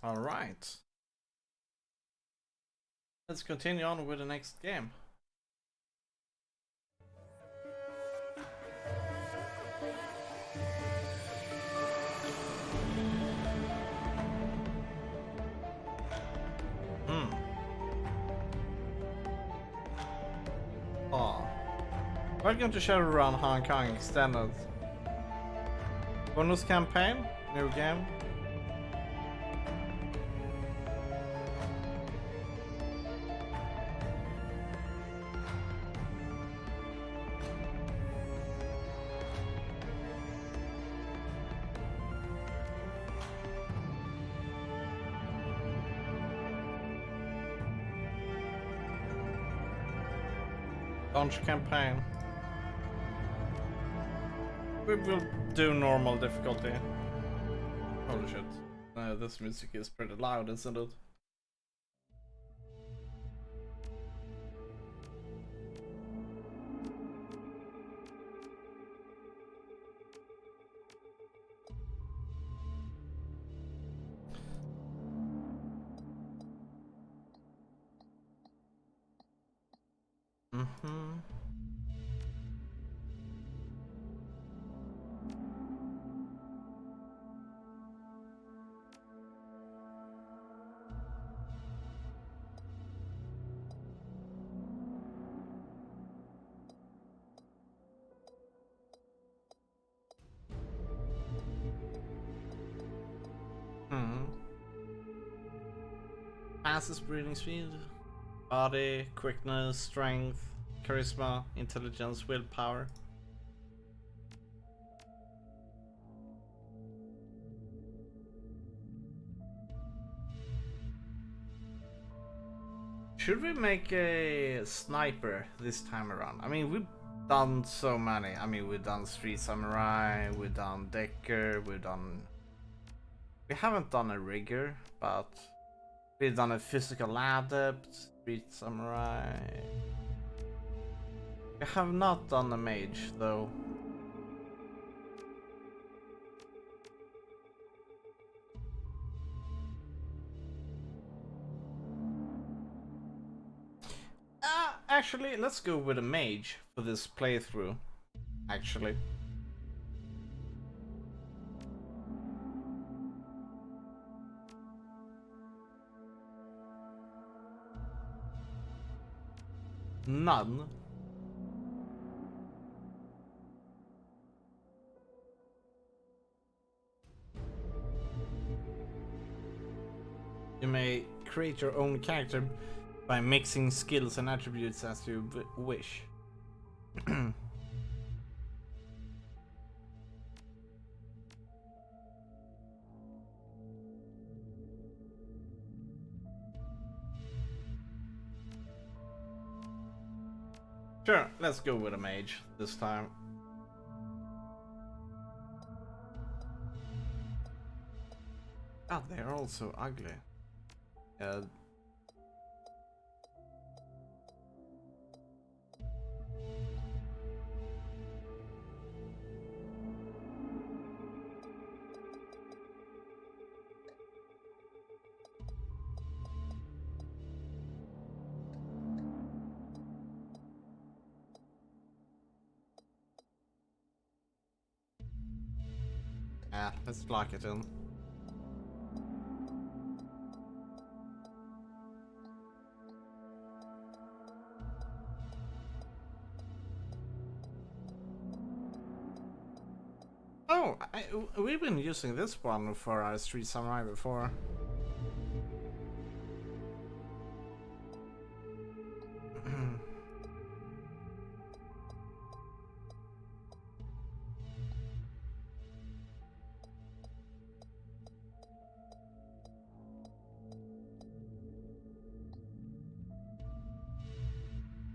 All right. Let's continue on with the next game. Oh. Welcome to Shadowrun Hong Kong Extended. Bonus campaign, new game. Launch campaign. We will do normal difficulty. Holy shit. This music is pretty loud, isn't it? Mm-hmm. Fastest breathing speed, body, quickness, strength, charisma, intelligence, willpower. Should we make a sniper this time around? I mean, we've done so many. I mean, we've done Street Samurai, we've done Decker, we haven't done a rigger, but we've done a physical adept, Street Samurai. We have not done a mage though. Actually, let's go with a mage for this playthrough. Actually. None. You may create your own character by mixing skills and attributes as you wish. Sure, let's go with a mage this time. Oh, they're all so ugly. Let's lock it in. Oh, we've been using this one for our Street Samurai before.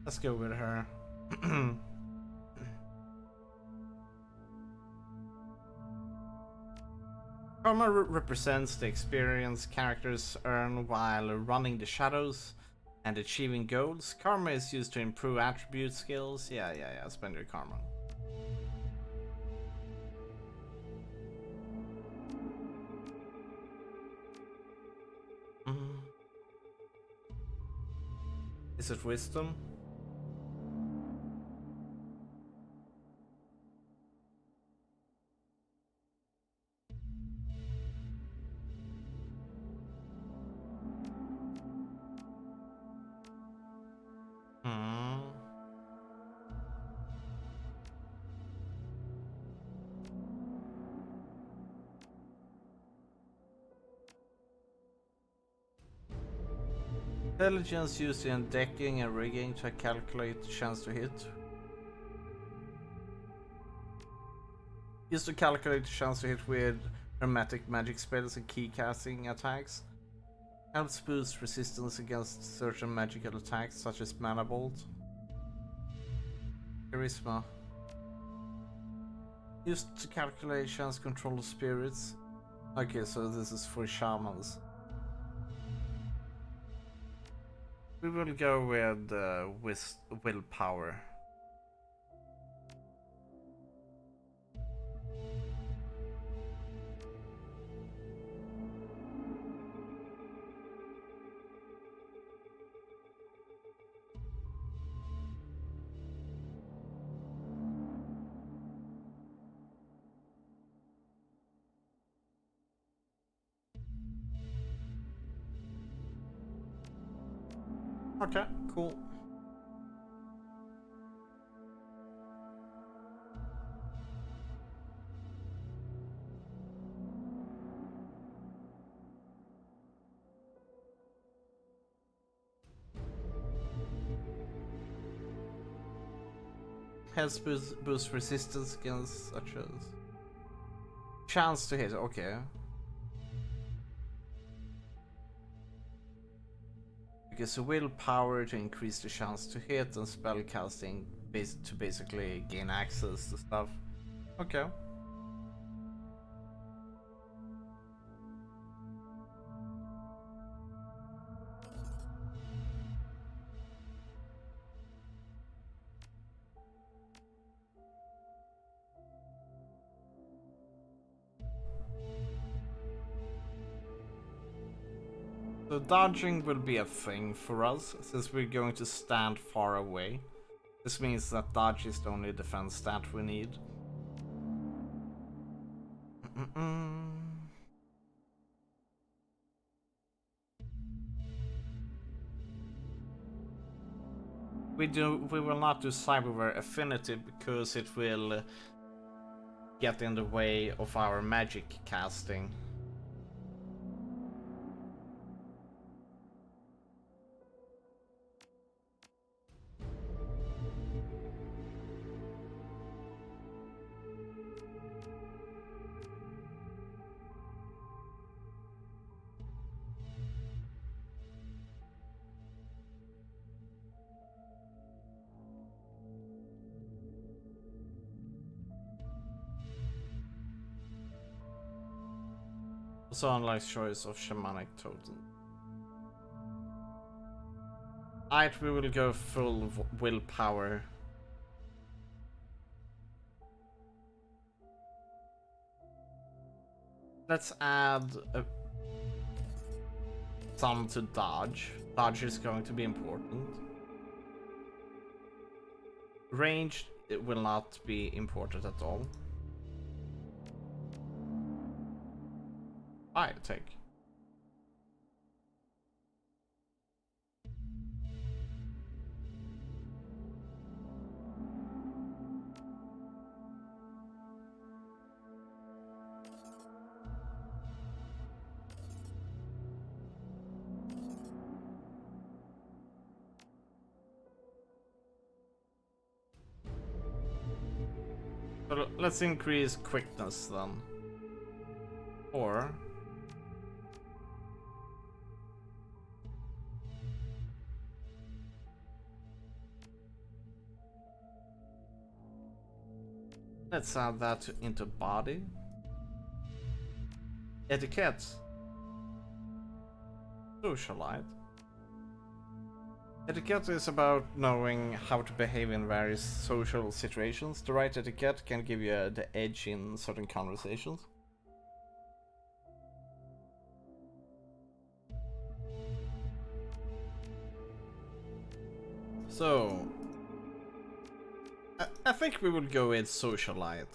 Let's go with her. Karma represents the experience characters earn while running the shadows and achieving goals. Karma is used to improve attribute skills. Yeah, spend your karma. Mm. Is it wisdom? Hmm. Intelligence used in decking and rigging to calculate the chance to hit. Used to calculate the chance to hit with hermetic magic spells and key casting attacks. Helps boost resistance against certain magical attacks such as Mana Bolt. Charisma. Used to calculate chance control of spirits. Okay, so this is for shamans. We will go with willpower. Okay, cool. Helps boost resistance against such as chance to hit. Okay. Because willpower to increase the chance to hit and spellcasting to basically gain access to stuff. Okay. So dodging will be a thing for us since we're going to stand far away. This means that dodge is the only defense stat we need. We will not do cyberware affinity because it will get in the way of our magic casting. Also unlike choice of shamanic totem. Alright, we will go full willpower. Let's add some to dodge. Dodge is going to be important. Range, it will not be important at all. I take. So let's increase quickness then. Or let's add that into body. Etiquette. Socialite. Etiquette is about knowing how to behave in various social situations. The right etiquette can give you the edge in certain conversations. So, I think we will go with socialite.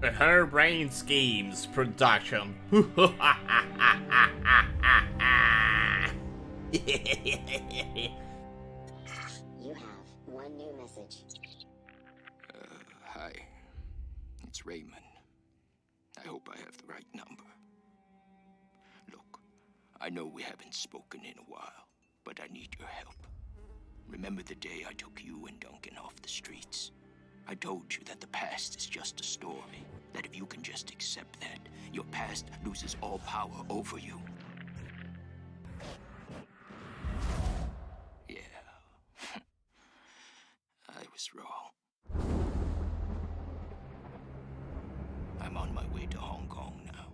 The Her Brain Schemes production. You have one new message. Hi. It's Raymond. I hope I have the right number. Look, I know we haven't spoken in a while, but I need your help. Remember the day I took you and Duncan off the streets? I told you that the past is just a story, that if you can just accept that, your past loses all power over you. Yeah. I was wrong. I'm on my way to Hong Kong now,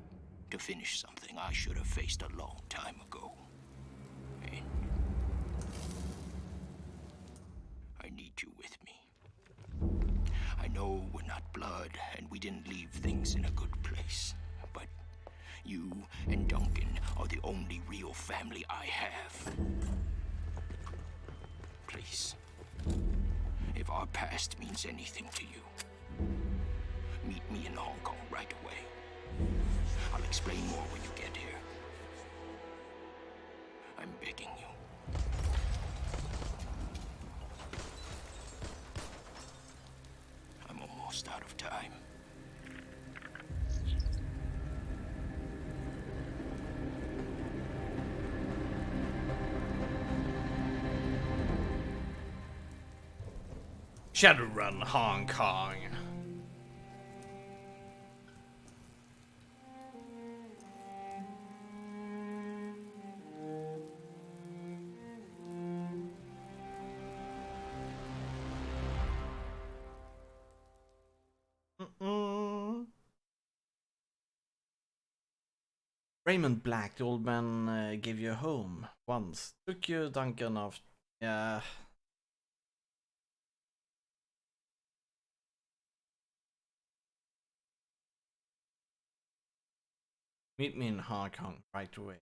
to finish something I should have faced a long time ago. And I need you with me. I know we're not blood, and we didn't leave things in a good place, but you and Duncan are the only real family I have. Please, if our past means anything to you, meet me in Hong Kong right away. I'll explain more when you get here. I'm begging you. I'm almost out of time. Shadowrun Hong Kong. Raymond Black, the old man, gave you a home once. Took you, Duncan, off. Yeah. Meet me in Hong Kong right away.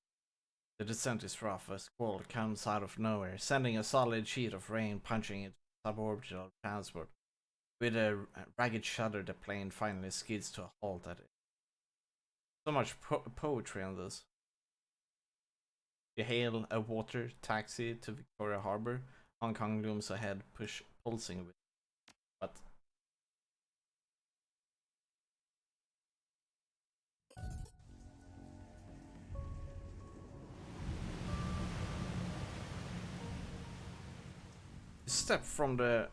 The descent is rough. A squall comes out of nowhere, sending a solid sheet of rain punching into suborbital transport. With a ragged shudder, the plane finally skids to a halt at it. So much poetry in this. You hail a water taxi to Victoria Harbor. Hong Kong looms ahead, pulsing with. But you step from the.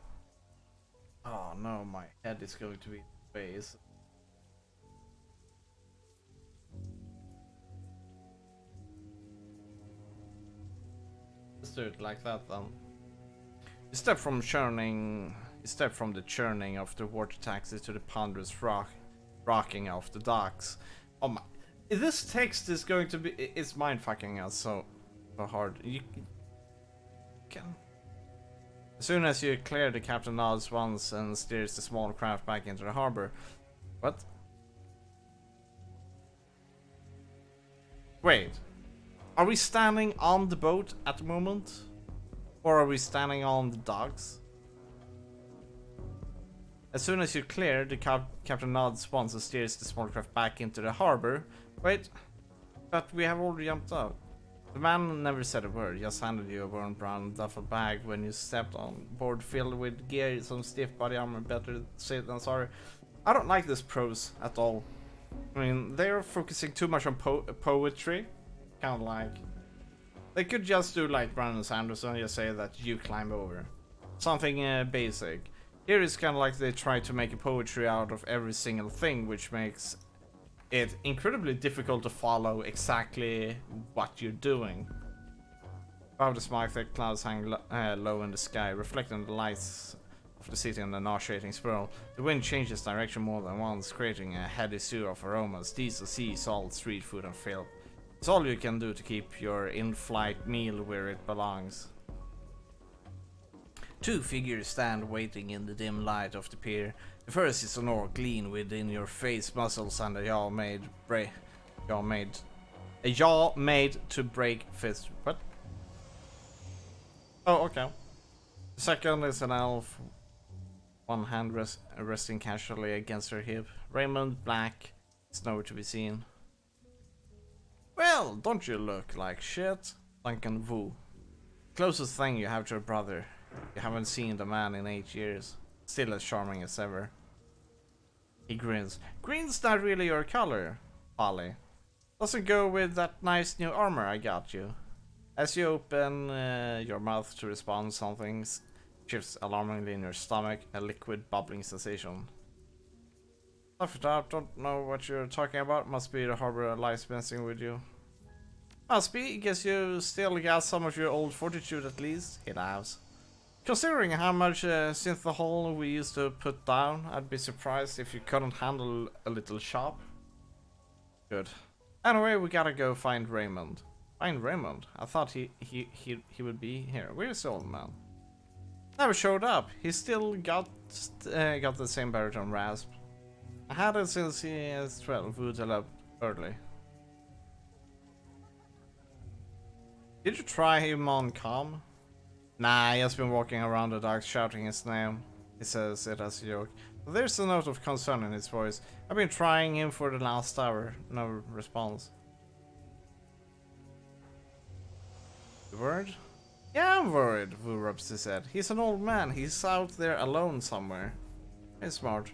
Oh no, my head is going to be space. Let's do it like that then. You step from the churning of the water taxi to the ponderous rocking of the docks. Oh my! This text is going to be. It's mind fucking us so hard. You can. As soon as you clear, the captain nods once and steers the small craft back into the harbor. What? Wait. Are we standing on the boat at the moment? Or are we standing on the docks? As soon as you clear, the captain nods once and steers the small craft back into the harbor. Wait. But we have already jumped out. The man never said a word, just handed you a worn brown duffel bag when you stepped on board filled with gear, some stiff body armor, better safe than sorry. I don't like this prose at all. I mean, they're focusing too much on poetry. Kind of like... They could just do like Brandon Sanderson and just say that you climb over. Something basic. Here it's kind of like they try to make a poetry out of every single thing, which makes it incredibly difficult to follow exactly what you're doing. Above the smoke, the clouds hang low in the sky, reflecting the lights of the city in a nauseating swirl. The wind changes direction more than once, creating a heady stew of aromas, diesel, sea, salt, street food, and filth. It's all you can do to keep your in-flight meal where it belongs. Two figures stand waiting in the dim light of the pier. The first is an orc, lean with in-your-face muscles and a jaw made to break fist. What? Oh, okay. The second is an elf, one hand resting casually against her hip. Raymond, black, is nowhere to be seen. Well, don't you look like shit? Duncan Wu. Closest thing you have to a brother. You haven't seen the man in 8 years. Still as charming as ever. He grins. Green's not really your color, Polly. Doesn't go with that nice new armor I got you. As you open your mouth to respond, something shifts alarmingly in your stomach, a liquid bubbling sensation. Tough it out, don't know what you're talking about. Must be the harbor lies messing with you. Must be, guess you still got some of your old fortitude at least. He laughs. Considering how much synthahol we used to put down, I'd be surprised if you couldn't handle a little shop. Good. Anyway, we gotta go find Raymond. Find Raymond? I thought he would be here. Where's the old man? Never showed up. He still got the same baritone rasp. I had it since he was 12. Would have left early. Did you try him on comm? Nah, he has been walking around the docks shouting his name. He says it as a joke. But there's a note of concern in his voice. I've been trying him for the last hour. No response. You worried? Yeah, I'm worried, Wu rubs his head. He's an old man. He's out there alone somewhere. He's smart.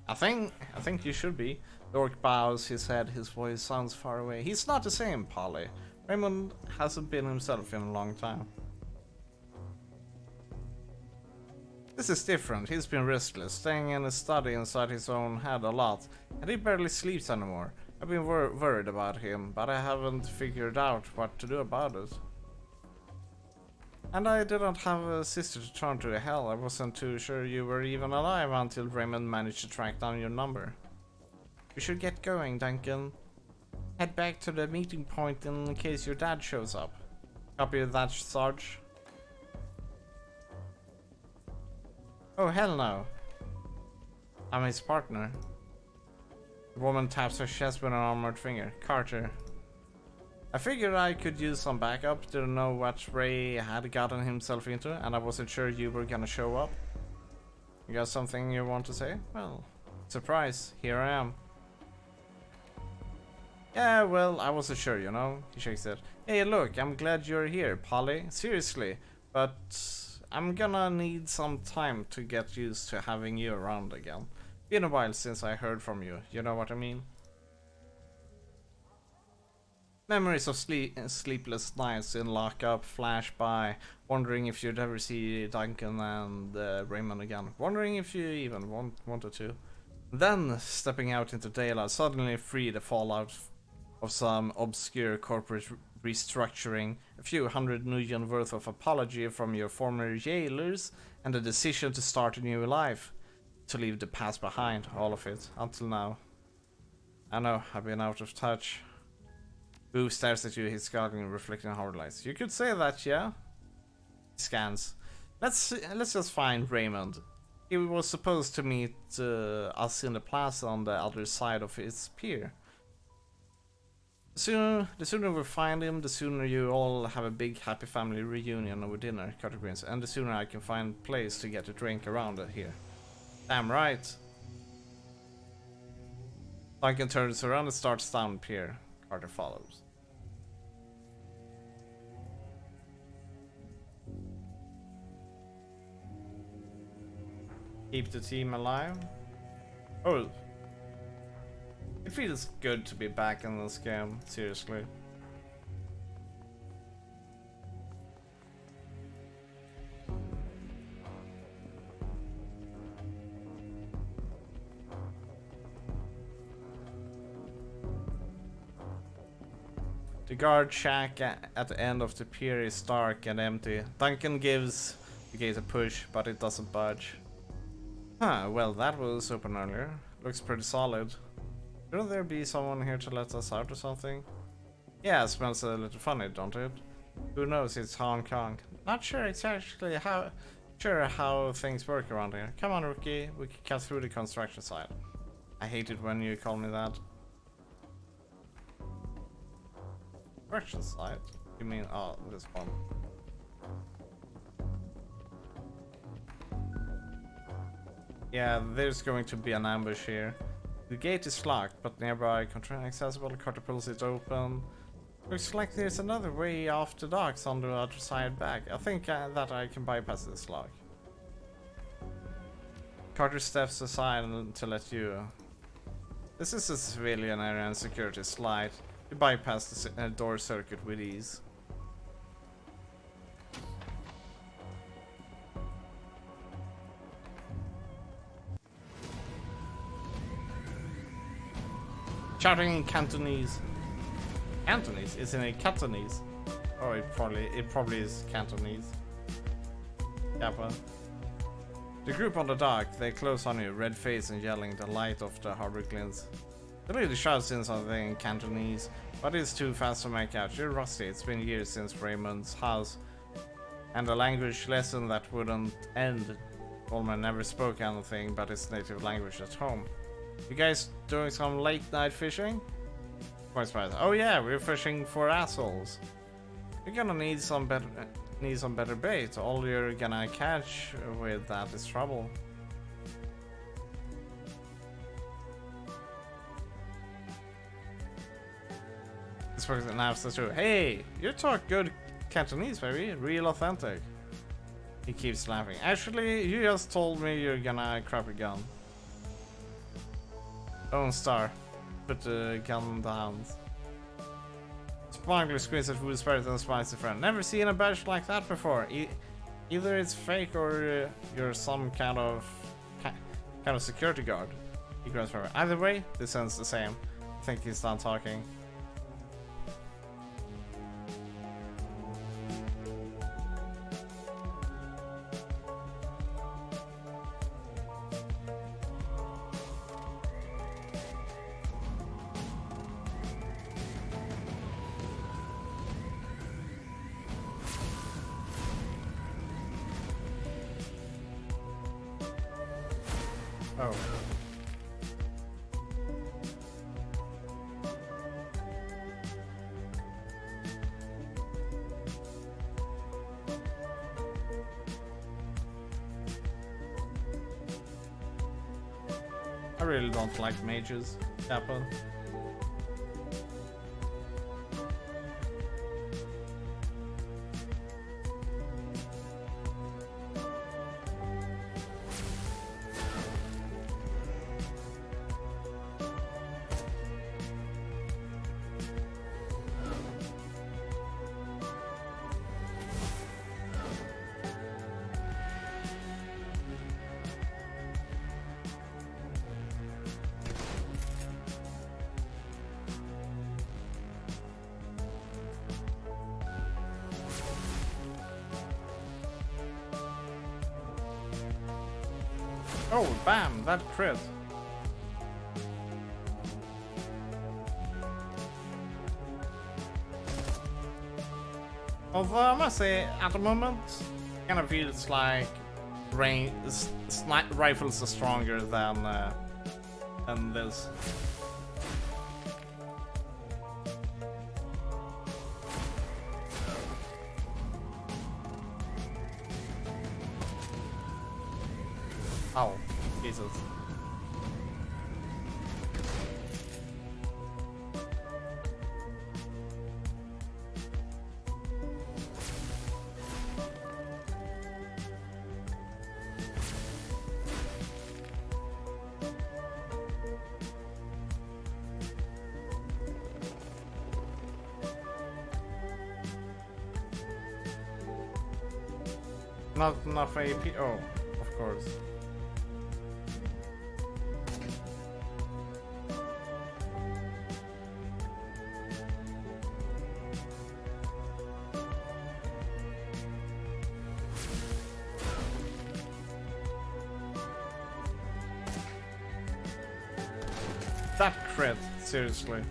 I think you should be. The orc bows his head, his voice sounds far away. He's not the same, Polly. Raymond hasn't been himself in a long time. This is different. He's been restless, staying in a study inside his own head a lot, and he barely sleeps anymore. I've been worried about him, but I haven't figured out what to do about it. And I didn't have a sister to turn to. Hell, I wasn't too sure you were even alive until Raymond managed to track down your number. We should get going, Duncan. Head back to the meeting point in case your dad shows up. Copy that, Sarge. Oh, hell no. I'm his partner. The woman taps her chest with an armored finger. Carter. I figured I could use some backup. Didn't know what Ray had gotten himself into, and I wasn't sure you were gonna show up. You got something you want to say? Well, surprise, here I am. Yeah, well, I wasn't sure, you know. He shakes it. Hey, look, I'm glad you're here, Polly. Seriously, but I'm gonna need some time to get used to having you around again. Been a while since I heard from you, you know what I mean? Memories of sleepless nights in lockup flash by, wondering if you'd ever see Duncan and Raymond again. Wondering if you even wanted to. Then, stepping out into daylight, suddenly free the fallout of some obscure corporate restructuring, a few $100 million worth of apology from your former jailers, and the decision to start a new life. To leave the past behind, all of it, until now. I know, I've been out of touch. Boo stares at you, his goggling reflecting hard lights. You could say that, yeah? He scans. Let's just find Raymond. He was supposed to meet us in the plaza on the other side of his pier. The sooner we find him, the sooner you all have a big happy family reunion over dinner, Carter grins, and the sooner I can find a place to get a drink around here. Damn right. Duncan turns around and starts down pier. Carter follows. Keep the team alive. Oh. It feels good to be back in this game, seriously. The guard shack at the end of the pier is dark and empty. Duncan gives the gate a push, but it doesn't budge. Huh, well that was open earlier. Looks pretty solid. Shouldn't there be someone here to let us out or something? Yeah, it smells a little funny, don't it? Who knows, it's Hong Kong. Not sure exactly how things work around here. Come on, Rookie, we can cut through the construction site. I hate it when you call me that. Construction site? You mean, oh, this one. Yeah, there's going to be an ambush here. The gate is locked, but nearby control accessible. Carter pulls it open. Looks like there's another way off the docks on the other side back. I think that I can bypass this lock. Carter steps aside to let you. This is a civilian area and security slide. You bypass the door circuit with ease. Shouting in Cantonese. Cantonese? Isn't it Cantonese? Oh, it probably is Cantonese. Yeah, well. The group on the dock, they close on you, red face and yelling. The light of the harbor glints. The lady shouts in something in Cantonese, but it's too fast to make out. You're rusty. It's been years since Raymond's house, and a language lesson that wouldn't end. Coleman never spoke anything but his native language at home. You guys doing some late night fishing? Quite surprised. Oh yeah, we're fishing for assholes. You're gonna need some better bait. All you're gonna catch with that is trouble. This person laughs at you. Hey, you talk good Cantonese, baby. Real authentic. He keeps laughing. Actually, you just told me you're gonna crap a gun. Lone Star. Put the gun down. Sparkler squints at Food Spirit and smiles at friend. Never seen a badge like that before. Either it's fake or you're some kind of security guard. He grabs forever. Either way, this ends the same. I think he's done talking. Oh. I really don't like mages, Kappa. Oh, bam, that crit. Although I must say, at the moment, it kind of feels like rifles are stronger than this. Oh, Jesus. Not enough AP. Oh, of course. crit, seriously.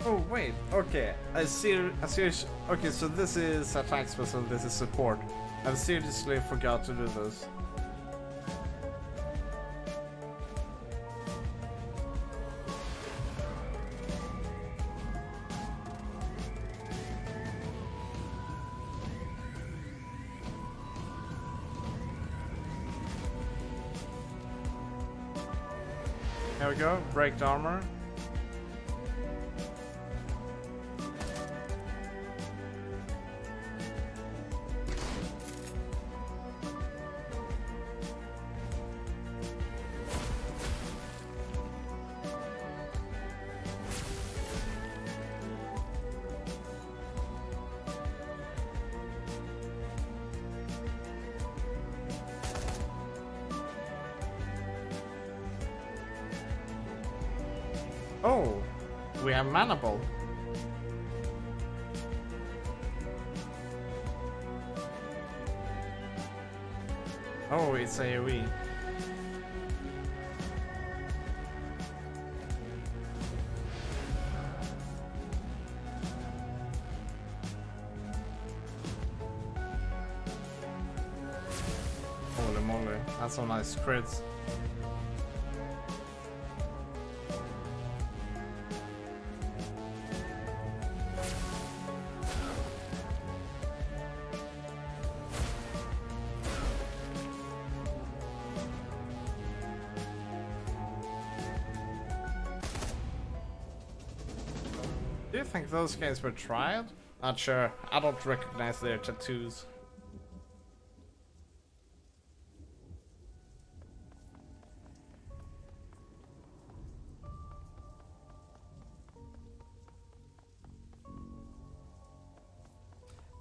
Oh wait, okay. Okay, so this is attack special, this is support. I seriously forgot to do this. Here we go, break the armor. Oh, we have manable. Oh, it's AoE. Holy moly, that's some nice crits. Do you think those guys were tried? Not sure. I don't recognize their tattoos.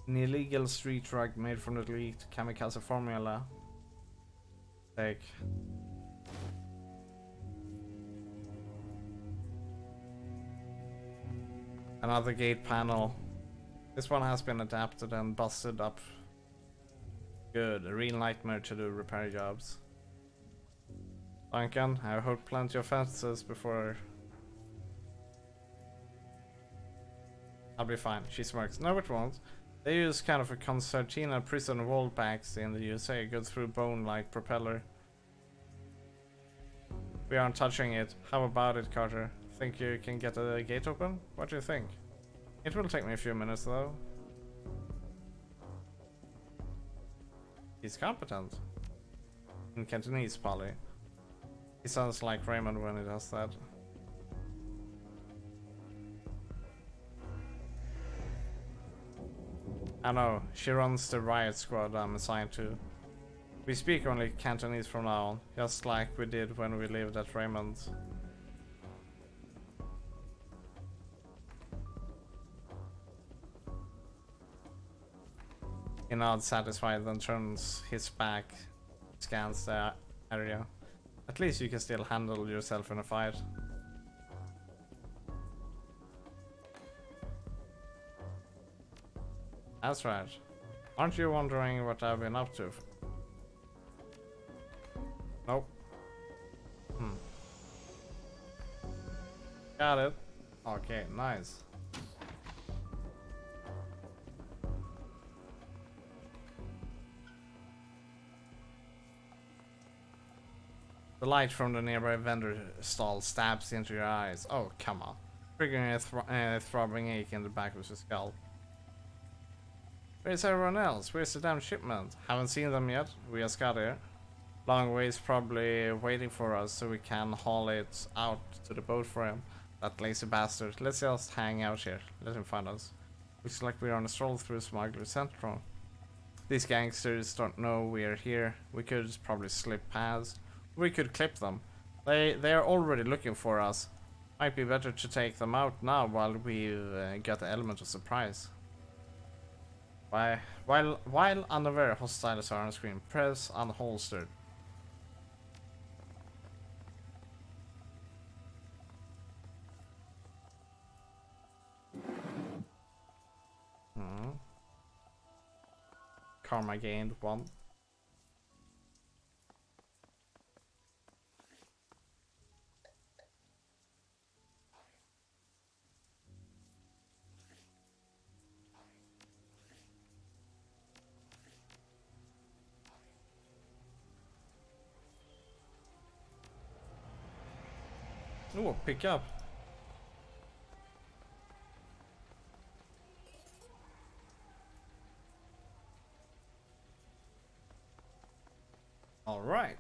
An illegal street drug made from the leaked kamikaze formula. Like. Another gate panel. This one has been adapted and busted up. Good, a real nightmare to do repair jobs. Duncan, I hope plenty of fences before. I'll be fine, she smirks. No, it won't. They use kind of a concertina prison wall backs in the USA, go through bone like propeller. We aren't touching it. How about it, Carter? Think you can get the gate open? What do you think? It will take me a few minutes though. He's competent. In Cantonese, Polly. He sounds like Raymond when he does that. I know, she runs the riot squad I'm assigned to. We speak only Cantonese from now on, just like we did when we lived at Raymond's. He nods satisfied, then turns his back, scans the area. At least you can still handle yourself in a fight. That's right. Aren't you wondering what I've been up to? Nope. Got it. Okay, nice. The light from the nearby vendor stall stabs into your eyes. Oh, come on. Triggering a throbbing ache in the back of your skull. Where's everyone else? Where's the damn shipment? Haven't seen them yet. We just got here. Long ways probably waiting for us so we can haul it out to the boat for him. That lazy bastard. Let's just hang out here. Let him find us. Looks like we're on a stroll through Smuggler's Central. These gangsters don't know we're here. We could probably slip past. We could clip them. They are already looking for us. Might be better to take them out now while we get the element of surprise. While unaware hostiles are on screen, press unholstered. Karma gained 1. Oh, pick up. All right.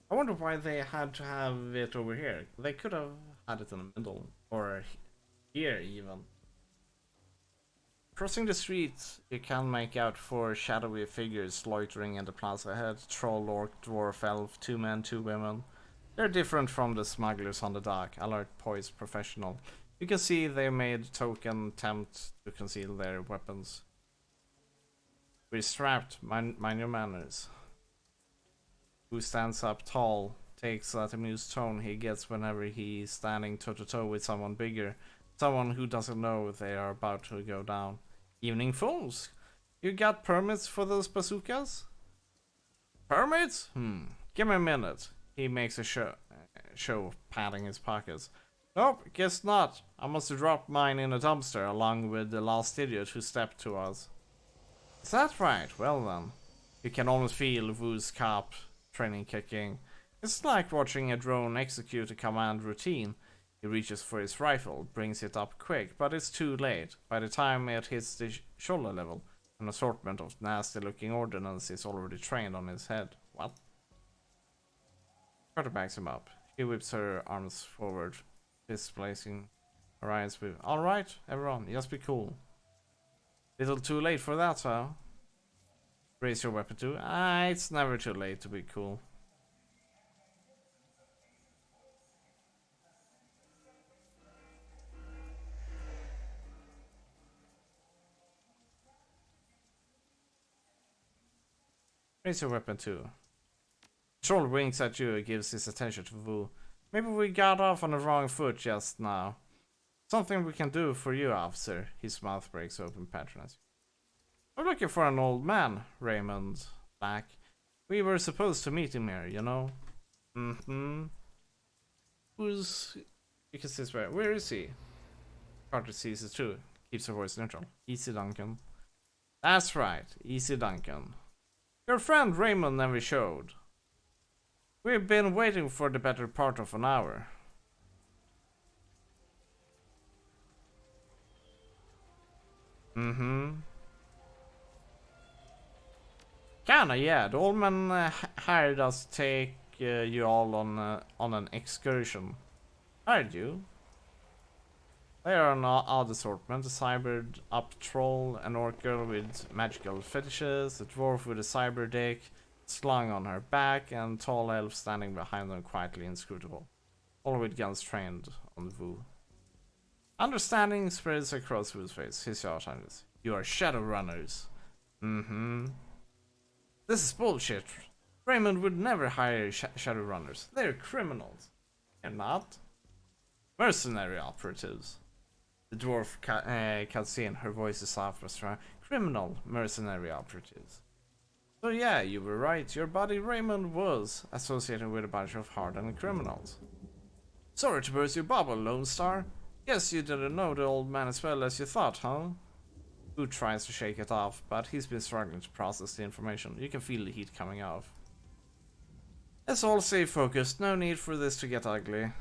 I wonder why they had to have it over here. They could have had it in the middle, or here even. Crossing the street, you can make out 4 shadowy figures loitering in the plaza ahead. Troll, orc, dwarf, elf, 2 men, 2 women. They're different from the smugglers on the dock. Alert, poised, professional. You can see they made token attempt to conceal their weapons. We're strapped, mind your manners. Who stands up tall, takes that amused tone he gets whenever he's standing toe-to-toe with someone bigger. Someone who doesn't know they are about to go down. Evening fools! You got permits for those bazookas? Permits? Give me a minute. He makes a show of patting his pockets. Nope, guess not. I must have dropped mine in a dumpster along with the last idiot who stepped to us. Is that right? Well then. You can almost feel Wu's cop training kicking. It's like watching a drone execute a command routine. He reaches for his rifle, brings it up quick, but it's too late. By the time it hits the shoulder level, an assortment of nasty-looking ordnance is already trained on his head. What? Carter backs him up. She whips her arms forward, displacing her eyes with, "Alright, everyone, just be cool." Little too late for that, huh? Raise your weapon too. It's never too late to be cool. Raise your weapon too. Troll winks at you and gives his attention to Wu. Maybe we got off on the wrong foot just now. Something we can do for you, officer. His mouth breaks open, patronizing. I'm looking for an old man, Raymond Black. We were supposed to meet him here, you know? Who's... You can see his way. Where is he? Carter sees it too. Keeps her voice neutral. Easy, Duncan. That's right. Easy, Duncan. Your friend Raymond never showed. We've been waiting for the better part of an hour. Kinda, yeah. The old man hired us to take you all on an excursion. Hired you? They are an odd assortment. A cybered up troll, an orc girl with magical fetishes, a dwarf with a cyber dick slung on her back, and tall elf standing behind them quietly inscrutable. All with guns trained on Wu. Understanding spreads across Wu's face. His jaw shines. You are Shadowrunners. This is bullshit. Raymond would never hire Shadowrunners. They're criminals. They're not. Mercenary operatives. The dwarf cuts in. Her voice is soft but strong. Criminal mercenary operatives. So yeah, you were right. Your buddy Raymond was associated with a bunch of hardened criminals. Sorry to burst your bubble, Lone Star. Guess you didn't know the old man as well as you thought, huh? Who tries to shake it off, but he's been struggling to process the information. You can feel the heat coming off. Let's all stay focused. No need for this to get ugly.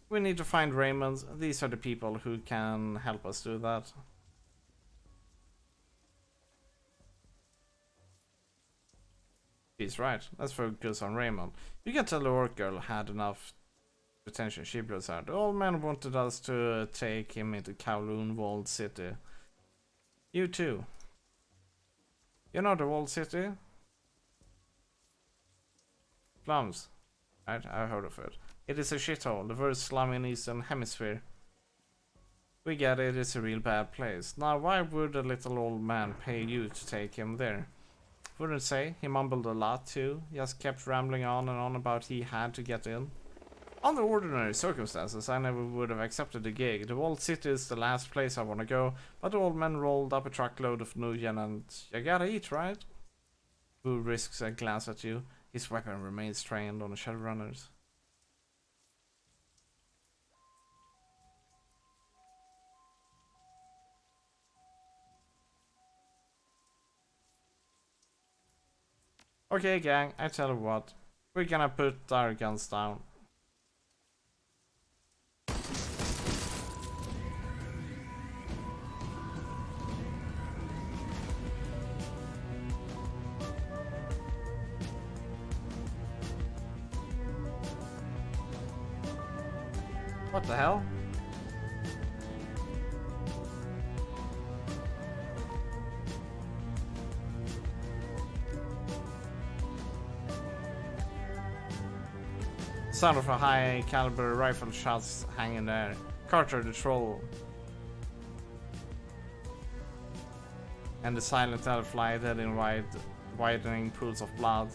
We need to find Raymond. These are the people who can help us do that. She's right. Let's focus on Raymond. You can tell the orc girl had enough attention. She blows out. The old man wanted us to take him into Kowloon Walled City. You too. You know the Walled City? Plums. Right, I've heard of it. It is a shithole, the worst slum in Eastern Hemisphere. We get it, it's a real bad place. Now why would a little old man pay you to take him there? Wouldn't say, he mumbled a lot too, just kept rambling on and on about he had to get in. Under ordinary circumstances, I never would have accepted the gig. The walled city is the last place I want to go, but the old man rolled up a truckload of Nuyen and you gotta eat, right? Who risks a glance at you? His weapon remains trained on the Shadowrunners. Okay, gang, I tell you what. We're gonna put our guns down. What the hell? Sound of a high caliber rifle shots hang in there. Carter the troll. And the silent elf lie dead in widening pools of blood.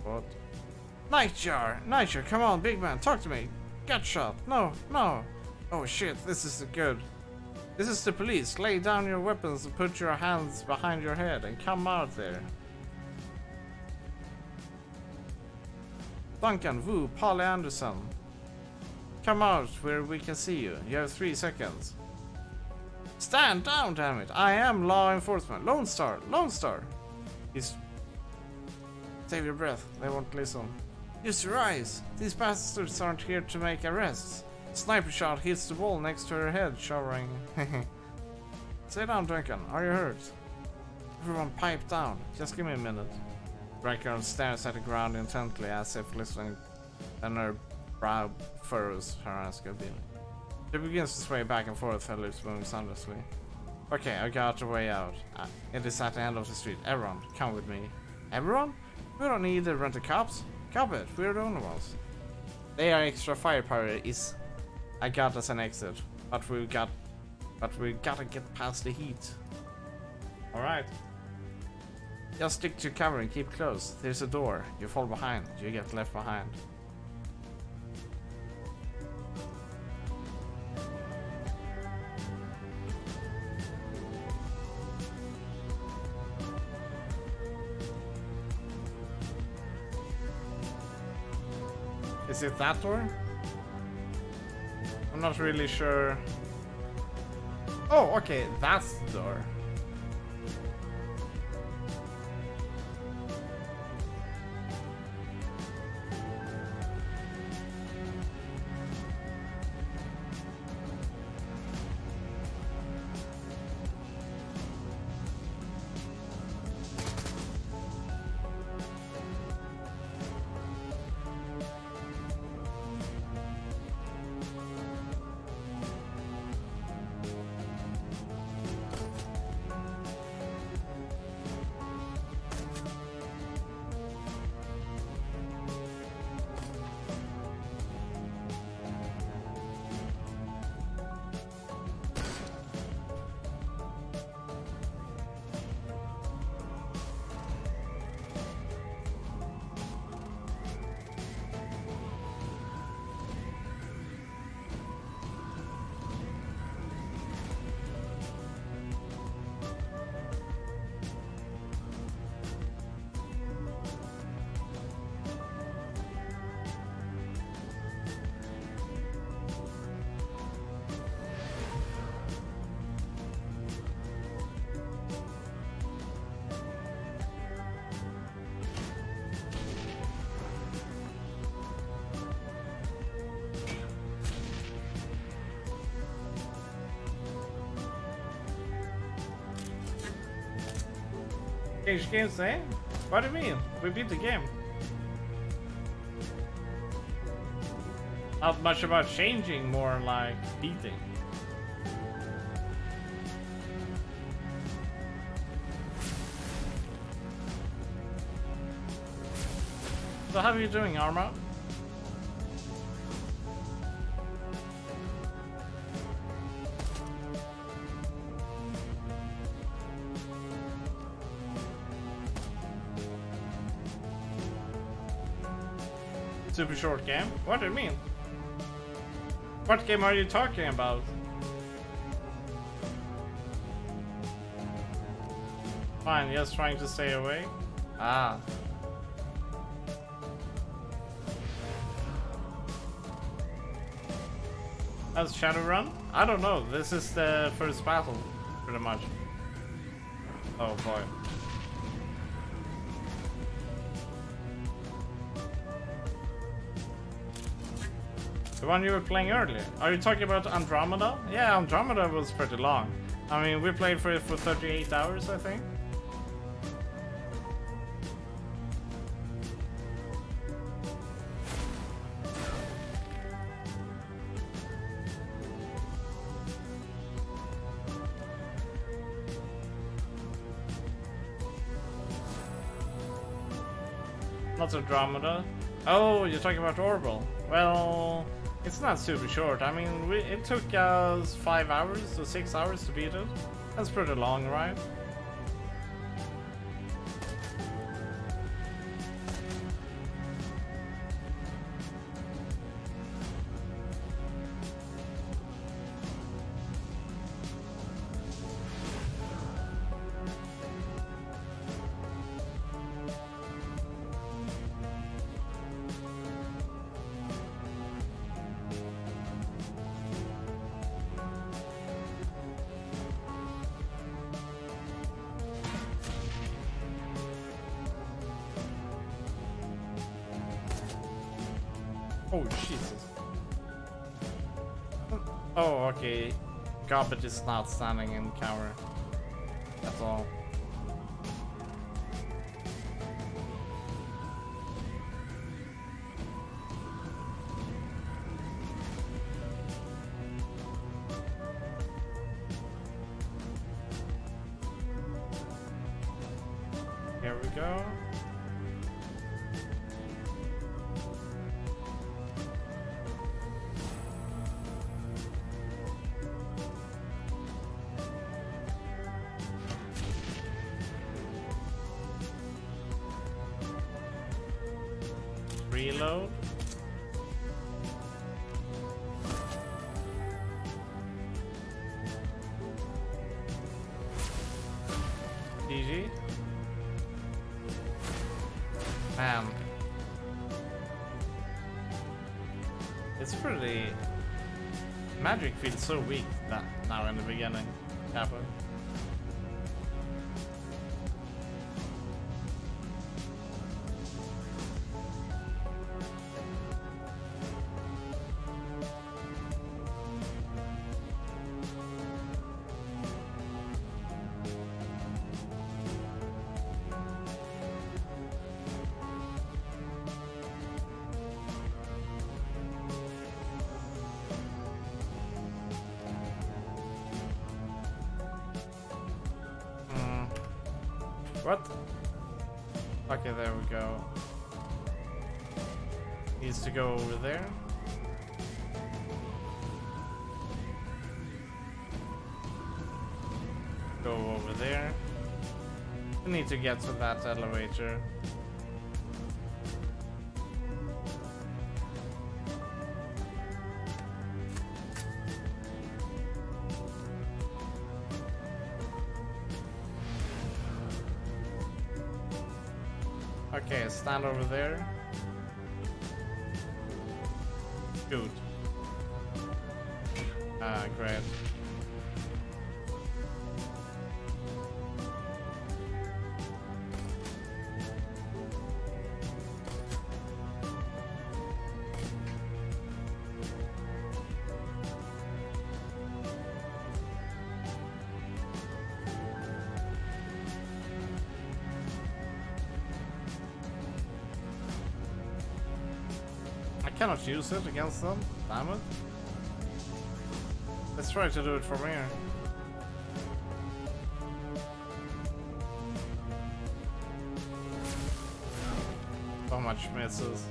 What? Nightjar! Nightjar, come on, big man, talk to me! Get shot! No, no! Oh shit, this is good. This is the police. Lay down your weapons and put your hands behind your head and come out there. Duncan, Wu, Polly Anderson. Come out where we can see you. You have 3 seconds. Stand down, damn it. I am law enforcement. Lone Star. Lone Star. He's... Save your breath. They won't listen. Use your eyes. These bastards aren't here to make arrests. Sniper shot hits the wall next to her head, showering. Sit down, Duncan. Are you hurt? Everyone pipe down. Just give me a minute. Black girl stares at the ground intently as if listening, and her brow furrows her eyes go dim. She begins to sway back and forth, her lips moving soundlessly. Okay, I got a way out. It is at the end of the street. Everyone, come with me. Everyone? We don't need to rent the cops. Cop it, we're the only ones. They are extra firepower is I got us an exit, but we gotta get past the heat. Alright. Just stick to cover and keep close. There's a door. You fall behind. You get left behind. Is it that door? I'm not really sure. Oh, okay, that's the door. Change games, eh? What do you mean? We beat the game. Not much about changing, more like beating. So how are you doing, Arma? Super short game? What do you mean? What game are you talking about? Fine, just trying to stay away. Ah. That's Shadowrun? I don't know. This is the first battle, pretty much. Oh boy. The one you were playing earlier. Are you talking about Andromeda? Yeah, Andromeda was pretty long. I mean, we played for it for 38 hours, I think. Not Andromeda. Oh, you're talking about Orbital. Well, it's not super short. I mean, it took us 5 hours or 6 hours to beat it. That's pretty long, right? Oh, Jesus. Oh, okay. Garbage is not standing in cover. That's all. Here we go. Reload. GG. Man. It's pretty... Magic feels so weak that now in the beginning. Kappa. What? Okay, there we go. Needs to go over there. Go over there. We need to get to that elevator. Okay, stand over there. Good. Great. I cannot use it against them. Damn it. Let's try to do it from here. So much misses.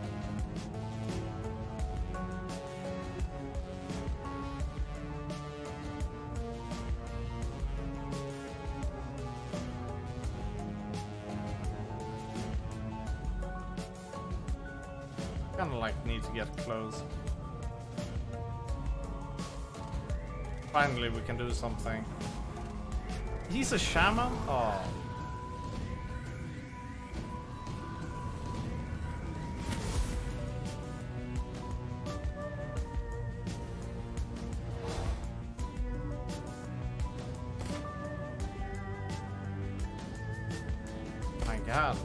Kinda like need to get close. Finally we can do something. He's a shaman? Oh. My god.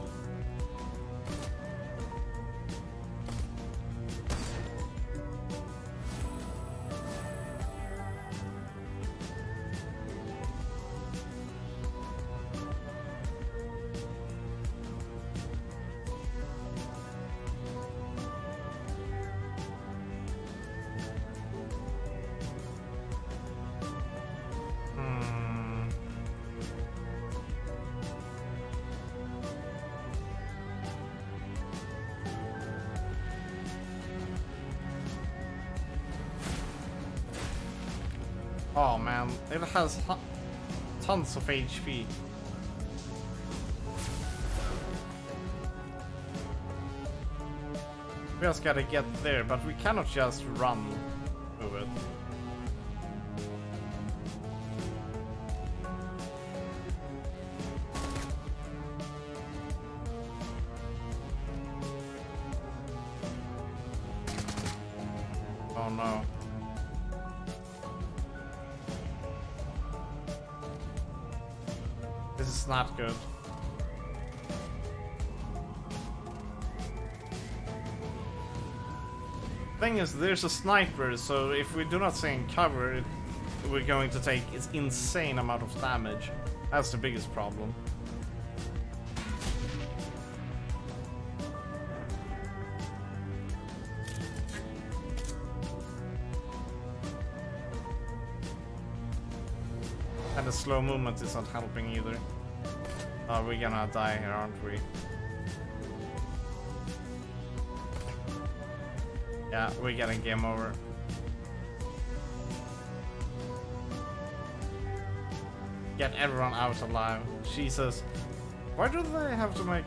Oh man, it has tons of HP. We just gotta get there, but we cannot just run through it. Oh no. This is not good. Thing is, there's a sniper, so if we do not stay in cover, we're going to take an insane amount of damage. That's the biggest problem. And the slow movement is not helping either. Oh, we're gonna die here, aren't we? Yeah, we're getting game over. Get everyone out alive. Jesus. Why do they have to make...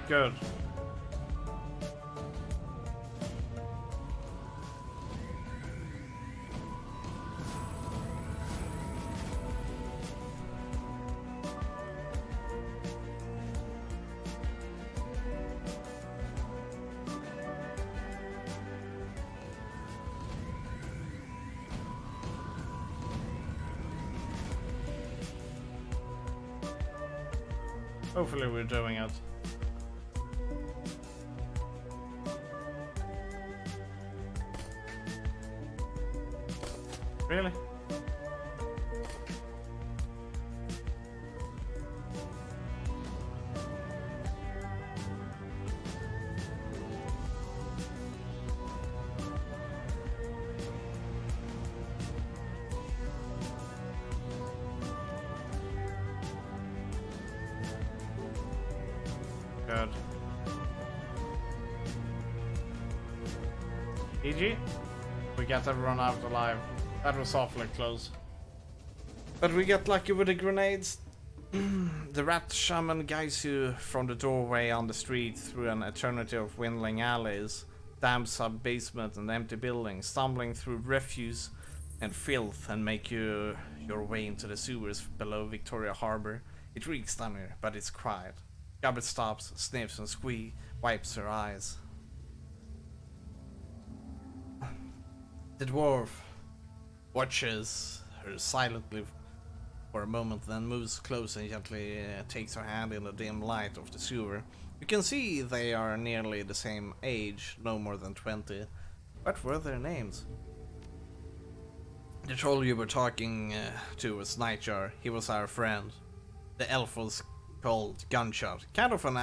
Good. Hopefully we're doing it. Really? Good. GG. We got everyone out alive. That was awfully close. But we got lucky with the grenades. The rat shaman guides you from the doorway on the street through an eternity of windling alleys, damp sub-basement and empty buildings, stumbling through refuse and filth and make you your way into the sewers below Victoria Harbor. It reeks down here, but it's quiet. Gabbard stops, sniffs and wipes her eyes. The dwarf watches her silently for a moment, then moves close and gently takes her hand in the dim light of the sewer. You can see they are nearly the same age, no more than 20. What were their names? The troll you were talking to was Nightjar. He was our friend. The elf was called Gunshot. Kind of an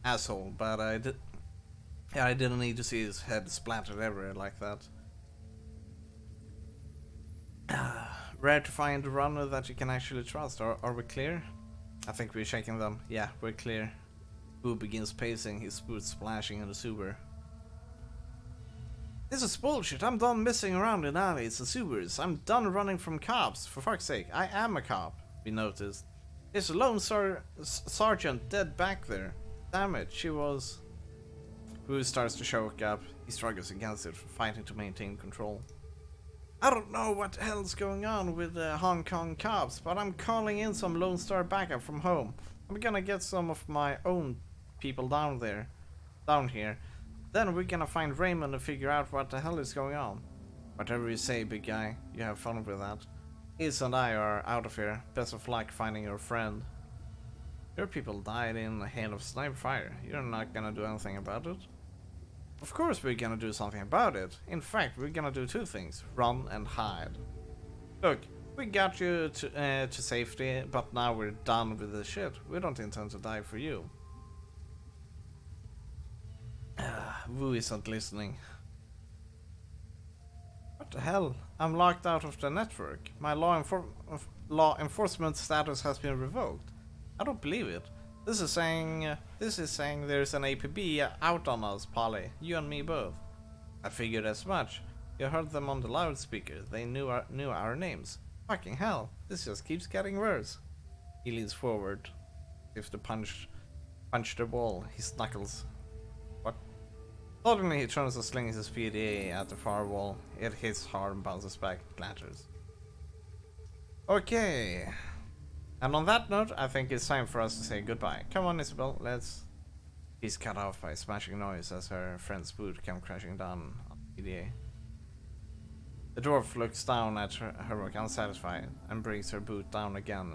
asshole, but I didn't need to see his head splattered everywhere like that. Rare to find a runner that you can actually trust. Are we clear? I think we're checking them. Yeah, we're clear. Boo begins pacing, his boots splashing in the sewer. This is bullshit. I'm done messing around in alleys and sewers. I'm done running from cops. For fuck's sake, I am a cop, we noticed. There's a lone sergeant dead back there. Damn it, she was... Boo starts to choke up. He struggles against it, fighting to maintain control. I don't know what the hell's going on with the Hong Kong cops, but I'm calling in some Lone Star backup from home. I'm gonna get some of my own people down here. Then we're gonna find Raymond and figure out what the hell is going on. Whatever you say, big guy, you have fun with that. Iz and I are out of here. Best of luck finding your friend. Your people died in a hail of sniper fire. You're not gonna do anything about it? Of course we're gonna do something about it. In fact, we're gonna do two things. Run and hide. Look, we got you to safety, but now we're done with this shit. We don't intend to die for you. Wu isn't listening. What the hell? I'm locked out of the network. My law enforcement status has been revoked. I don't believe it. This is saying there's an APB out on us, Polly. You and me both. I figured as much. You heard them on the loudspeaker. They knew our names. Fucking hell, this just keeps getting worse. He leans forward, if to punch the wall. His knuckles. What? Suddenly he turns and slings his PDA at the far wall. It hits hard and bounces back, clatters. Okay. And on that note, I think it's time for us to say goodbye. Come on, Isabel, let's... He's cut off by smashing noise as her friend's boot comes crashing down on the PDA. The dwarf looks down at her work unsatisfied and brings her boot down again.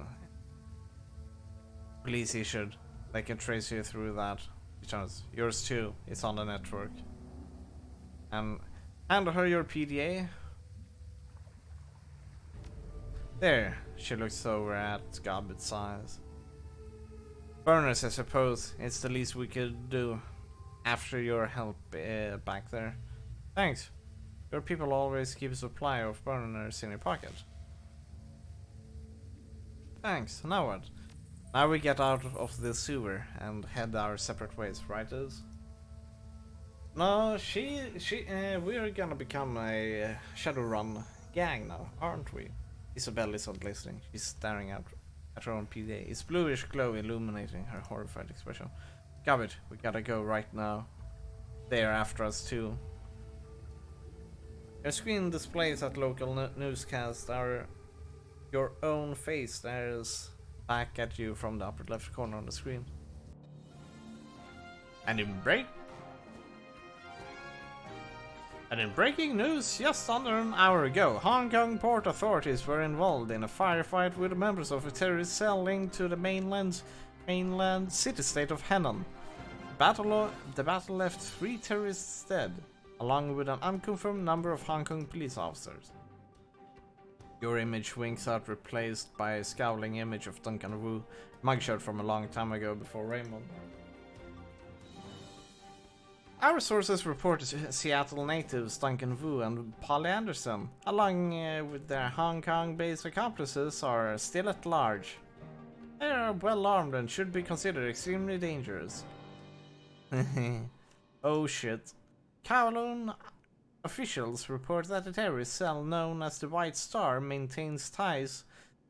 Police issued. They can trace you through that. She turns. Yours too. It's on the network. And hand her your PDA. There. She looks over at Goblet's eyes. Burners, I suppose. It's the least we could do after your help back there. Thanks. Your people always keep a supply of burners in your pocket. Thanks. Now what? Now we get out of the sewer and head our separate ways, right, Liz? No, we're gonna become a Shadowrun gang now, aren't we? Isabel isn't listening. She's staring out at her own PDA. Its bluish glow illuminating her horrified expression. Gobbit, we gotta go right now. They are after us too. Your screen displays that local newscast. Your own face stares back at you from the upper left corner on the screen. And in breaking news, just under an hour ago, Hong Kong port authorities were involved in a firefight with members of a terrorist cell linked to the mainland city-state of Henan. The battle left 3 terrorists dead, along with an unconfirmed number of Hong Kong police officers. Your image winks out, replaced by a scowling image of Duncan Wu, mugshot from a long time ago before Raymond. Our sources reported Seattle natives Duncan Wu and Polly Anderson, along with their Hong Kong-based accomplices, are still at large. They are well armed and should be considered extremely dangerous. Oh shit. Kowloon officials report that a terrorist cell known as the White Star maintains ties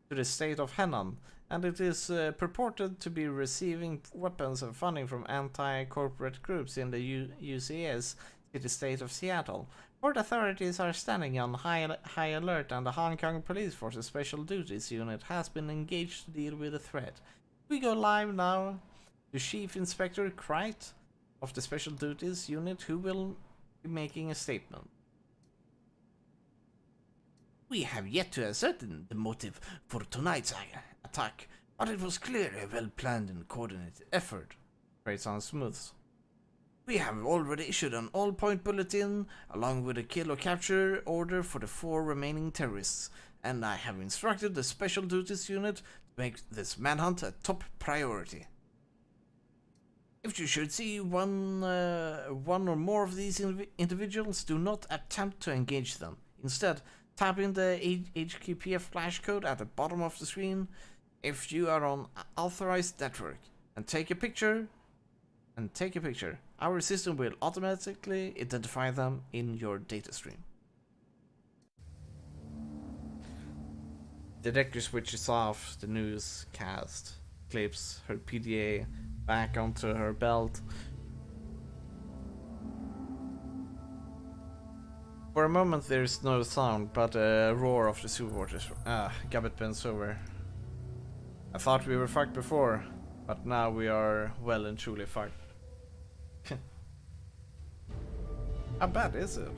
to the state of Henan, and it is purported to be receiving weapons and funding from anti-corporate groups in the UCS city-state of Seattle. Port authorities are standing on high alert, and the Hong Kong Police Force's Special Duties Unit has been engaged to deal with the threat. We go live now to Chief Inspector Kreit of the Special Duties Unit, who will be making a statement. We have yet to ascertain the motive for tonight's attack, but it was clearly a well-planned and coordinated effort. Grayson smooths. We have already issued an all-point bulletin along with a kill or capture order for the 4 remaining terrorists, and I have instructed the Special Duties Unit to make this manhunt a top priority. If you should see one or more of these individuals, do not attempt to engage them. Instead, tap in the HQPF flash code at the bottom of the screen if you are on authorized network, and take a picture. Our system will automatically identify them in your data stream. The Decker switches off the newscast, clips her PDA back onto her belt. For a moment there is no sound, but a roar of the seawaters. Gabbett bends over. I thought we were fucked before, but now we are well and truly fucked. How bad is it?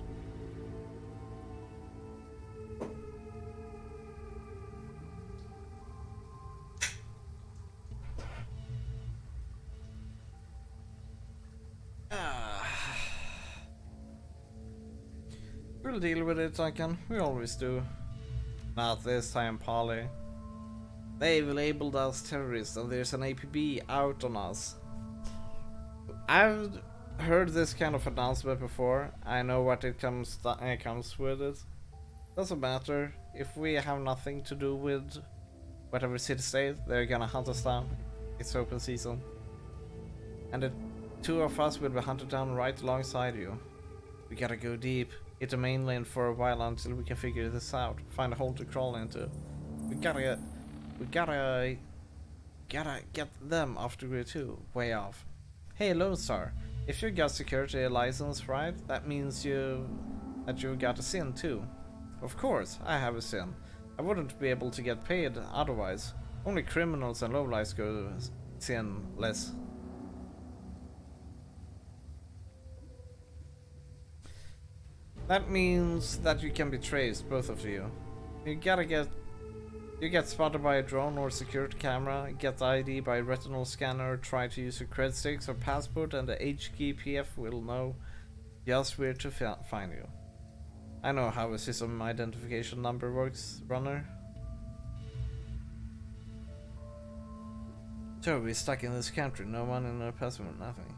We'll deal with it, Duncan. We always do. Not this time, Polly. They've labeled us terrorists and there's an APB out on us. I've heard this kind of announcement before. I know what it comes with it. Doesn't matter. If we have nothing to do with whatever city state, they're gonna hunt us down. It's open season. And the 2 of us will be hunted down right alongside you. We gotta go deep. Hit the mainland for a while until we can figure this out. Find a hole to crawl into. We gotta get them off the grid too. Way off. Hey Lone Star, if you got security license right, that means you got a SIN too. Of course, I have a SIN. I wouldn't be able to get paid otherwise. Only criminals and lowlifes go SIN-less. That means that you can be traced, both of you. You get spotted by a drone or security camera, get ID by retinal scanner, try to use your cred sticks or passport, and the HQPF will know just where to find you. I know how a system identification number works, runner. So we're stuck in this country, no money, no passport, nothing.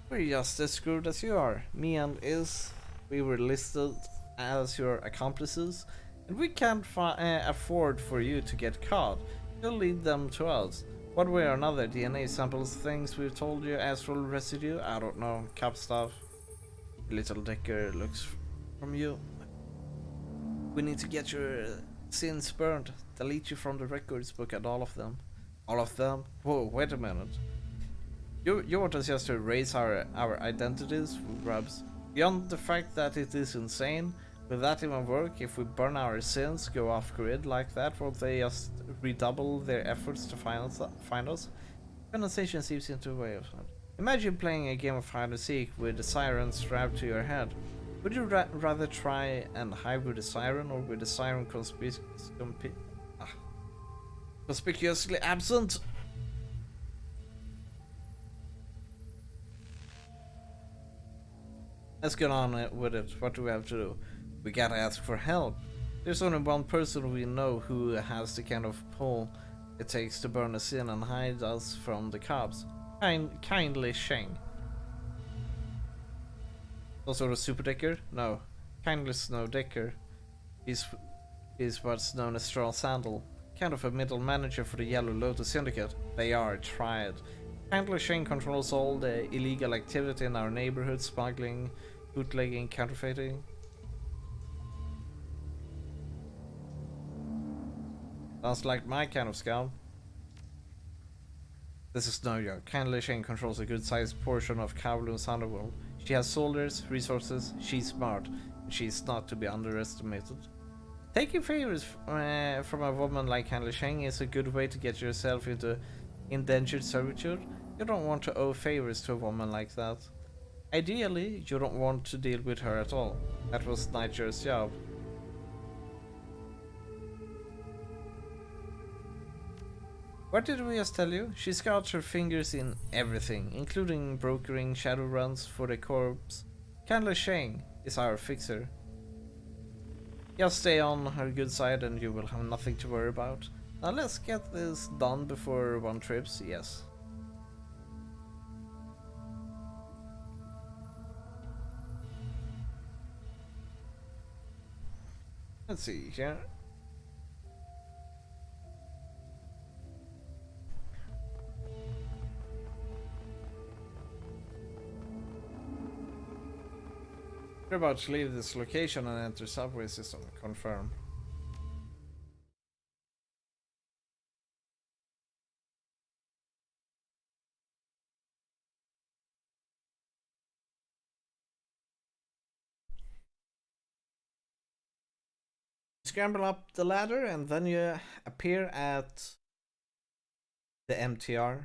We're just as screwed as you are. Me and we were listed as your accomplices, and we can't afford for you to get caught. You'll lead them to us. One way or another, DNA samples, things we've told you, astral residue, I don't know, cop stuff. Little Decker looks from you. We need to get your sins burned, delete you from the records book and all of them. All of them? Whoa, wait a minute. You want us just to erase our identities, grubs? Beyond the fact that it is insane, will that even work? If we burn our sins, go off grid like that, won't they just redouble their efforts to find us? Condensation seeps into a way of that. Imagine playing a game of hide and seek with a siren strapped to your head. Would you rather try and hide with a siren, or with a siren conspicuously absent? Let's get on with it. What do we have to do? We gotta ask for help. There's only one person we know who has the kind of pull it takes to burn us in and hide us from the cops. Kindly Sheng. Also a super decker? No. Kindly Snow Decker. He's what's known as Straw Sandal. Kind of a middle manager for the Yellow Lotus Syndicate. They are tried. Kindly Sheng controls all the illegal activity in our neighborhood, smuggling, bootlegging, counterfeiting. Sounds like my kind of scum. This is no joke. Kindly Sheng controls a good-sized portion of Kowloon's underworld. She has soldiers, resources, she's smart, and she's not to be underestimated. Taking favors from a woman like Kindly Sheng is a good way to get yourself into indentured servitude. You don't want to owe favors to a woman like that. Ideally, you don't want to deal with her at all. That was Niger's job. What did we just tell you? She's got her fingers in everything, including brokering Shadowruns for the corps. Candler Shang is our fixer. Just stay on her good side and you will have nothing to worry about. Now let's get this done before one trips, yes. Let's see here. We're about to leave this location and enter subway system. Confirm. Scramble up the ladder and then you appear at the MTR.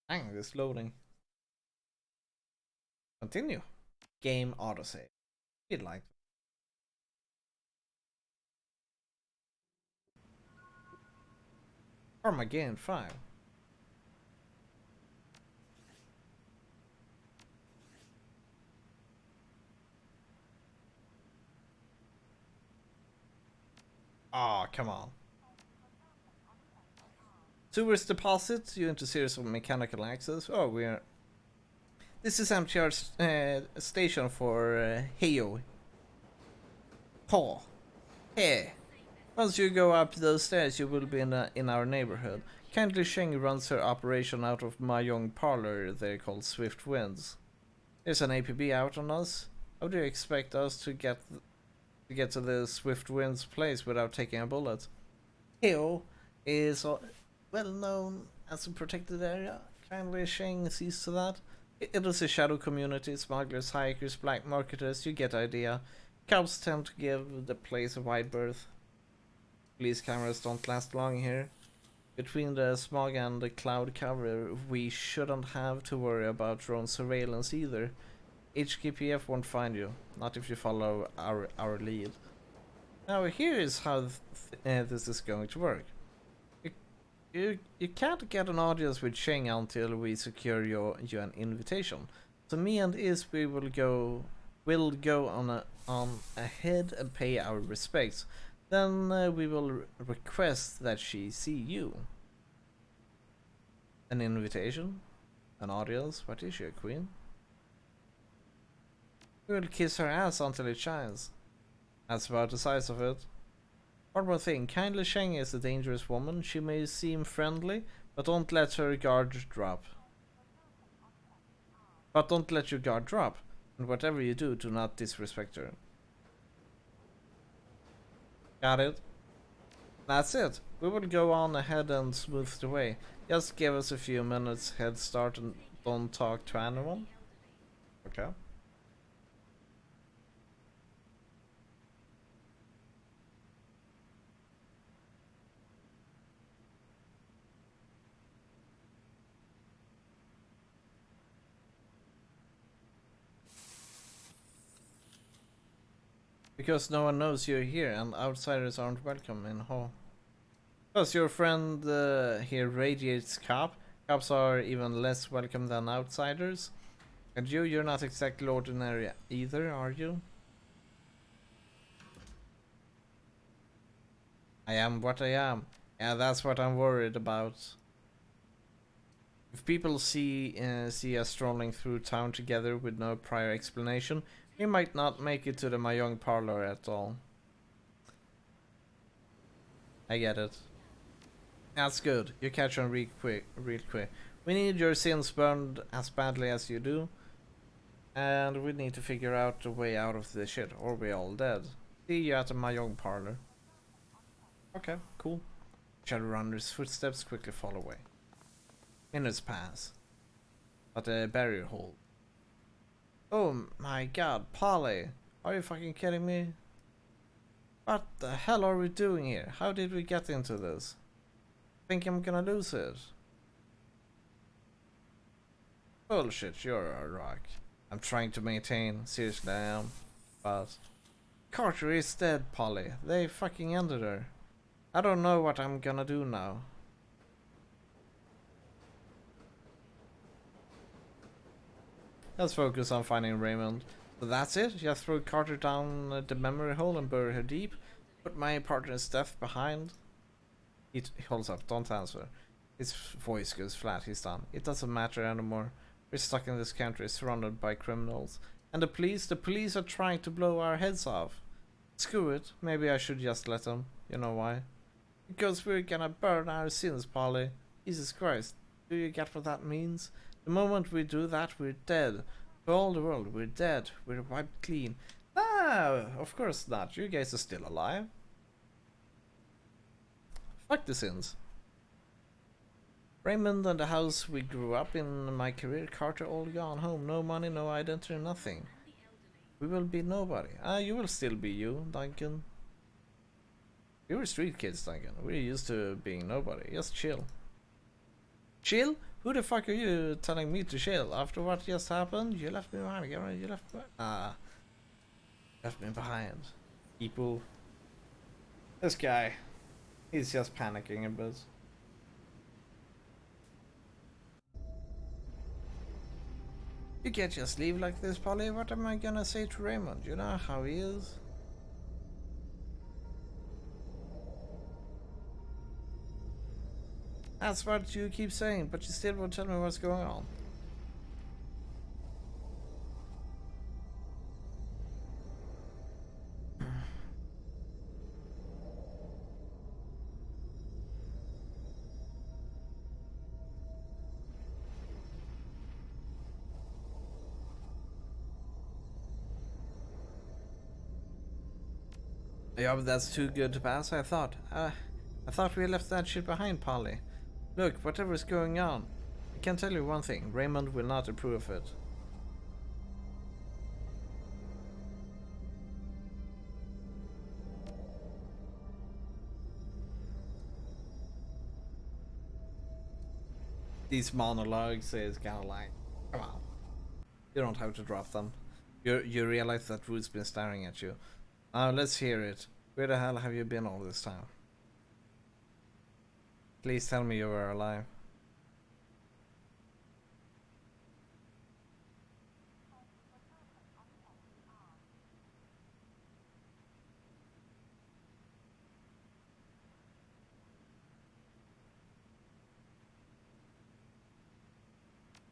Hang, this loading. Continue. Game autosave. You'd like. Armageddon 5. Aw, oh, come on. Sewers deposit you into series of mechanical access. Oh, we're. This is MTR's station for Heyo. Ho. Hey. Once you go up those stairs, you will be in our neighborhood. Kindly Sheng runs her operation out of Mahjong Parlor. They're called Swift Winds. There's an APB out on us. How do you expect us to get to the Swift Winds place without taking a bullet? Heyo is well known as a protected area. Kindly Sheng sees to that. It is a shadow community, smugglers, hikers, black marketers, you get the idea. Cops tend to give the place a wide berth. Police cameras don't last long here. Between the smog and the cloud cover, we shouldn't have to worry about drone surveillance either. HKPF won't find you, not if you follow our lead. Now here is how this is going to work. You can't get an audience with Sheng until we secure you an invitation. So me and Isby will go on ahead and pay our respects. Then we will request that she see you. An invitation? An audience? What is she, a queen? We will kiss her ass until it shines. That's about the size of it. One more thing, Kindly Sheng is a dangerous woman. She may seem friendly, but don't let her guard drop. But don't let your guard drop, and whatever you do, do not disrespect her. Got it? That's it. We will go on ahead and smooth the way. Just give us a few minutes head start and don't talk to anyone. Okay. Because no one knows you're here and outsiders aren't welcome in Ho. Because your friend here radiates cop. Cops are even less welcome than outsiders. And you're not exactly ordinary either, are you? I am what I am. Yeah, that's what I'm worried about. If people see us strolling through town together with no prior explanation, we might not make it to the Mahjong Parlor at all. I get it. That's good. You catch on real quick. We need your sins burned as badly as you do. And we need to figure out a way out of this shit, or we're all dead. See you at the Mahjong Parlor. Okay, cool. Shadowrunner's footsteps quickly fall away. Minutes pass. But a barrier hold. Oh my god, Polly! Are you fucking kidding me? What the hell are we doing here? How did we get into this? Think I'm gonna lose it? Bullshit, you're a rock. I'm trying to maintain. Seriously, I am. But Carter is dead, Polly. They fucking ended her. I don't know what I'm gonna do now. Let's focus on finding Raymond. So that's it? Just throw Carter down the memory hole and bury her deep? Put my partner's death behind? He holds up, don't answer. His voice goes flat, he's done. It doesn't matter anymore. We're stuck in this country, surrounded by criminals. And the police are trying to blow our heads off. Screw it, maybe I should just let them. You know why? Because we're gonna burn our sins, Polly. Jesus Christ, do you get what that means? The moment we do that, we're dead. For all the world, we're dead. We're wiped clean. Ah, of course not. You guys are still alive. Fuck the sins. Raymond and the house we grew up in, my career, Carter, all gone home. No money, no identity, nothing. We will be nobody. Ah, you will still be you, Duncan. We were street kids, Duncan. We're used to being nobody. Just chill. Chill? Who the fuck are you telling me to chill? After what just happened? You left me behind. You left me... Ah. Left me behind. People. This guy. He's just panicking a bit. You can't just leave like this, Polly. What am I gonna say to Raymond? You know how he is. That's what you keep saying, but you still won't tell me what's going on. Yeah, but that's too good to pass, I thought. I thought we left that shit behind, Polly. Look, whatever's going on, I can tell you one thing. Raymond will not approve of it. These monologues is kind of like, come on. You don't have to drop them. You realize that Wood's been staring at you. Now let's hear it. Where the hell have you been all this time? Please tell me you were alive.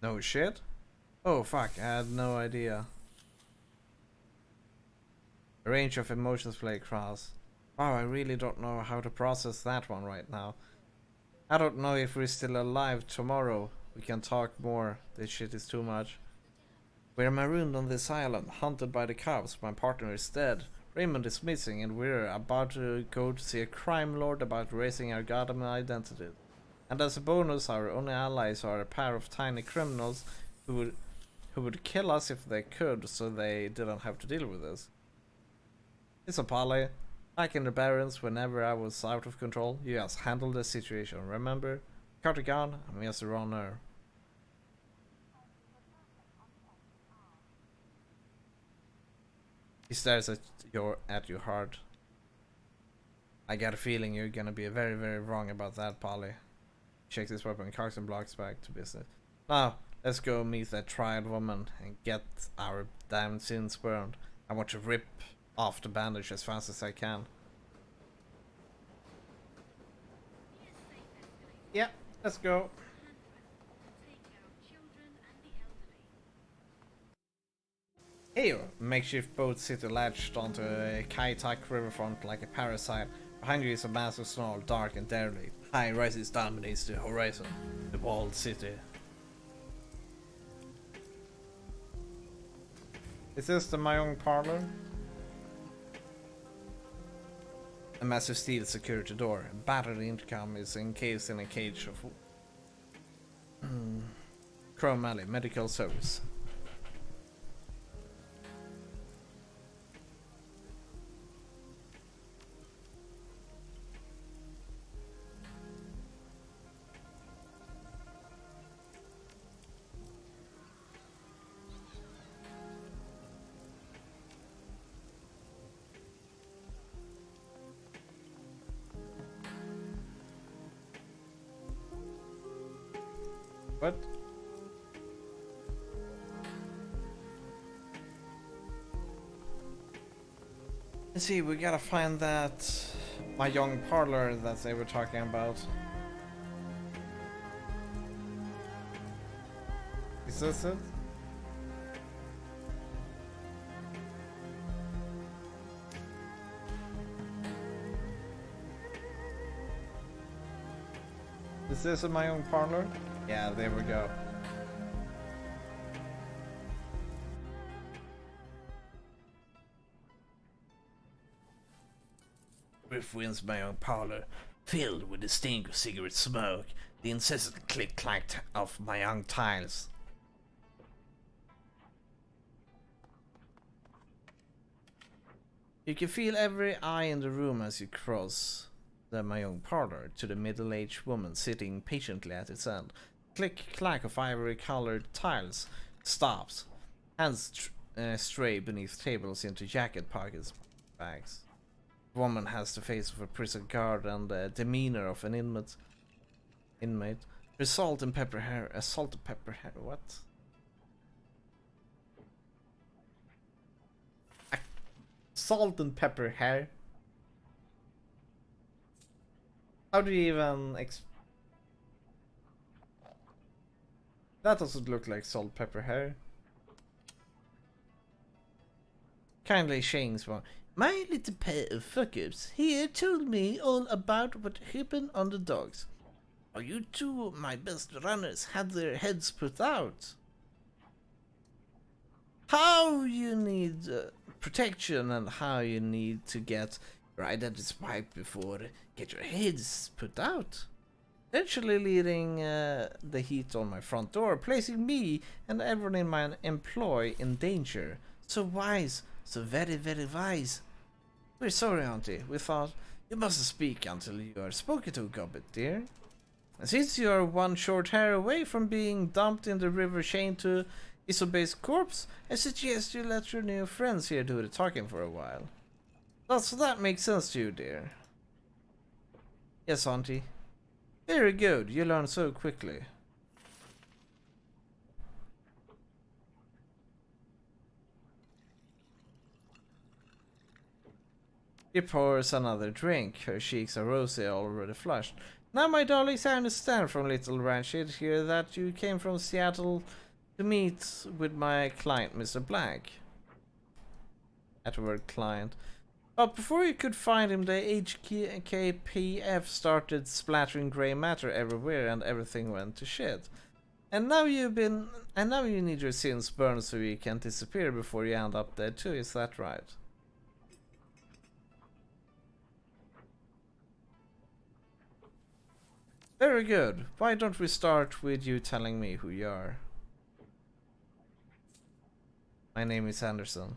No shit? Oh fuck, I had no idea. A range of emotions play across. Wow, I really don't know how to process that one right now. I don't know if we're still alive tomorrow. We can talk more. This shit is too much. We're marooned on this island, hunted by the cops. My partner is dead. Raymond is missing, and we're about to go to see a crime lord about raising our goddamn identity. And as a bonus, our only allies are a pair of tiny criminals who would kill us if they could, so they didn't have to deal with us. Listen, Polly. Back in the Barrens, whenever I was out of control, you just handled the situation, remember? Carter gone, I'm just a runner. He stares at you hard. I got a feeling you're gonna be very, very wrong about that, Polly. Shakes his weapon, cocks and blocks back to business. Now, let's go meet that triad woman and get our damn sins burned. I want to rip off the bandage as fast as I can. Yeah, let's go. Here, makeshift boat sit latched onto a Kai-Tak riverfront like a parasite. Behind you is a massive snarl, dark and derelict. High rises dominates the horizon. The walled city. Is this the Mayong parlor? A massive steel security door. A battered intercom is encased in a cage of Chrome Alley Medical Service. What? Let's see, we gotta find that my young parlor that they were talking about. Is this it? Is this in my own parlor? Yeah, there we go. Griff wins my own parlor, filled with the stink of cigarette smoke, the incessant click-clack of my young tiles. You can feel every eye in the room as you cross the Mayong parlor to the middle-aged woman sitting patiently at its end. Click-clack of ivory-colored tiles stops. Hands stray beneath tables into jacket pockets, bags. The woman has the face of a prison guard and the demeanor of an inmate. Her salt and pepper hair, salt and pepper hair, what? Salt and pepper hair? How do you even that doesn't look like salt pepper hair. Kindly Shane's one. My little pair of fuck-ups here told me all about what happened on the docks. How you two, my best runners, had their heads put out. How you need protection and how you need to get your identity wiped before get your heads put out. Eventually leading the heat on my front door, placing me and everyone in my employ in danger. So wise, so very, very wise. We're sorry, Auntie. We thought you mustn't speak until you are spoken to, Gobbet, dear. And since you are one short hair away from being dumped in the river chained to Isobe's corpse, I suggest you let your new friends here do the talking for a while. Does that make sense to you, dear? Yes, Auntie. Very good. You learn so quickly. She pours another drink. Her cheeks are rosy, already flushed. Now, my darlings, I understand from Little Ranchit here that you came from Seattle to meet with my client, Mr. Black. At the word client. But before you could find him, the HKPF started splattering grey matter everywhere and everything went to shit. And now you need your sins burned so you can disappear before you end up dead too, is that right? Very good. Why don't we start with you telling me who you are? My name is Anderson.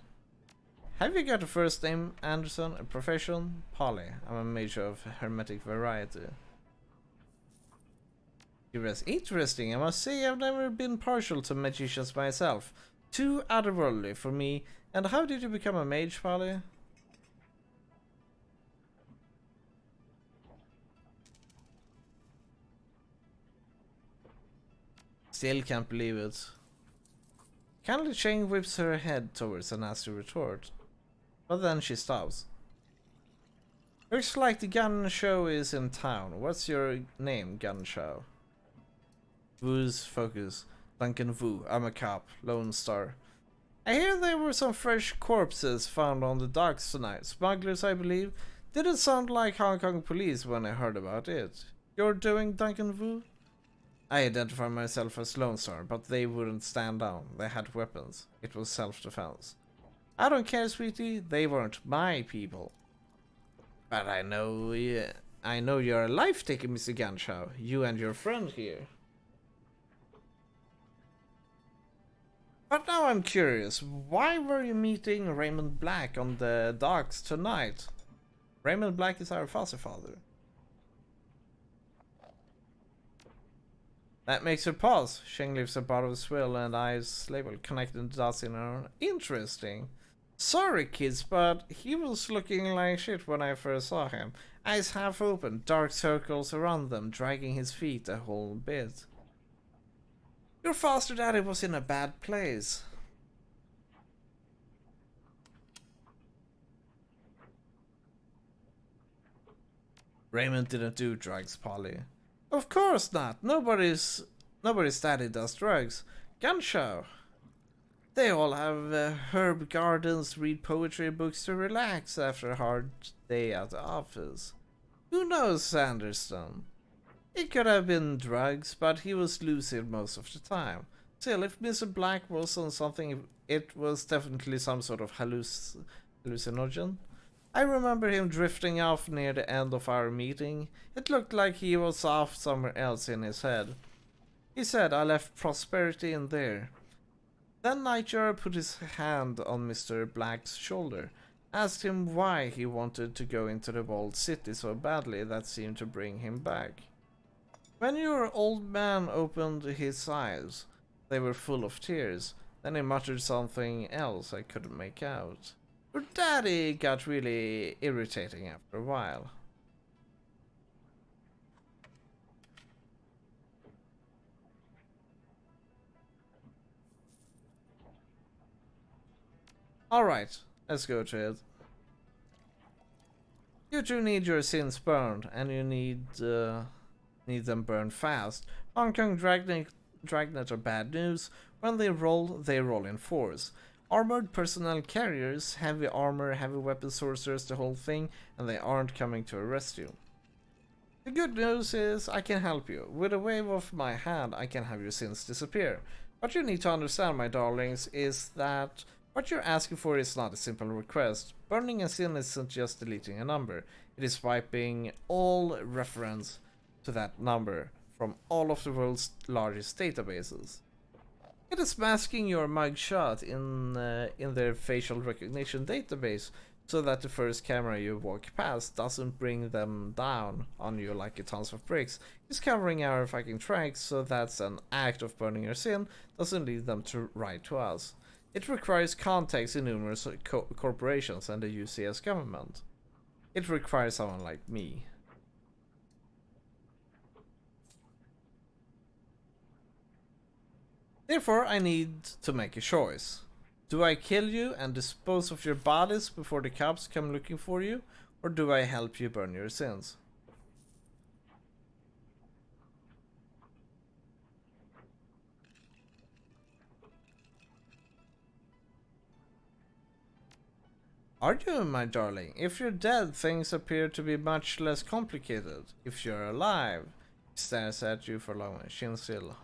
Have you got a first name, Anderson? A profession? Polly. I'm a major of hermetic variety. Interesting. I must say I've never been partial to magicians myself. Too otherworldly for me. And how did you become a mage, Polly? Still can't believe it. Kindly Shane whips her head towards a nasty retort. But then she stops. Looks like the gun show is in town. What's your name, gun show? Wu's focus. Duncan Wu. I'm a cop. Lone Star. I hear there were some fresh corpses found on the docks tonight. Smugglers, I believe. Didn't sound like Hong Kong police when I heard about it. You're doing Duncan Wu? I identify myself as Lone Star, but they wouldn't stand down. They had weapons. It was self-defense. I don't care, sweetie. They weren't my people. But I know you're alive, taking Mr. Ganshaw. You and your friend here. But now I'm curious. Why were you meeting Raymond Black on the docks tonight? Raymond Black is our foster father. That makes her pause. Sheng lifts a bottle of swill and eyes labeled connecting the dots in her. Interesting. Sorry, kids, but he was looking like shit when I first saw him. Eyes half open, dark circles around them, dragging his feet a whole bit. Your foster daddy was in a bad place. Raymond didn't do drugs, Polly. Of course not. Nobody's daddy does drugs. Gun show. They all have herb gardens, read poetry books to relax after a hard day at the office. Who knows Sanderson? It could have been drugs, but he was lucid most of the time. Still, if Mr. Black was on something, it was definitely some sort of hallucinogen. I remember him drifting off near the end of our meeting. It looked like he was off somewhere else in his head. He said, I left prosperity in there. Then Nightjar put his hand on Mr. Black's shoulder, asked him why he wanted to go into the walled city so badly that seemed to bring him back. When your old man opened his eyes, they were full of tears. Then he muttered something else I couldn't make out. Your daddy got really irritating after a while. Alright, let's go to it. You two need your sins burned, and you need them burned fast. Hongkong Dragnet are bad news. When they roll in force. Armored personnel carriers, heavy armor, heavy weapon sorcerers, the whole thing, and they aren't coming to arrest you. The good news is I can help you. With a wave of my hand, I can have your sins disappear. What you need to understand, my darlings, is that what you're asking for is not a simple request. Burning a sin isn't just deleting a number. It is wiping all reference to that number from all of the world's largest databases. It is masking your mugshot in their facial recognition database so that the first camera you walk past doesn't bring them down on you like a tons of bricks. It's covering our fucking tracks so that's an act of burning your sin doesn't lead them to right to us. It requires contacts in numerous corporations and the UCS government. It requires someone like me. Therefore, I need to make a choice. Do I kill you and dispose of your bodies before the cops come looking for you, or do I help you burn your sins? Are you, my darling? If you're dead, things appear to be much less complicated. If you're alive, he stares at you for long, chin still.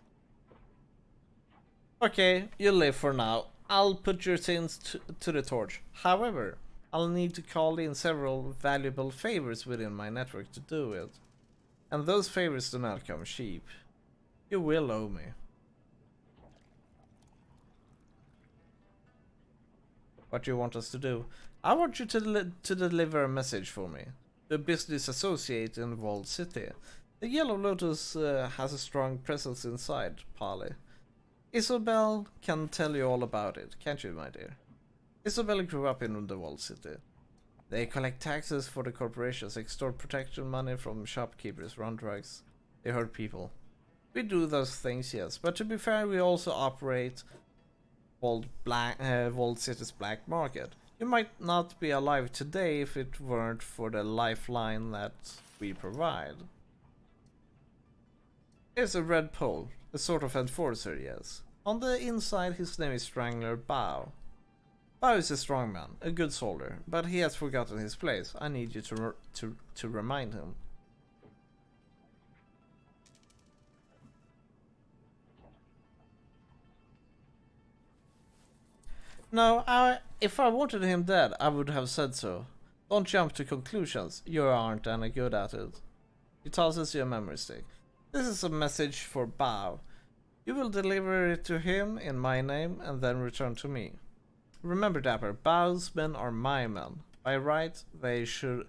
Okay, you live for now. I'll put your sins to the torch. However, I'll need to call in several valuable favors within my network to do it. And those favors do not come cheap. You will owe me. What do you want us to do? I want you to deliver a message for me. The business associate in Walled City. The Yellow Lotus has a strong presence inside, Polly. Isobel can tell you all about it, can't you, my dear? Isobel grew up in the Walled City. They collect taxes for the corporations, extort protection money from shopkeepers, run drugs. They hurt people. We do those things, yes, but to be fair, we also operate Walled City's black market. You might not be alive today if it weren't for the lifeline that we provide. Here's a red pole. A sort of enforcer, yes. On the inside, his name is Strangler Bao. Bao is a strong man, a good soldier, but he has forgotten his place. I need you to remind him. No, if I wanted him dead, I would have said so. Don't jump to conclusions. You aren't any good at it. He tosses you a memory stick. This is a message for Bao. You will deliver it to him in my name and then return to me. Remember, Dapper, Bao's men are my men. By right, they should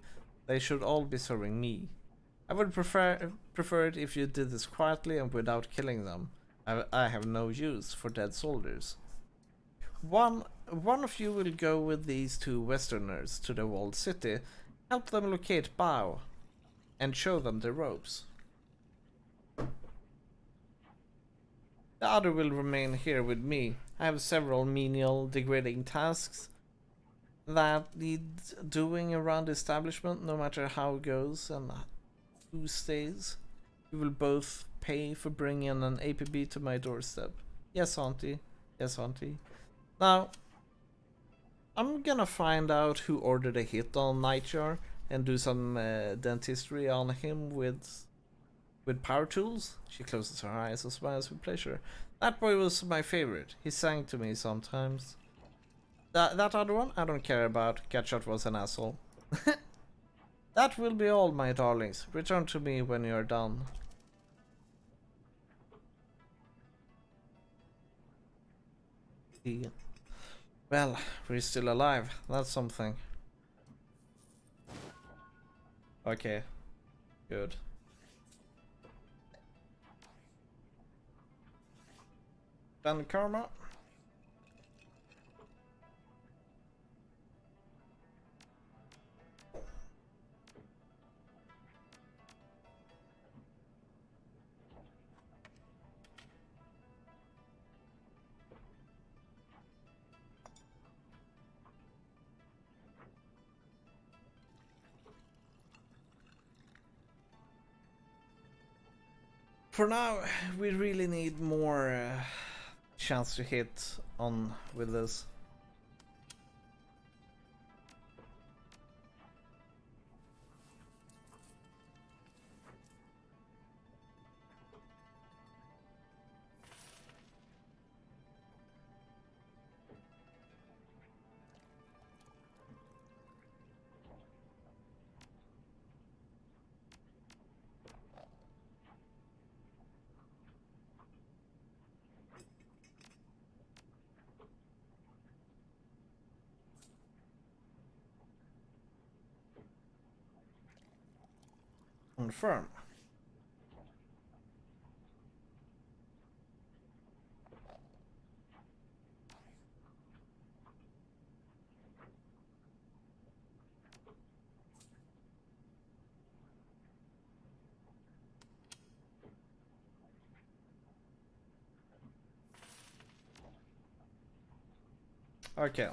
all be serving me. I would prefer it if you did this quietly and without killing them. I have no use for dead soldiers. One of you will go with these two Westerners to the Walled City, help them locate Bao, and show them the ropes. The other will remain here with me. I have several menial degrading tasks that need doing around the establishment, no matter how it goes and who stays. You will both pay for bringing an APB to my doorstep. Yes, auntie. Yes, auntie. Now, I'm gonna find out who ordered a hit on Nightjar and do some dentistry on him with power tools. She closes her eyes and smiles with pleasure. That boy was my favorite. He sang to me sometimes. That other one, I don't care about. Catshot was an asshole. That will be all, my darlings. Return to me when you're done. Well, we're still alive. That's something. Okay. Good. Then karma. For now, we really need more chance to hit on with this. Confirm. Okay.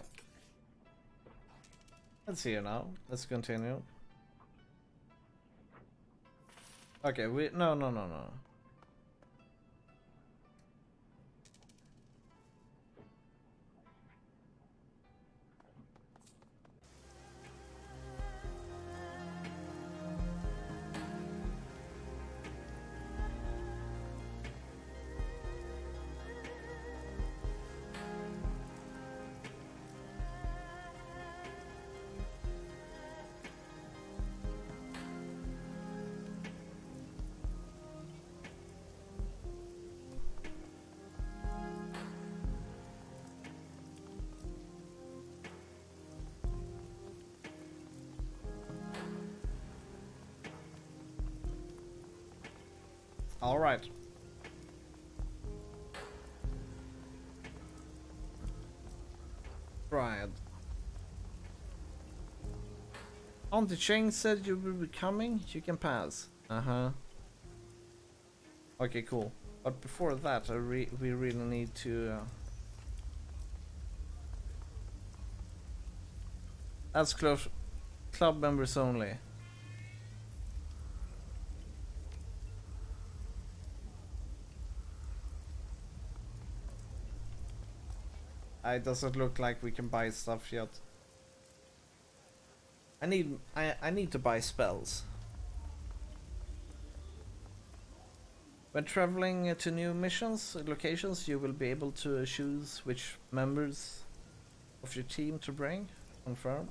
Let's see you now. Let's continue. Okay, no. All right. Right. Auntie Cheng said you will be coming. You can pass. Uh-huh. Okay, cool. But before that, we really need to... That's close. Club members only. It doesn't look like we can buy stuff yet. I need to buy spells. When traveling to new missions locations, you will be able to choose which members of your team to bring. Confirm.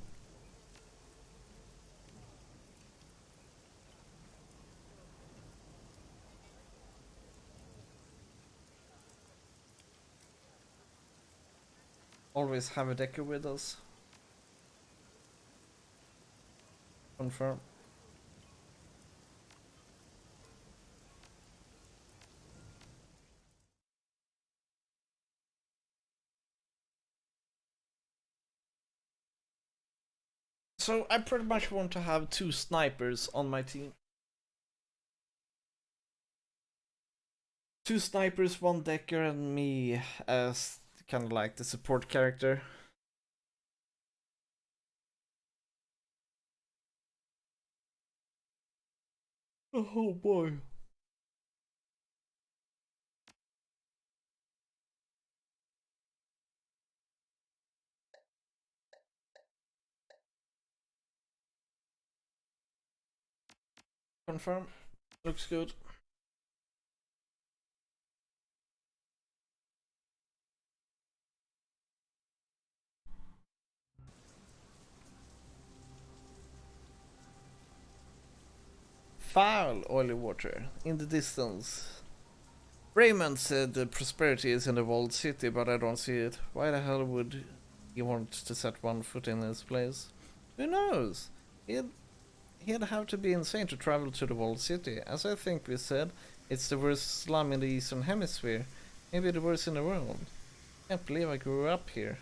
Always have a decker with us. Confirm. So I pretty much want to have 2 snipers on my team. 2 snipers, 1 decker, and me as kind of like the support character. Oh boy. Confirm. Looks good. Foul oily water in the distance. Raymond said the prosperity is in the walled city, but I don't see it. Why the hell would he want to set 1 foot in this place? Who knows? He'd have to be insane to travel to the walled city. As I think we said, it's the worst slum in the eastern hemisphere. Maybe the worst in the world. Can't believe I grew up here.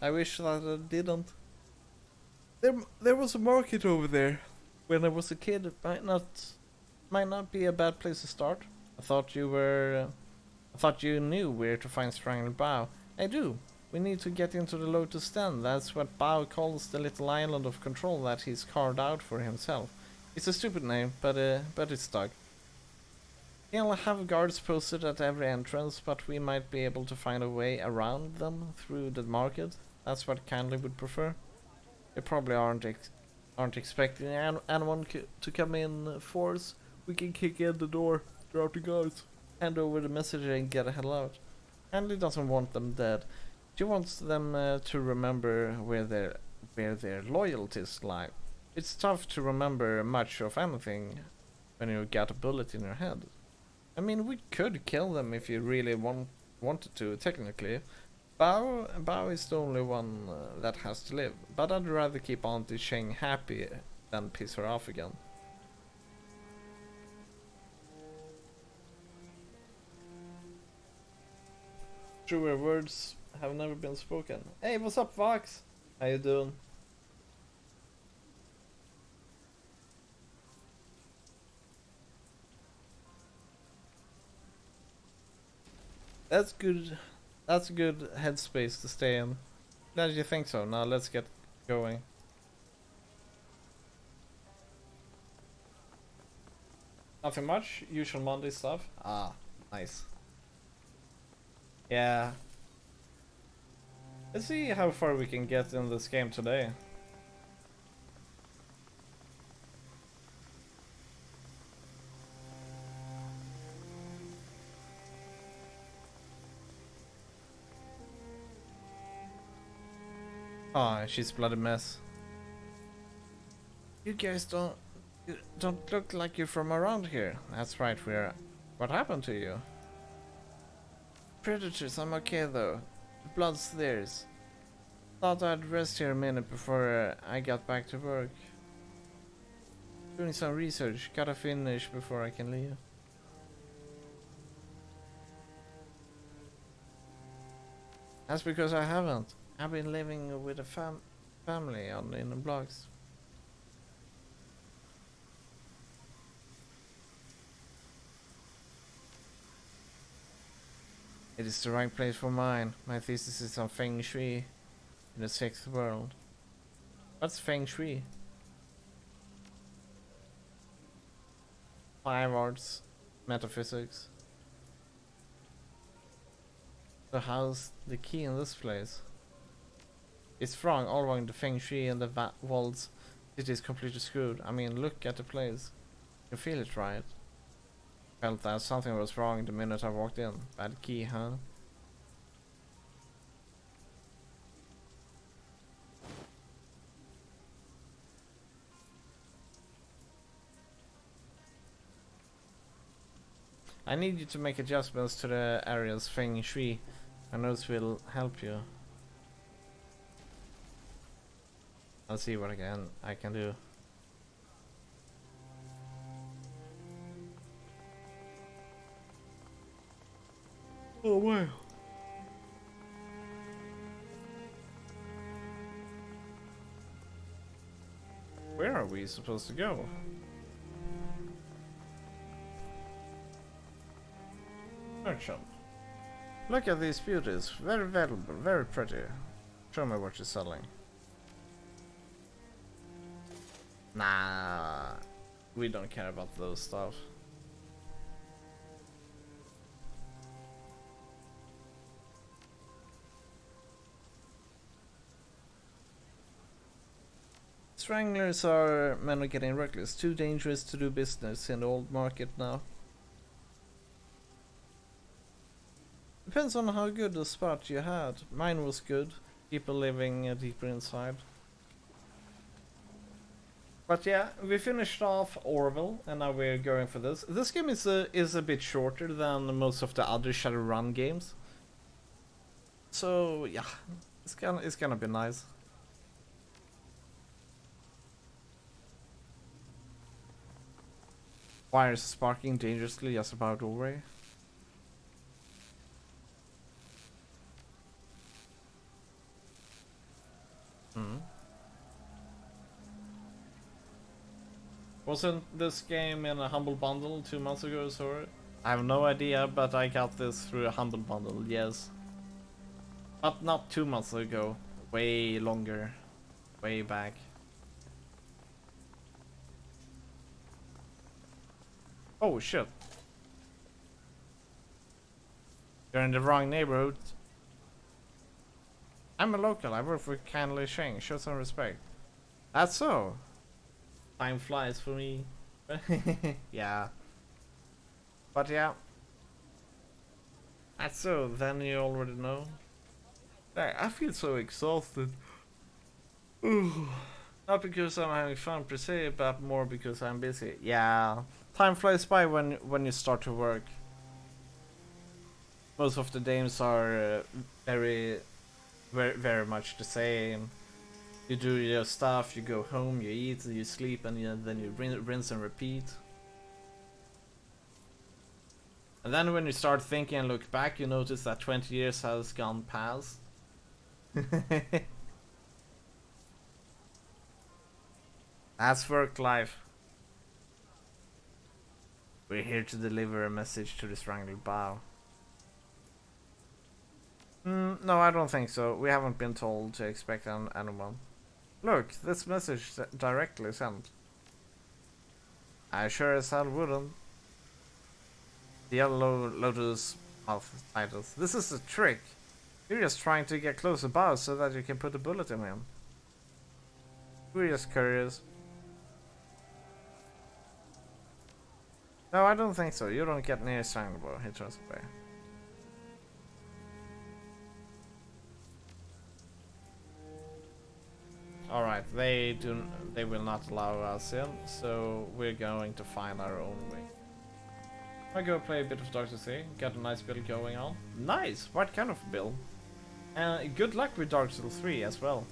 I wish that I didn't. There was a market over there when I was a kid. It might not be a bad place to start. I thought you knew where to find Strangled Bow. I do. We need to get into the Lotus Den. That's what Bow calls the little island of control that he's carved out for himself. It's a stupid name, but it's stuck. He'll have guards posted at every entrance, but we might be able to find a way around them through the market. That's what Kindly would prefer. They probably aren't expecting anyone to come in force. We can kick in the door, throw out the guards, hand over the message and get the hell out. Kindly doesn't want them dead. She wants them to remember where their loyalties lie. It's tough to remember much of anything when you got a bullet in your head. I mean, we could kill them if you really wanted to, technically. Bao is the only one that has to live, but I'd rather keep Auntie Sheng happy than piss her off again. Truer words have never been spoken. Hey, what's up, Vox? How you doing? That's good. That's a good headspace to stay in. Glad you think so. Now let's get going. Nothing much. Usual Monday stuff. Ah, nice. Yeah. Let's see how far we can get in this game today. Ah, she's a bloody mess. You guys don't look like you're from around here. That's right, we're... What happened to you? Predators, I'm okay though. The blood's theirs. Thought I'd rest here a minute before I got back to work. Doing some research, gotta finish before I can leave. That's because I haven't. I've been living with a family on in the blocks. It is the right place for mine. My thesis is on Feng Shui in the 6th world. What's Feng Shui? 5 arts, metaphysics. So how's the key in this place? It's wrong all along the Feng Shui and the walls. It is completely screwed. I mean, look at the place. You feel it, right? Felt that something was wrong the minute I walked in. Bad key, huh? I need you to make adjustments to the area's Feng Shui. I know this will help you. I'll see what I can do. Oh wow. Where are we supposed to go? Merchant. Look at these beauties. Very valuable, very pretty. Show me what you're selling. Nah, we don't care about those stuff. Stranglers are men are getting reckless. Too dangerous to do business in the old market now. Depends on how good the spot you had. Mine was good. People living deeper inside. But yeah, we finished off Orville, and now we're going for this. This game is a bit shorter than most of the other Shadowrun games. So yeah, it's gonna be nice. Wires sparking dangerously just about over. Wasn't this game in a Humble Bundle 2 months ago, sorry? I have no idea, but I got this through a Humble Bundle, yes. But not 2 months ago. Way longer. Way back. Oh shit. You're in the wrong neighborhood. I'm a local, I work for Kindly Sheng, show some respect. That's so. Time flies for me. Yeah. But yeah. That's so, then you already know. I feel so exhausted. Not because I'm having fun per se, but more because I'm busy. Yeah. Time flies by when you start to work. Most of the games are very much the same. You do your stuff, you go home, you eat, you sleep, and then you rinse and repeat. And then when you start thinking and look back, you notice that 20 years has gone past. That's work life. We're here to deliver a message to the strangled bow. No, I don't think so. We haven't been told to expect anyone. Look, this message directly sent. I sure as hell wouldn't. The Yellow Lotus mouth titles. This is a trick. You're just trying to get close above so that you can put a bullet in him. We're just curious. No, I don't think so. You don't get near Stranglebow. He turns away. Alright, they will not allow us in, so we're going to find our own way. I go play a bit of Dark to See, got a nice build going on. Nice! What kind of build? And good luck with Dark Souls 3 as well.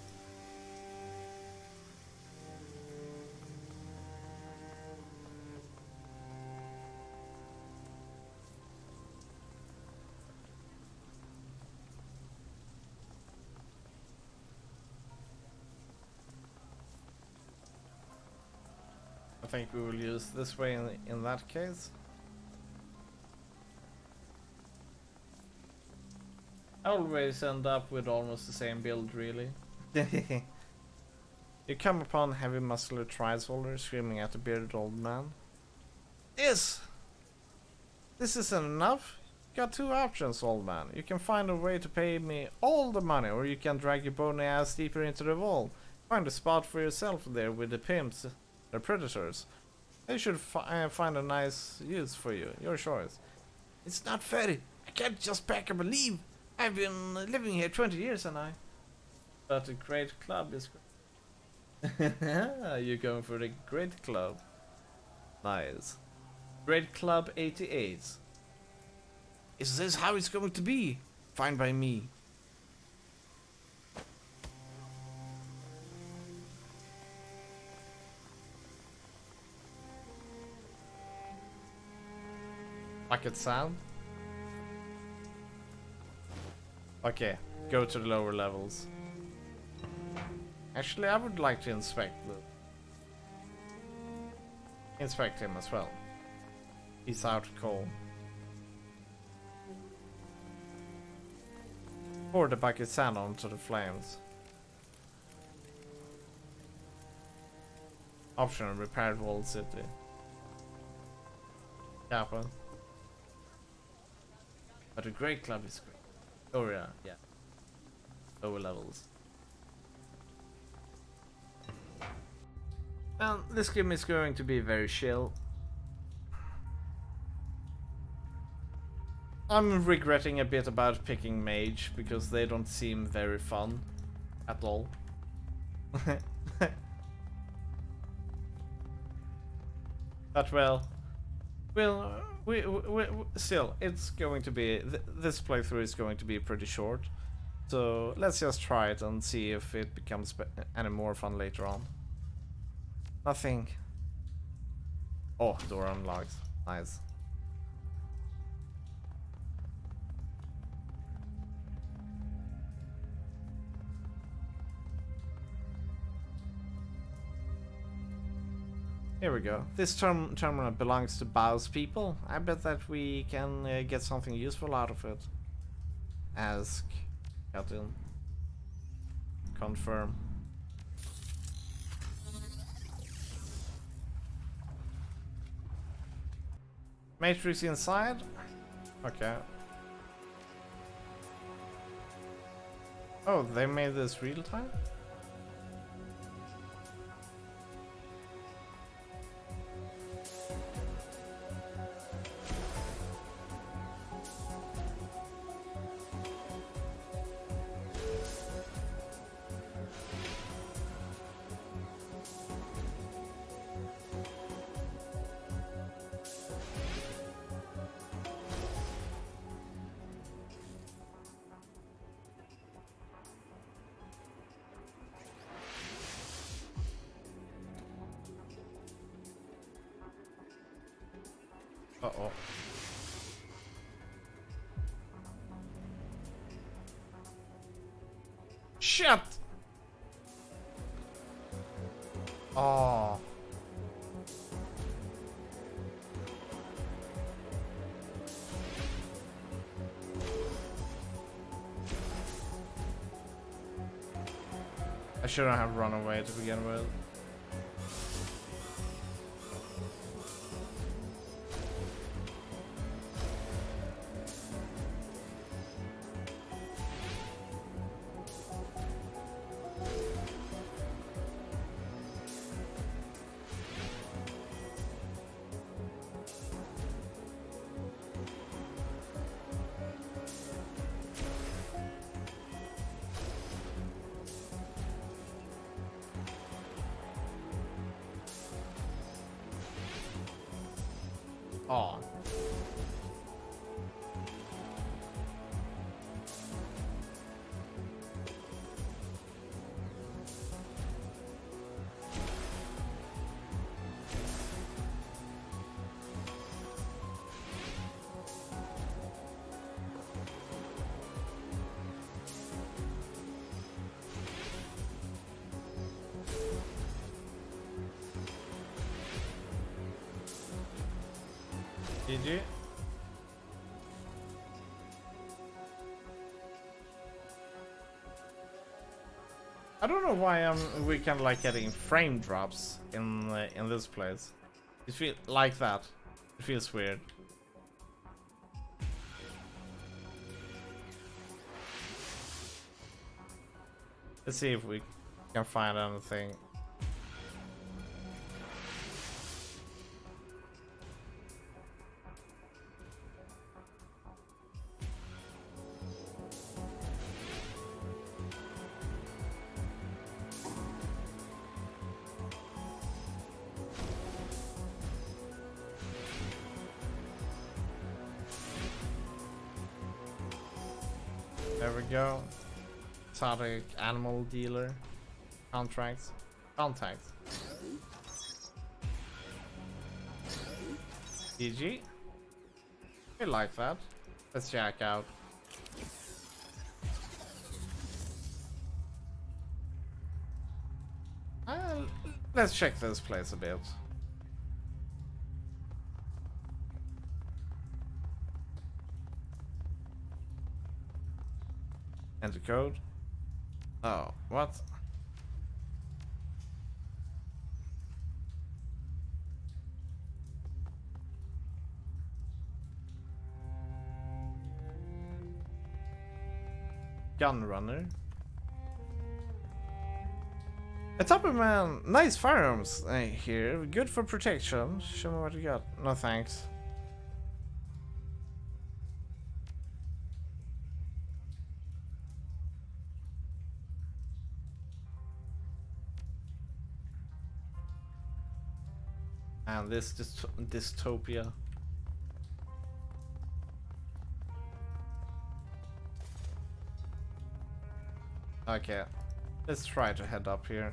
I think we will use this way in that case. I always end up with almost the same build, really. You come upon heavy muscular trisolder screaming at a bearded old man. This isn't enough. You got two options, old man. You can find a way to pay me all the money, or you can drag your bony ass deeper into the wall. Find a spot for yourself there with the pimps. They're predators. They should find a nice use for you. Your choice. It's not fair. I can't just pack up and leave. I've been living here 20 years and I... But a great club is great. You're going for the great club. Nice. Great Club 88. Is this how it's going to be? Fine by me. Bucket sound? Okay, go to the lower levels. Actually, I would like to inspect inspect him as well. He's out cold. Pour the bucket sand onto the flames. Optional repaired walled city. Kappa. But the Great Club is great. Oh yeah. Lower levels. Well, this game is going to be very chill. I'm regretting a bit about picking mage because they don't seem very fun at all. But well, we still, it's going to be this playthrough is going to be pretty short, so let's just try it and see if it becomes any more fun later on. Nothing. Oh, door unlocked. Nice. Here we go. This terminal belongs to Bao's people. I bet that we can get something useful out of it. Ask. Cut in. Confirm. Matrix inside? Okay. Oh, they made this real time? Uh-oh. Shit! Oh. I shouldn't have run away to begin with. Oh. GG. I don't know why we can like getting frame drops in this place. It feels like that. It feels weird. Let's see if we can find anything. There we go. Exotic animal dealer. Contracts. Contacts. GG. We like that. Let's check out. Let's check this place a bit. Enter code. Oh, what? Gun runner. A topper man. Nice firearms here. Good for protection. Show me what you got. No thanks. And this dystopia. Okay, let's try to head up here.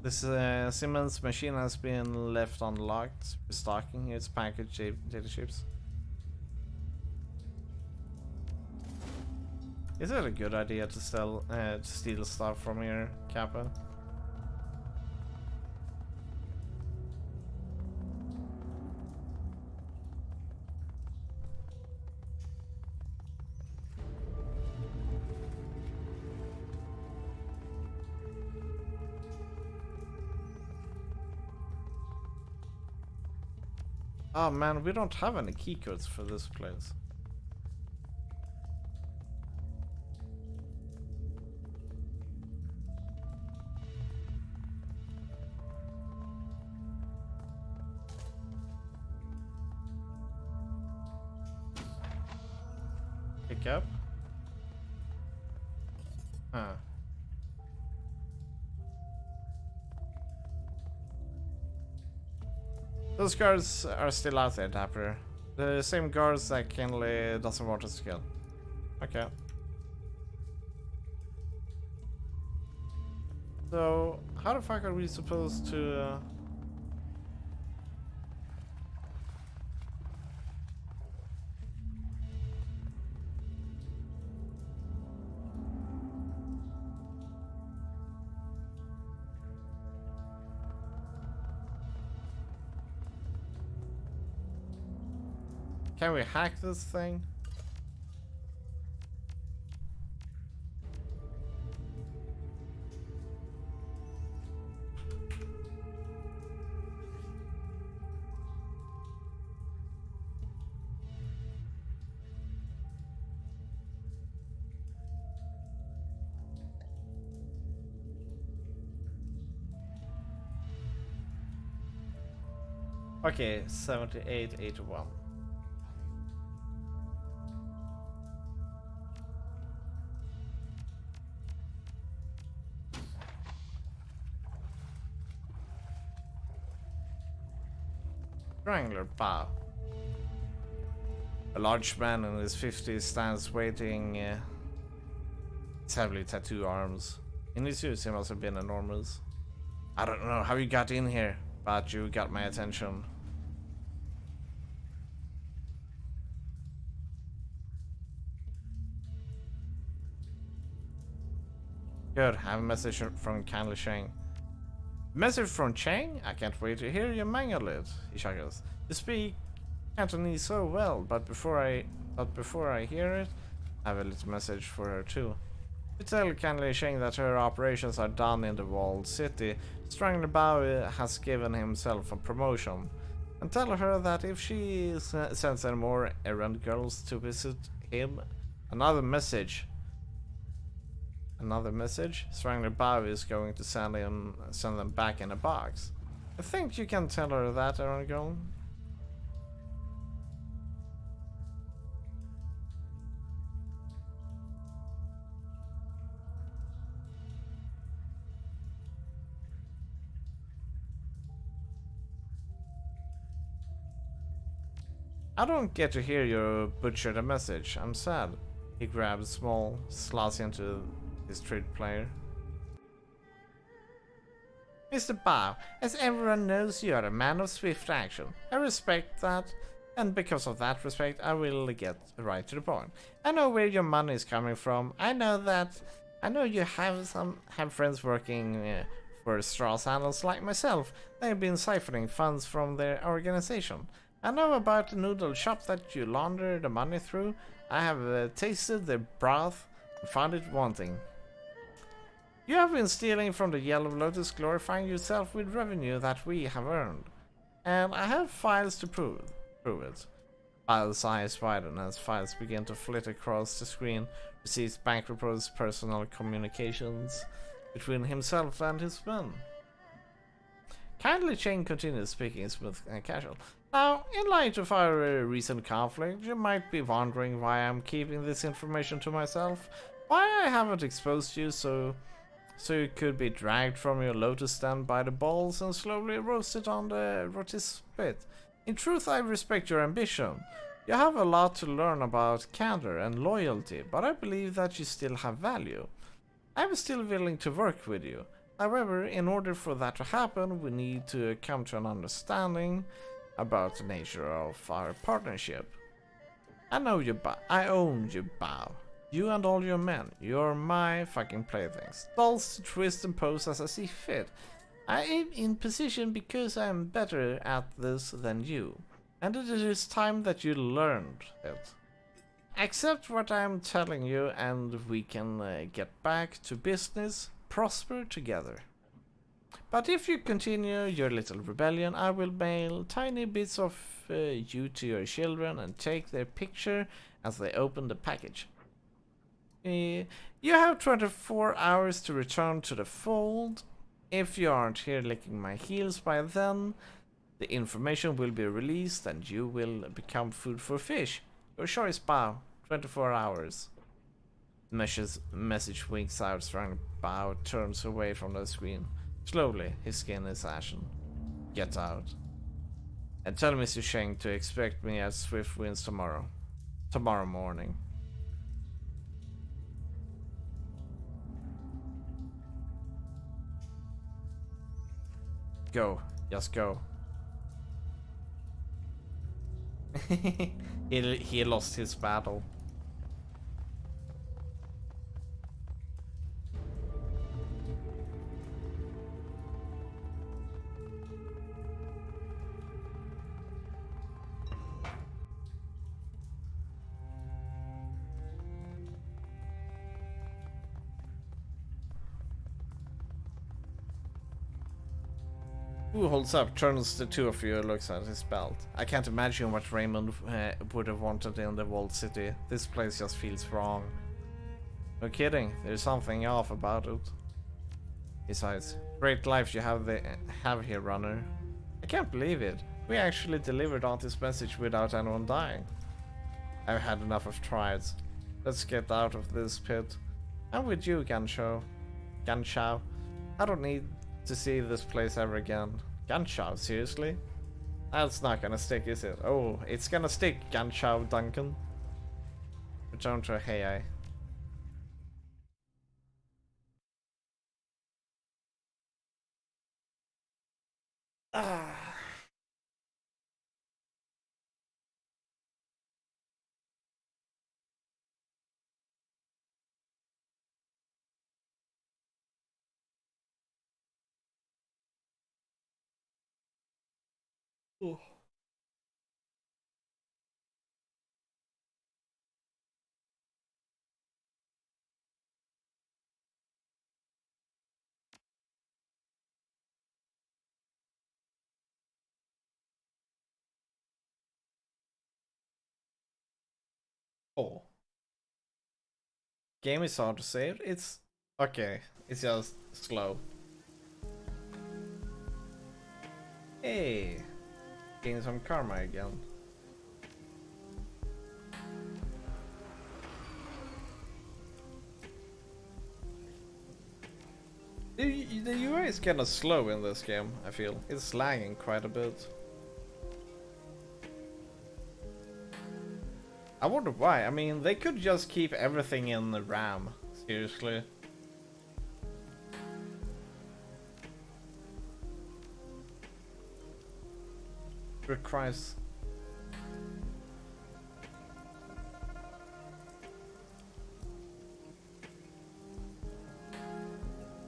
This Siemens machine has been left unlocked, restocking its packaged data chips. Is it a good idea to steal stuff from here, Kappa? Oh man, we don't have any keycodes for this place. Pick up. Huh. Those guards are still out there, Dapper. The same guards that Kinley doesn't want us to kill. Okay. So, how the fuck are we supposed to... Can we hack this thing? Okay, 7881. Strangler bow. A large man in his 50s stands waiting. His heavily tattooed arms. In his suits, he must have been enormous. I don't know how you got in here, but you got my attention. Good, I have a message from Canley Shang. Message from Chang? I can't wait to hear you mangle it. He chuckles. You speak Cantonese so well, but before I hear it, I have a little message for her too. You tell Canley Shang that her operations are done in the walled city. Strangler Bao has given himself a promotion. And tell her that if she sends any more errand girls to visit him, another message. Strangler Bao is going to send them back in a box. I think you can tell her that, errand girl. I don't get to hear you butcher the message. I'm sad. He grabs small slots into his trade player. Mr. Bao, as everyone knows, you are a man of swift action. I respect that. And because of that respect, I will get right to the point. I know where your money is coming from. I know you have friends working for straw handles like myself. They've been siphoning funds from their organization. I know about the noodle shop that you launder the money through. I have tasted their broth and found it wanting. You have been stealing from the Yellow Lotus, glorifying yourself with revenue that we have earned. And I have files to prove it. Files' eyes widen as files begin to flit across the screen, receives bank reports, personal communications between himself and his men. Kindly Chang continues speaking smooth and casual. Now, in light of our recent conflict, you might be wondering why I'm keeping this information to myself, why I haven't exposed you so you could be dragged from your lotus stand by the balls and slowly roasted on the rotis spit. In truth, I respect your ambition. You have a lot to learn about candor and loyalty, but I believe that you still have value. I'm still willing to work with you. However, in order for that to happen, we need to come to an understanding about the nature of our partnership. I own you, Bao. You and all your men, you're my fucking playthings. Dolls to twist and pose as I see fit. I am in position because I am better at this than you. And it is time that you learned it. Accept what I am telling you and we can get back to business, prosper together. But if you continue your little rebellion, I will mail tiny bits of you to your children and take their picture as they open the package. You have 24 hours to return to the fold. If you aren't here licking my heels by then, the information will be released and you will become food for fish. Your choice, Bao. 24 hours. Message winks out, and Bao turns away from the screen. Slowly, his skin is ashen. Get out. And tell Mr. Sheng to expect me at Swift Winds tomorrow. Tomorrow morning. Go. Just go. he lost his battle. Who holds up, turns the two of you, looks at his belt. I can't imagine what Raymond would have wanted in the walled city. This place just feels wrong. No kidding, there's something off about it. Besides, great life you have here, runner. I can't believe it. We actually delivered on this message without anyone dying. I've had enough of trials. Let's get out of this pit. I'm with you, Ganshao. I don't need to see this place ever again. Ganshao, seriously? That's not gonna stick, is it? Oh, it's gonna stick, Ganshao Duncan. Return to Heiai. Ah. Oh. Oh. Game is hard to save. It's okay. It's just slow. Hey, getting some karma again. The UI is kind of slow in this game, I feel. It's lagging quite a bit. I wonder why. I mean, they could just keep everything in the RAM. Seriously. Requires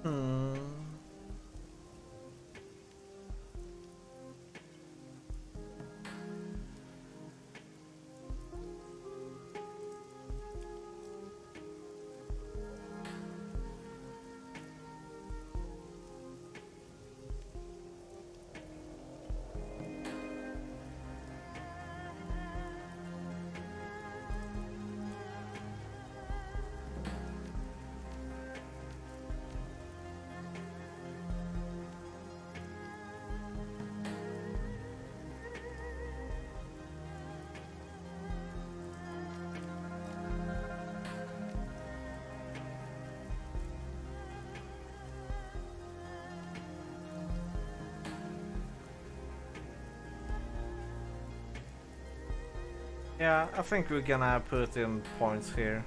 Hmm. Yeah, I think we're gonna put in points here.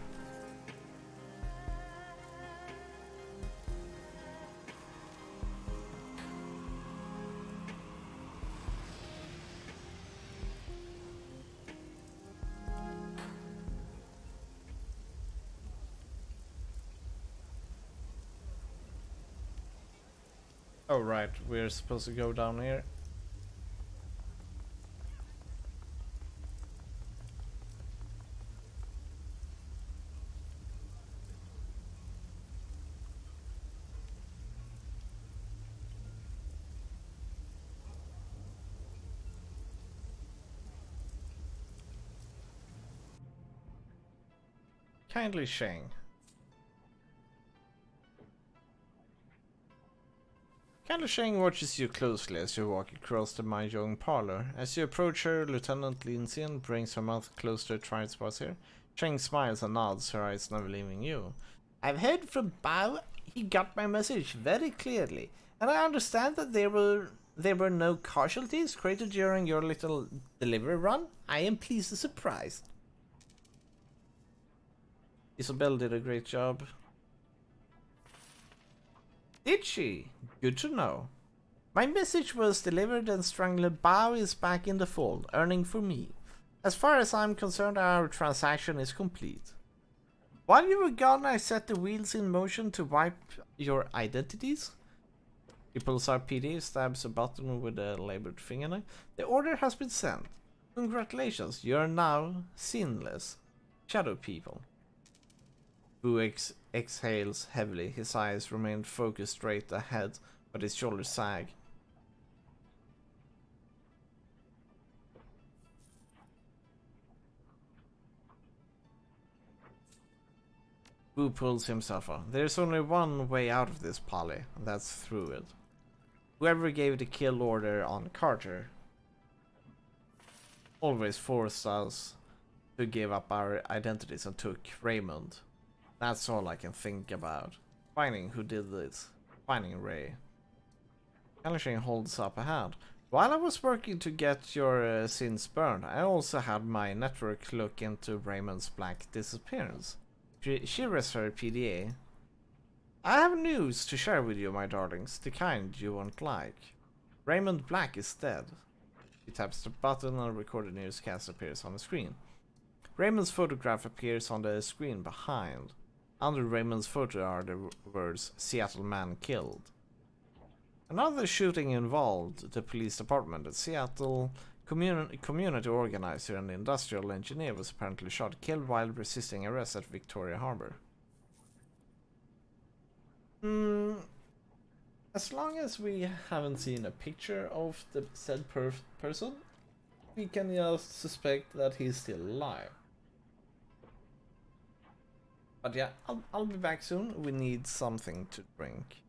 Oh right, we're supposed to go down here. Kindly Shang. Kindly Shang watches you closely as you walk across the Mahjong parlor. As you approach her, Lieutenant leans in, brings her mouth close to her triceps here. Shang smiles and nods, her eyes never leaving you. I've heard from Bao. He got my message very clearly, and I understand that there were no casualties created during your little delivery run. I am pleased and surprised. Isabel did a great job. Did she? Good to know. My message was delivered and Strangler Bao is back in the fold, earning for me. As far as I'm concerned, our transaction is complete. While you were gone, I set the wheels in motion to wipe your identities. He pulls out PD, stabs a button with a labored fingernail. The order has been sent. Congratulations, you are now sinless. Shadow people. Boo exhales heavily. His eyes remain focused straight ahead, but his shoulders sag. Boo pulls himself up. There's only one way out of this, Polly, and that's through it. Whoever gave the kill order on Carter always forced us to give up our identities and took Raymond. That's all I can think about. Finding who did this. Finding Ray. Kalishing holds up a hand. While I was working to get your sins burned, I also had my network look into Raymond's black disappearance. She rests her PDA. I have news to share with you, my darlings, the kind you won't like. Raymond Black is dead. He taps the button and a recorded newscast appears on the screen. Raymond's photograph appears on the screen behind. Under Raymond's photo are the words Seattle man killed. Another shooting involved the police department at Seattle. Community organizer and industrial engineer was apparently shot, killed while resisting arrest at Victoria Harbor. As long as we haven't seen a picture of the said person, we can just suspect that he's still alive. But yeah, I'll be back soon. We need something to drink.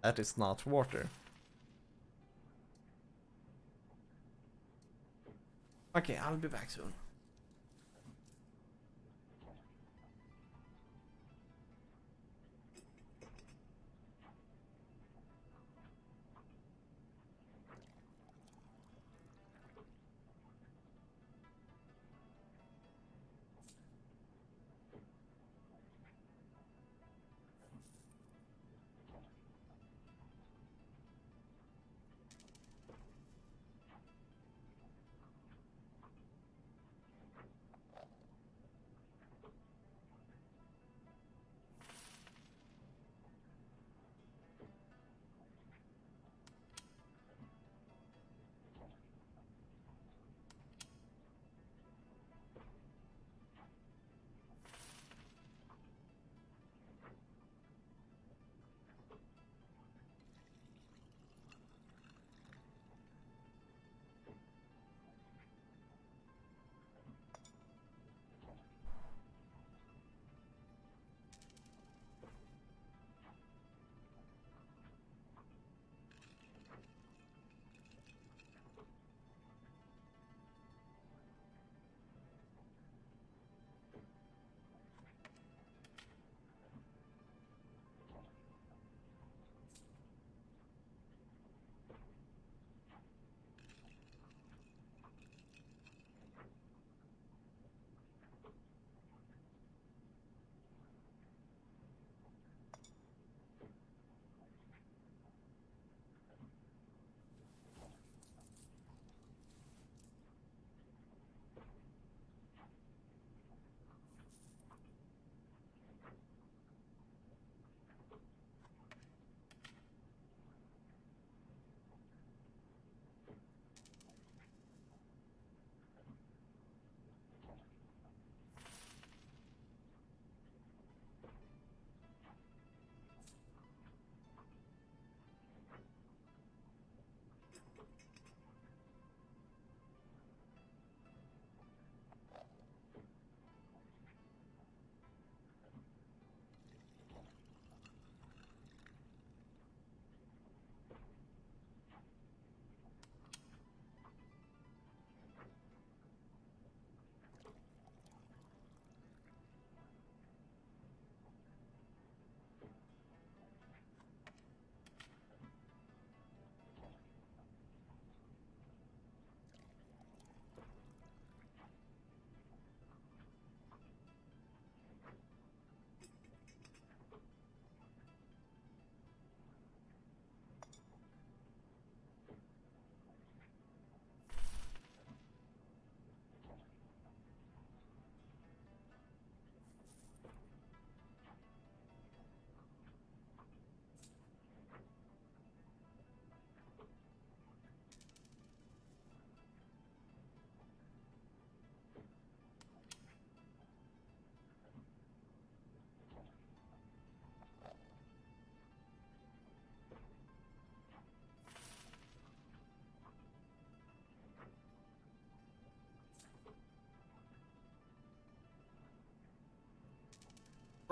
That is not water. Okay, I'll be back soon.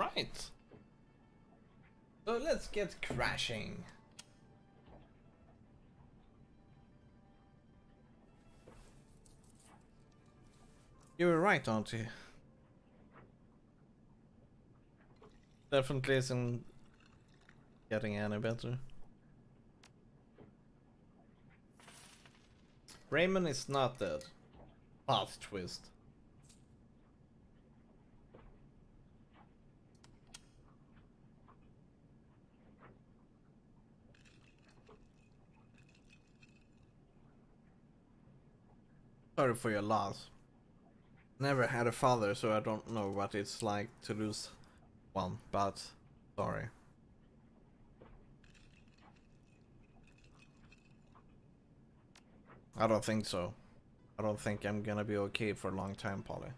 Right. So let's get crashing. You were right, auntie. Definitely isn't getting any better. Raymond is not dead. Plot twist. Sorry for your loss. Never had a father, so I don't know what it's like to lose one, but sorry. I don't think so. I don't think I'm gonna be okay for a long time, Polly.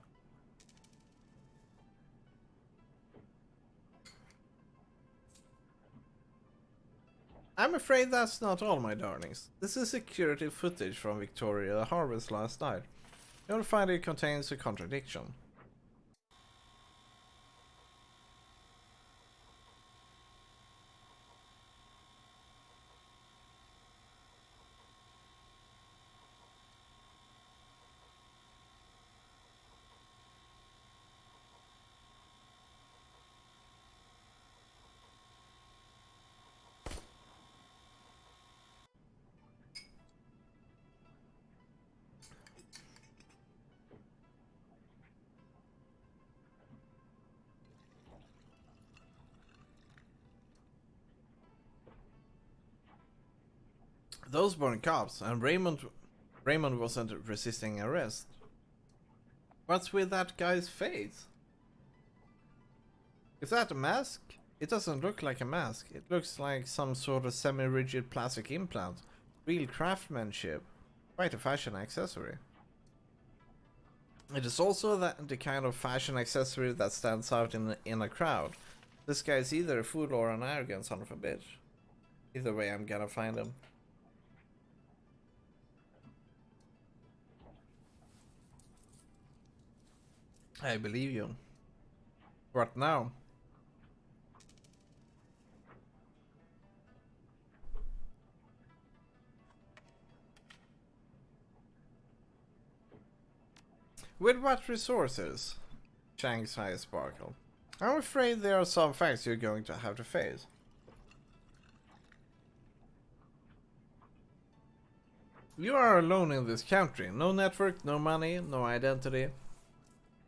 I'm afraid that's not all, my darlings. This is security footage from Victoria Harvest last night. You'll find it contains a contradiction. Those weren't cops, and Raymond wasn't resisting arrest. What's with that guy's face? Is that a mask? It doesn't look like a mask. It looks like some sort of semi-rigid plastic implant. Real craftsmanship. Quite a fashion accessory. It is also the kind of fashion accessory that stands out in a crowd. This guy is either a fool or an arrogant son of a bitch. Either way, I'm gonna find him. I believe you. What now? With what resources? Chang's eyes sparkle. I'm afraid there are some facts you're going to have to face. You are alone in this country. No network, no money, no identity.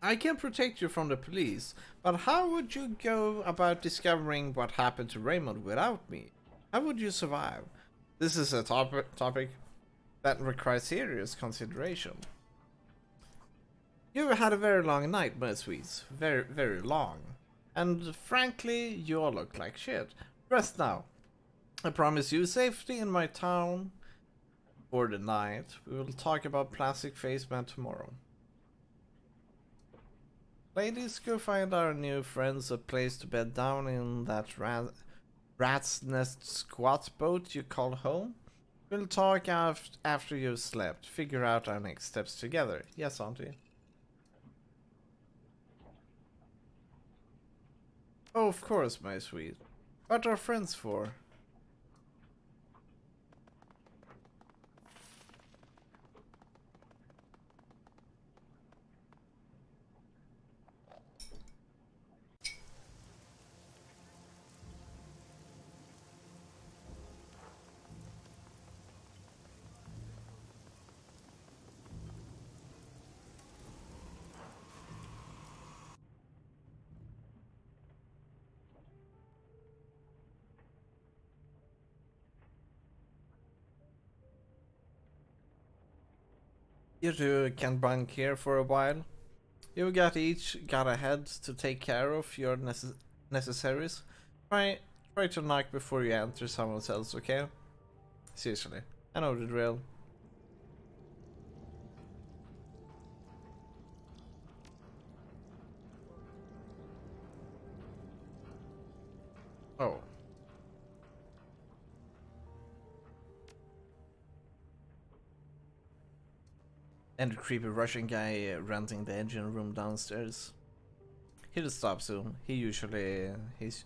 I can protect you from the police, but how would you go about discovering what happened to Raymond without me? How would you survive? This is a topic that requires serious consideration. You had a very long night, my sweets. Very, very long. And frankly, you all look like shit. Rest now. I promise you safety in my town for the night. We will talk about Plastic Face Man tomorrow. Ladies, go find our new friends a place to bed down in that rat's nest squat boat you call home. We'll talk after you've slept. Figure out our next steps together. Yes, auntie? Oh, of course, my sweet. What are friends for? You two can bunk here for a while. You each got a head to take care of your necessaries. Try to knock before you enter someone else, okay? Seriously, I know the drill. Oh. And the creepy Russian guy renting the engine room downstairs. He'll stop soon. He usually he's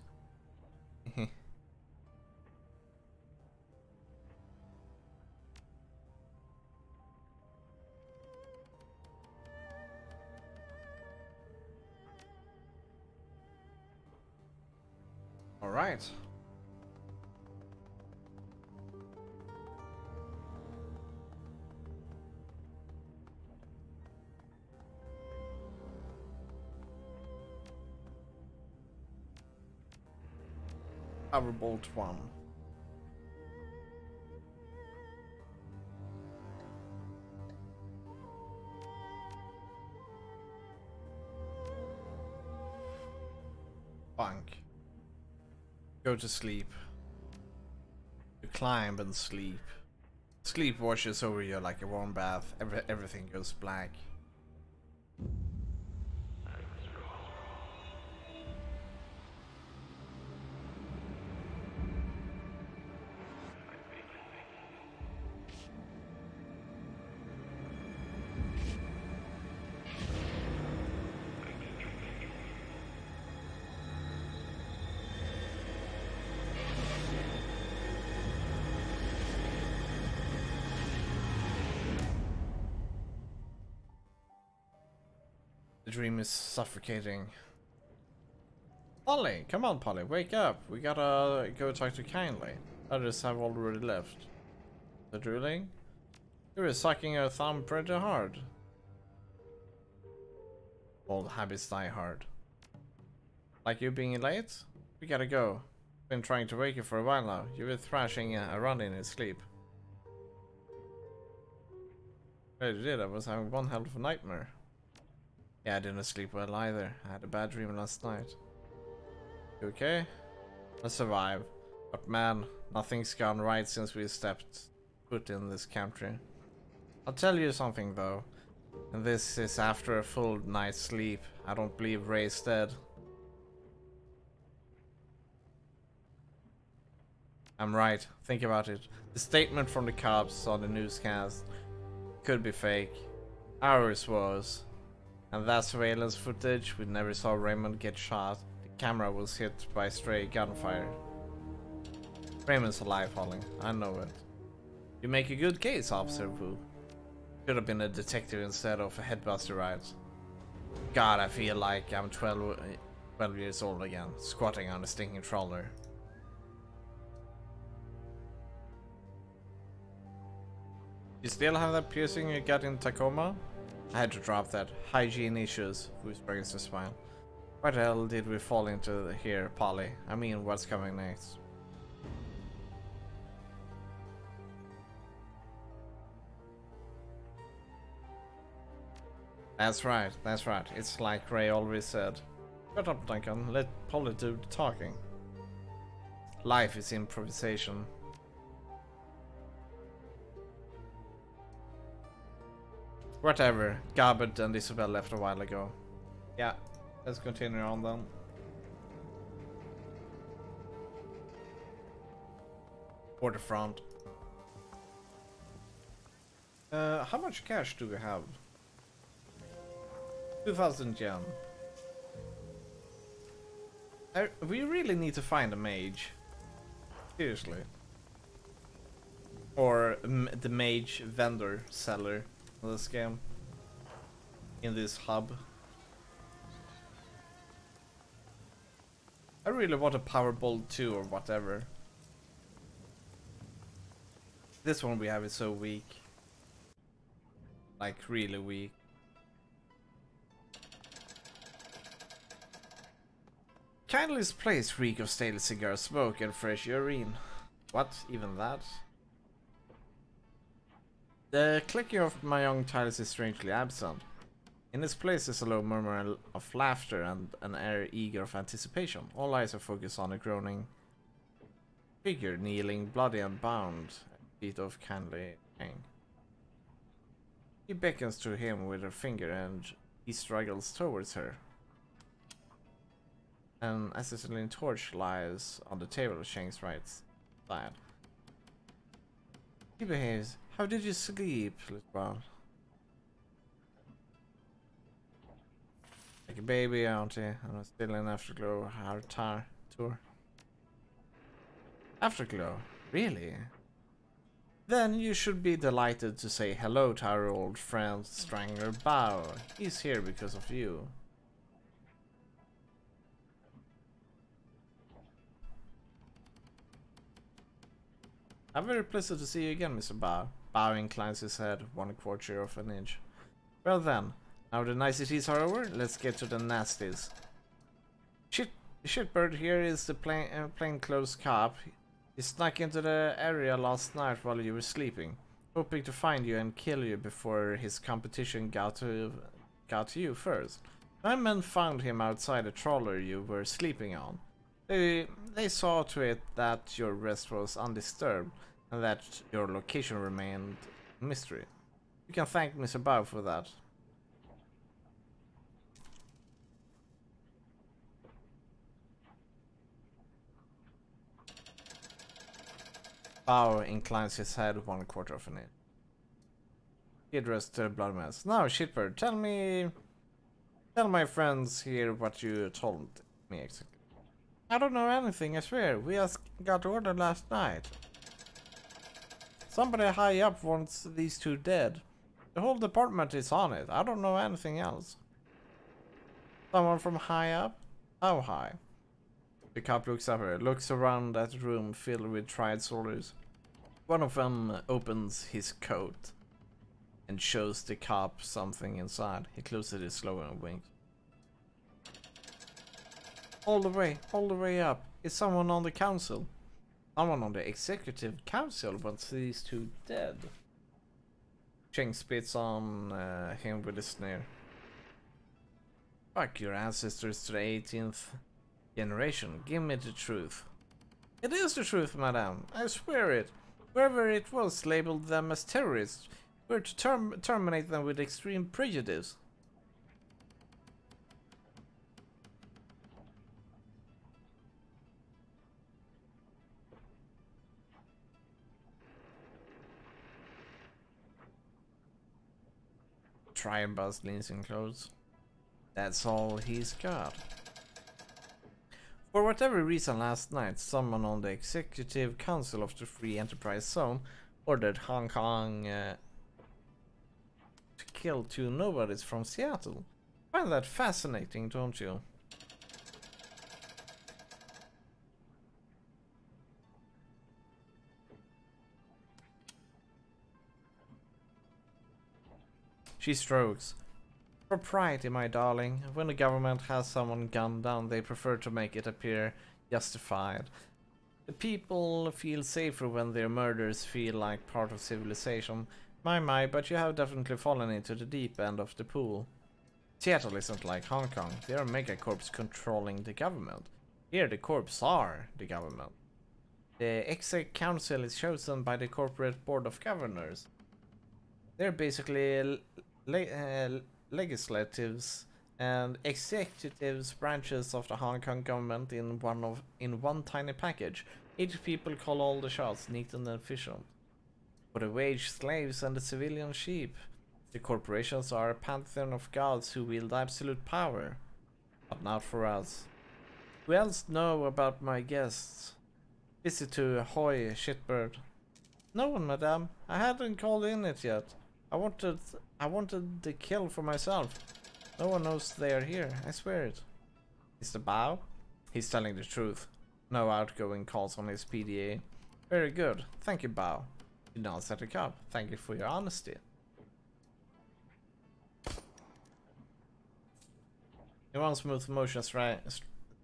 all right. Powerbolt 1. Bunk. Go to sleep. You climb and sleep. Sleep washes over you like a warm bath. Everything goes black. The dream is suffocating. Polly, come on, Polly, wake up. We gotta go talk to Kindly. Others have already left. The drooling? You were sucking your thumb pretty hard. Old habits die hard. Like you being late? We gotta go. Been trying to wake you for a while now. You were thrashing around in your sleep. Yeah, you did. I was having one hell of a nightmare. Yeah, I didn't sleep well either. I had a bad dream last night. You okay? I survived. But man, nothing's gone right since we stepped foot in this country. I'll tell you something though. And this is after a full night's sleep. I don't believe Ray's dead. I'm right. Think about it. The statement from the cops on the newscast could be fake. Ours was. And that surveillance footage, we never saw Raymond get shot. The camera was hit by stray gunfire. Raymond's alive, Holly. I know it. You make a good case, Officer Wu. Should have been a detective instead of a headbuster, right? God, I feel like I'm 12 years old again, squatting on a stinking trawler. You still have that piercing you got in Tacoma? I had to drop that. Hygiene issues. Who's brings to smile? What the hell did we fall into here, Polly? I mean, what's coming next? That's right, that's right. It's like Ray always said. Shut up, Duncan. Let Polly do the talking. Life is improvisation. Whatever. Gabbard and Isabel left a while ago. Yeah, let's continue on then. Waterfront. How much cash do we have? 2,000 yen. We really need to find a mage. Seriously. Or the mage vendor seller of this game. In this hub. I really want a Powerbolt 2 or whatever. This one we have is so weak. Like really weak. Kindly's place reek of stale cigar smoke and fresh urine. What? Even that? The clicking of my young tiles is strangely absent. In its place is a low murmur of laughter and an air eager of anticipation. All eyes are focused on a groaning figure kneeling bloody and bound at the feet of Kindly King. He beckons to him with her finger and he struggles towards her. An acetylene torch lies on the table of Shang's right side. He behaves. How did you sleep, little brown? Like a baby, auntie, and I'm still in Afterglow our tour. Afterglow? Really? Then you should be delighted to say hello to our old friend Strangler Bao. He's here because of you. I'm very pleased to see you again, Mr. Bao. Bao inclines his head 1/4 of an inch. Well then, now the niceties are over, let's get to the nasties. Shitbird here is the plainclothes cop. He snuck into the area last night while you were sleeping, hoping to find you and kill you before his competition got to you first. My men found him outside the trawler you were sleeping on. They saw to it that your rest was undisturbed and that your location remained a mystery. You can thank Mr. Bao for that. Bao inclines his head 1/4 of an inch. He addressed the blood mess. Now, Shitbird, tell my friends here what you told me exactly. I don't know anything, I swear. We just got order last night. Somebody high up wants these two dead. The whole department is on it. I don't know anything else. Someone from high up? How high? The cop looks up here, looks around at the room filled with tried soldiers. One of them opens his coat and shows the cop something inside. He closes it slowly and winks. All the way up. Is someone on the council? Someone on the executive council wants these two dead. Cheng spits on him with a sneer. Fuck your ancestors to the 18th generation. Give me the truth. It is the truth, madame. I swear it. Whoever it was labeled them as terrorists. We're to terminate them with extreme prejudice. Tribus leans in close. That's all he's got. For whatever reason last night, someone on the Executive Council of the Free Enterprise Zone ordered Hong Kong to kill two nobodies from Seattle. Find that fascinating, don't you? She strokes. Propriety, my darling. When the government has someone gunned down, they prefer to make it appear justified. The people feel safer when their murders feel like part of civilization. My, but you have definitely fallen into the deep end of the pool. Seattle isn't like Hong Kong. They are megacorps controlling the government. Here the corps are the government. The Exec Council is chosen by the corporate board of governors. They're basically legislatives and executives branches of the Hong Kong government in one tiny package. 8 people call all the shots, neat and efficient. For the wage slaves and the civilian sheep, the corporations are a pantheon of gods who wield absolute power. But not for us. Who else know about my guests? Visit to Ahoy, Shitbird. No one, madame. I hadn't called in it yet. I wanted the kill for myself. No one knows they are here, I swear it. Mr. Bao? He's telling the truth. No outgoing calls on his PDA. Very good. Thank you, Bao. You now set a cup. Thank you for your honesty. In one smooth motion,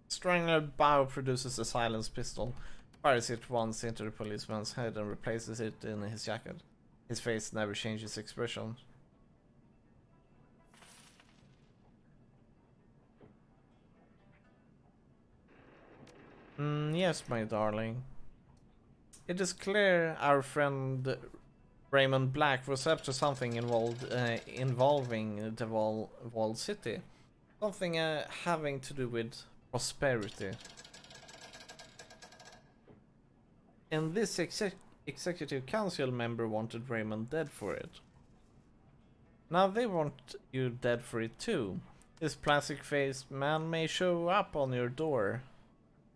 Strangler Bao produces a silenced pistol, fires it once into the policeman's head and replaces it in his jacket. His face never changes expression. Yes, my darling. It is clear our friend Raymond Black was up to something involving the Walled City. Something having to do with prosperity. And this executive council member wanted Raymond dead for it. Now they want you dead for it too. This plastic-faced man may show up on your door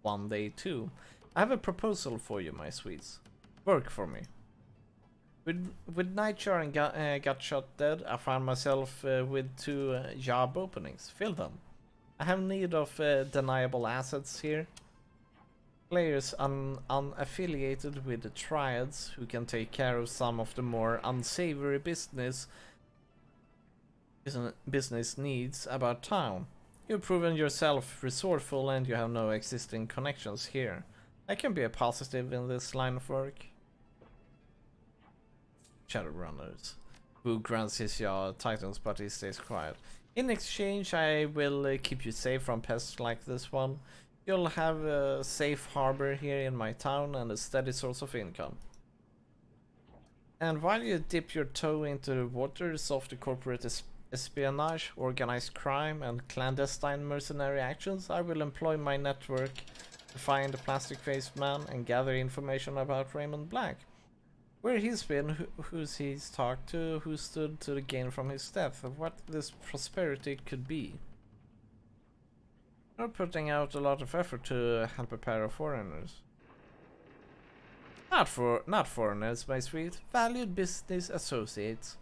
one day too. I have a proposal for you, my sweets. Work for me. With Nightjar and got shot dead, I found myself with 2 job openings. Fill them. I have need of deniable assets here. Players unaffiliated with the triads who can take care of some of the more unsavory business needs about town. You've proven yourself resourceful and you have no existing connections here. I can be a positive in this line of work. Shadowrunners, who grants his titles but he stays quiet. In exchange, I will keep you safe from pests like this one. You'll have a safe harbor here in my town and a steady source of income. And while you dip your toe into the waters of the corporate espionage, organized crime, and clandestine mercenary actions, I will employ my network to find the plastic-faced man and gather information about Raymond Black. Where he's been, who's he's talked to, who stood to gain from his death, and what this prosperity could be. You're putting out a lot of effort to help a pair of foreigners. Not foreigners, my sweet. Valued business associates.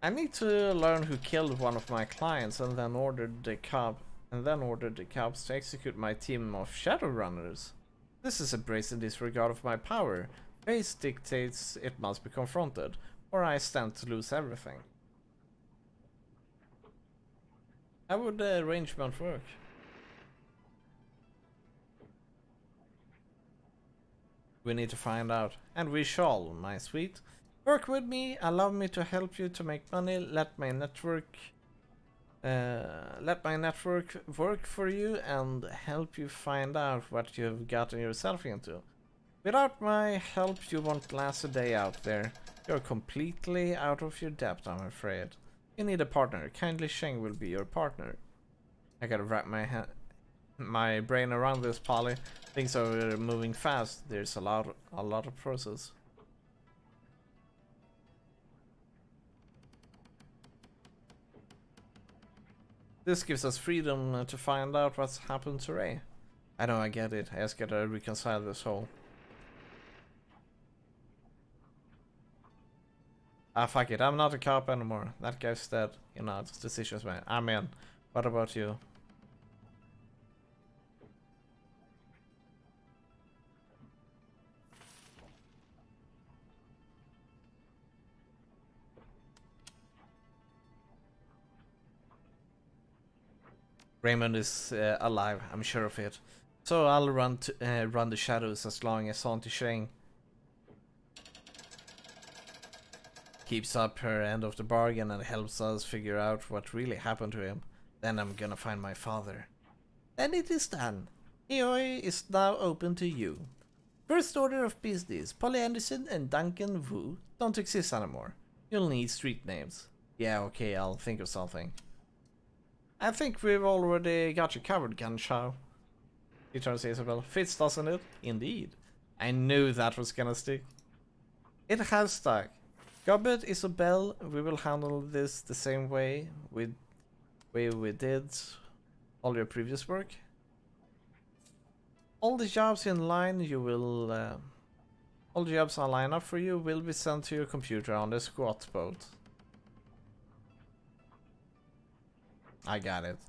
I need to learn who killed one of my clients and then ordered the cops to execute my team of Shadowrunners. This is a brazen disregard of my power. Fate dictates it must be confronted, or I stand to lose everything. How would the arrangement work? We need to find out, and we shall, my sweet. Work with me, allow me to help you to make money, let my network work for you and help you find out what you've gotten yourself into. Without my help, you won't last a day out there. You're completely out of your depth, I'm afraid. You need a partner. Kindly Sheng will be your partner. I gotta wrap my brain around this, Polly. Things are moving fast. There's a lot of process. This gives us freedom to find out what's happened to Ray. I know, I get it. I just gotta reconcile this whole. Ah, fuck it. I'm not a cop anymore. That guy's dead. You know, it's decisions made. I'm in. What about you? Raymond is alive, I'm sure of it. So I'll run the shadows as long as Auntie Sheng keeps up her end of the bargain and helps us figure out what really happened to him. Then I'm gonna find my father. Then it is done. Eoi is now open to you. First order of business, Polly Anderson and Duncan Wu don't exist anymore. You'll need street names. Yeah, okay, I'll think of something. I think we've already got you covered, Ganshaw. He turns to Isabel. Fits, doesn't it? Indeed. I knew that was gonna stick. It has stuck. Gobbet, Isabel, we will handle this the same way we did all your previous work. All the jobs in line all the jobs I line up for you will be sent to your computer on the squat boat. I got it.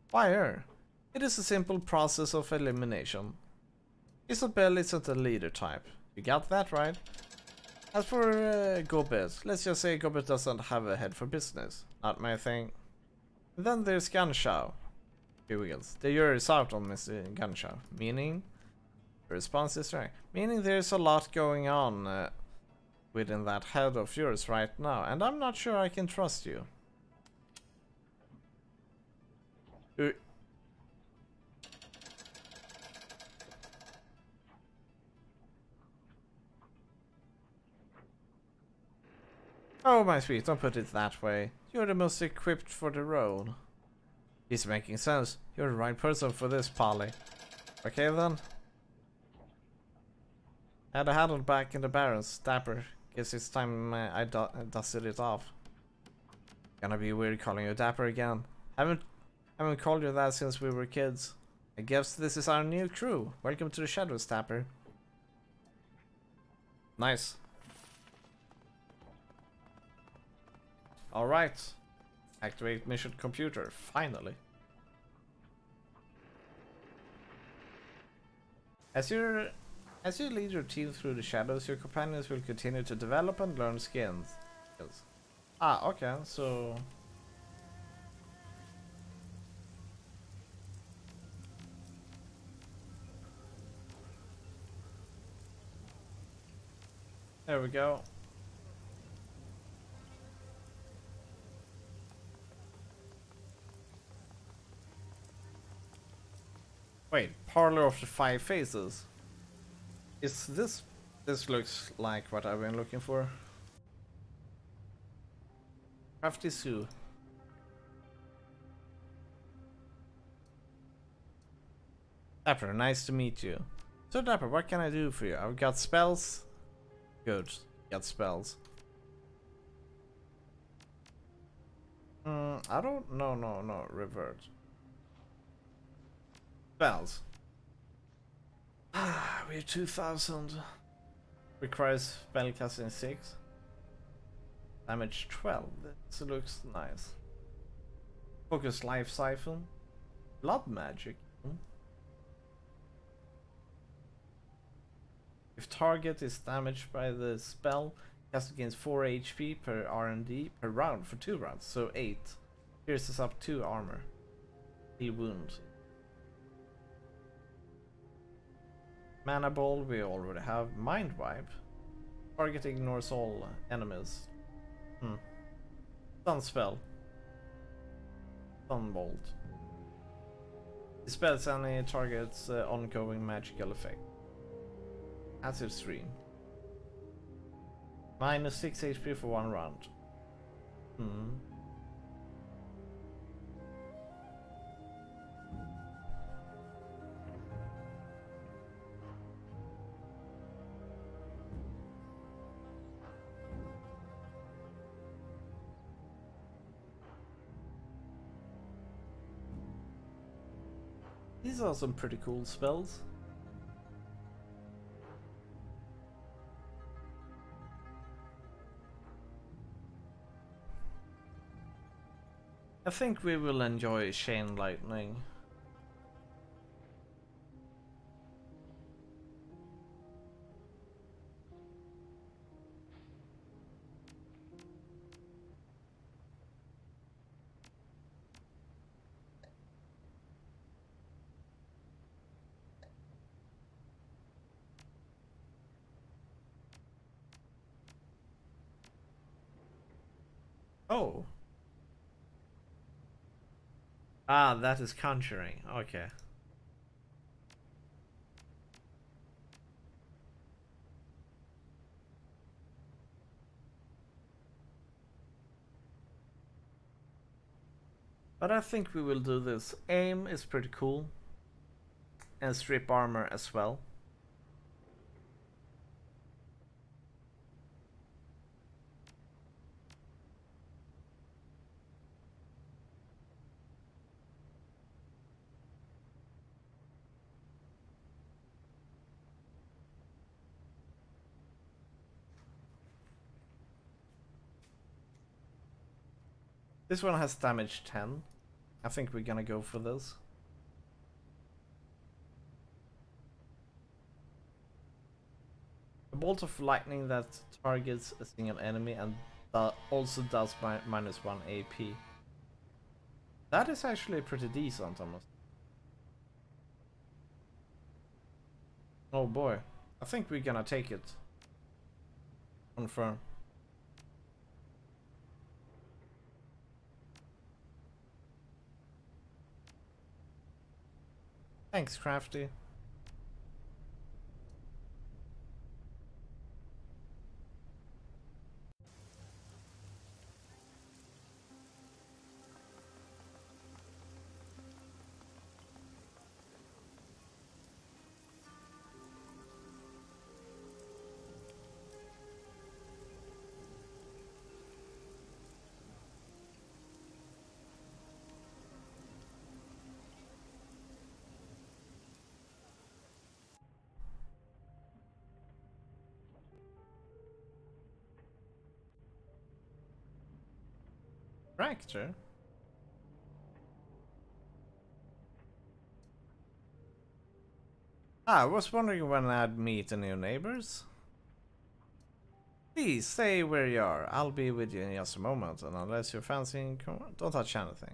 Fire! It is a simple process of elimination. Isabel isn't a leader type. You got that right? As for Gobbet, let's just say Gobbet doesn't have a head for business. Not my thing. Then there's Ganshaw. Here we go. The jury is out on Mr. Ganshaw. Meaning? The response is right. Meaning there's a lot going on within that head of yours right now, and I'm not sure I can trust you. Oh, my sweet, don't put it that way. You're the most equipped for the role. It's making sense. You're the right person for this, Polly. Okay, then. Had a handle back in the Barrens. Dapper. Guess it's time I dusted it off. Gonna be weird calling you Dapper again. Haven't called you that since we were kids. I guess this is our new crew. Welcome to the Shadows Tapper. Nice. Alright. Activate mission computer, finally. As you lead your team through the shadows, your companions will continue to develop and learn skills. Ah, okay, so... There we go. Wait, Parlor of the Five Faces. Is this... This looks like what I've been looking for. Crafty Sue. Dapper, nice to meet you. So Dapper, what can I do for you? I've got spells. Good, got spells. I don't... No, revert. Spells. We're 2000. Requires spellcasting 6. Damage 12. This looks nice. Focus Life Siphon. Blood Magic. If target is damaged by the spell, cast gains 4 HP per R&D per round for 2 rounds, so 8. Pierces up 2 armor. Heal wound. Mana Ball we already have. Mind Wipe. Target ignores all enemies. Stun Spell. Thunbolt. Dispels any target's ongoing magical effect. Acid Stream. Minus 6 HP for 1 round. These are some pretty cool spells. I think we will enjoy Chain Lightning. Oh. Ah, that is conjuring. Okay. But I think we will do this. Aim is pretty cool. And strip armor as well. This one has damage 10. I think we're gonna go for this. A bolt of lightning that targets a single enemy and also does minus 1 AP. That is actually pretty decent, almost. Oh boy, I think we're gonna take it. Confirm. Thanks, Crafty. Tractor? I was wondering when I'd meet the new neighbors. Please stay where you are. I'll be with you in just a moment, and unless you're fancying, don't touch anything.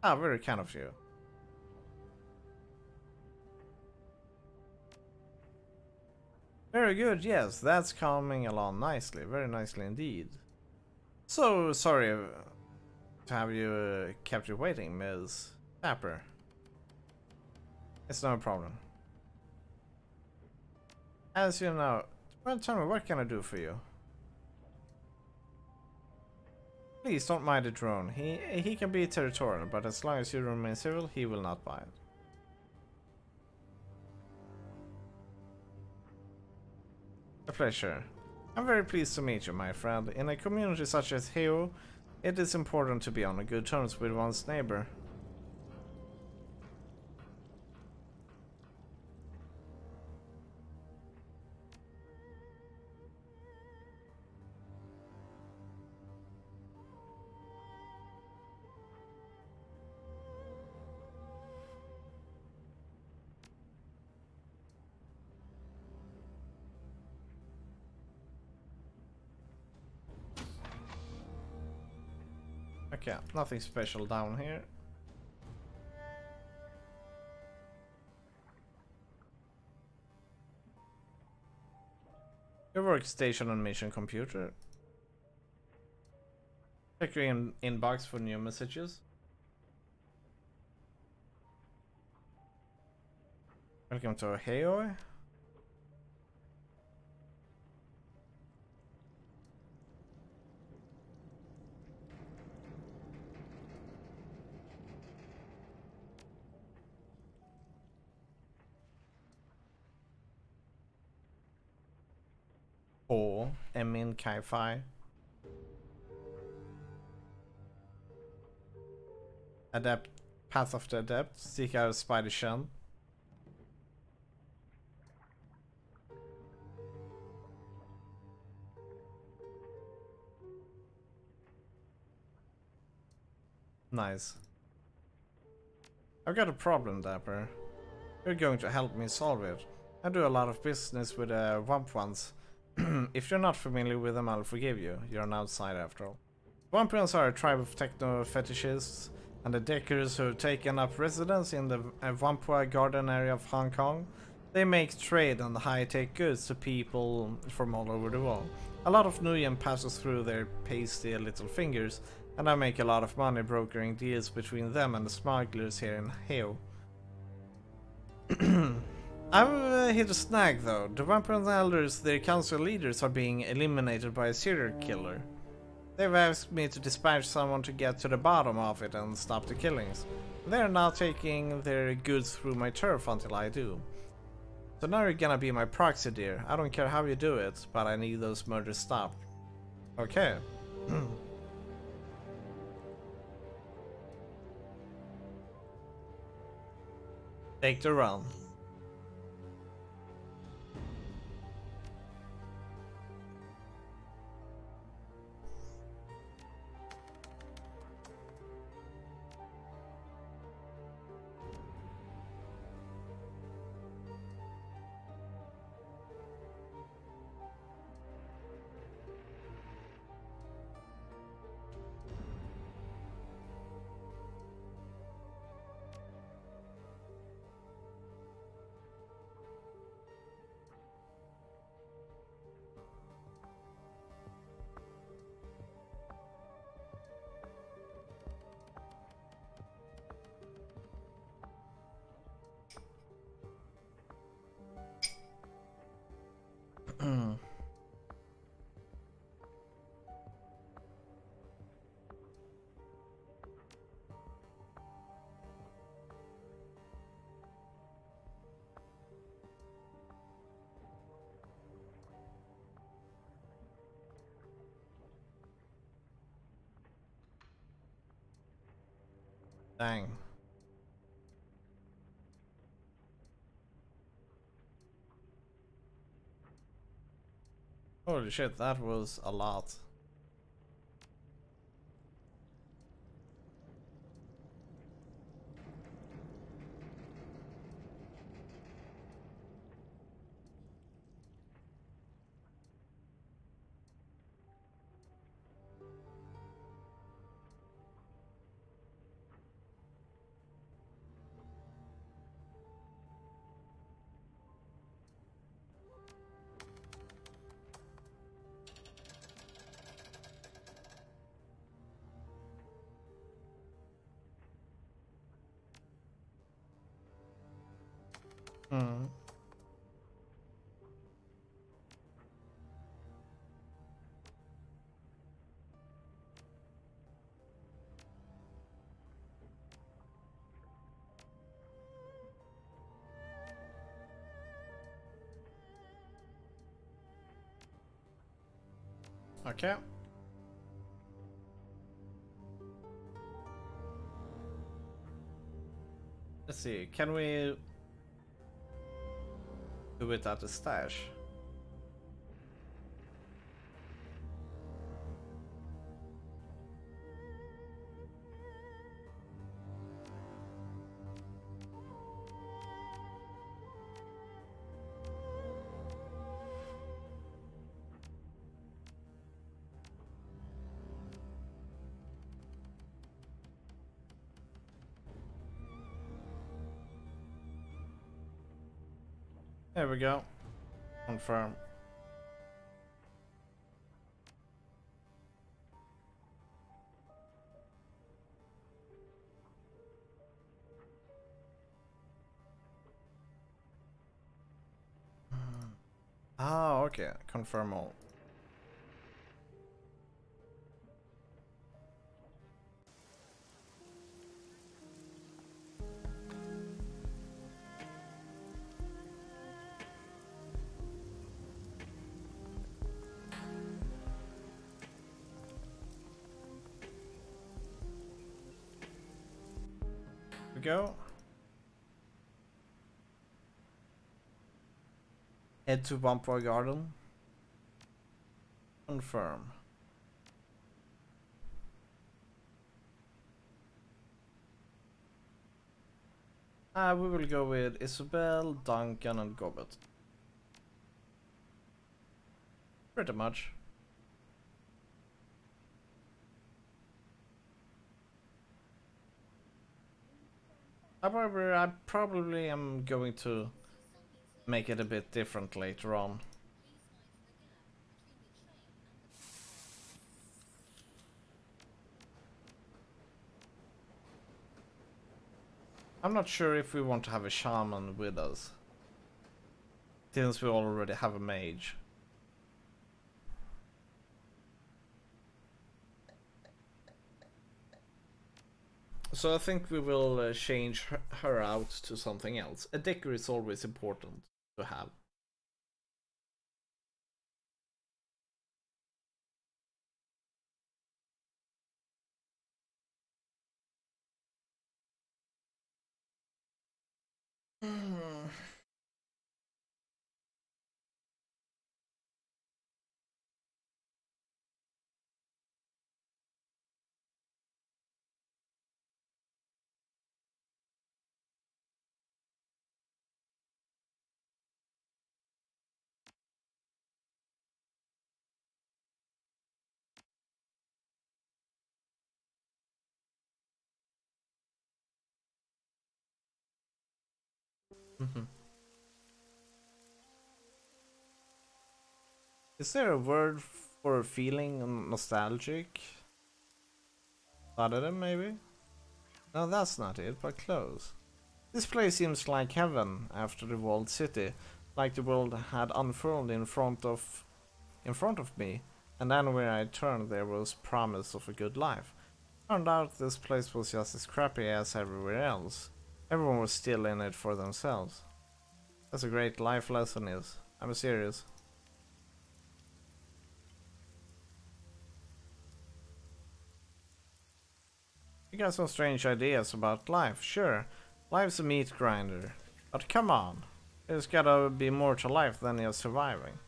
Ah, very kind of you. Very good, yes, that's coming along nicely, very nicely indeed. So sorry to have you kept you waiting, Ms. Tapper. It's no problem. As you know, well, tell me, what can I do for you? Please don't mind the drone. He can be territorial, but as long as you remain civil, he will not bite. A pleasure. I'm very pleased to meet you, my friend. In a community such as Heo, it is important to be on good terms with one's neighbor. Okay, nothing special down here. Your workstation and mission computer. Check your inbox for new messages. Welcome to Heo. Or Emin Kai-Fi. Adept, Path of the Adept, seek out Spider Shen. Nice. I've got a problem, Dapper. You're going to help me solve it. I do a lot of business with Wump ones. If you're not familiar with them, I'll forgive you. You're an outsider after all. Wumpians are a tribe of techno-fetishists and the Deckers who have taken up residence in the Wampua Garden area of Hong Kong. They make trade and high-tech goods to people from all over the world. A lot of Nguyen passes through their pasty little fingers, and I make a lot of money brokering deals between them and the smugglers here in Heo. I've hit a snag though. The Vampire Elders, their council leaders, are being eliminated by a serial killer. They've asked me to dispatch someone to get to the bottom of it and stop the killings. They're now taking their goods through my turf until I do. So now you're gonna be my proxy, dear. I don't care how you do it, but I need those murders stopped. Okay. Take the run. Dang. Holy shit, that was a lot. Hmm. Okay. Let's see, can we do it at the stash? There we go. Confirm. Ah, okay. Confirm all. We go. Head to Vampire Garden. Confirm. We will go with Isabel, Duncan, and Gobbet. Pretty much. However, I probably am going to make it a bit different later on. I'm not sure if we want to have a shaman with us, since we already have a mage. So I think we will change her out to something else. A decker is always important to have. Is there a word for feeling nostalgic? Saturday, maybe? No, that's not it, but close. This place seems like heaven after the walled city, like the world had unfurled in front of me, and anywhere I turned there was promise of a good life. Turned out this place was just as crappy as everywhere else. Everyone was still in it for themselves. That's a great life lesson is. I'm serious. You got some strange ideas about life, sure. Life's a meat grinder. But come on. There's gotta be more to life than just surviving.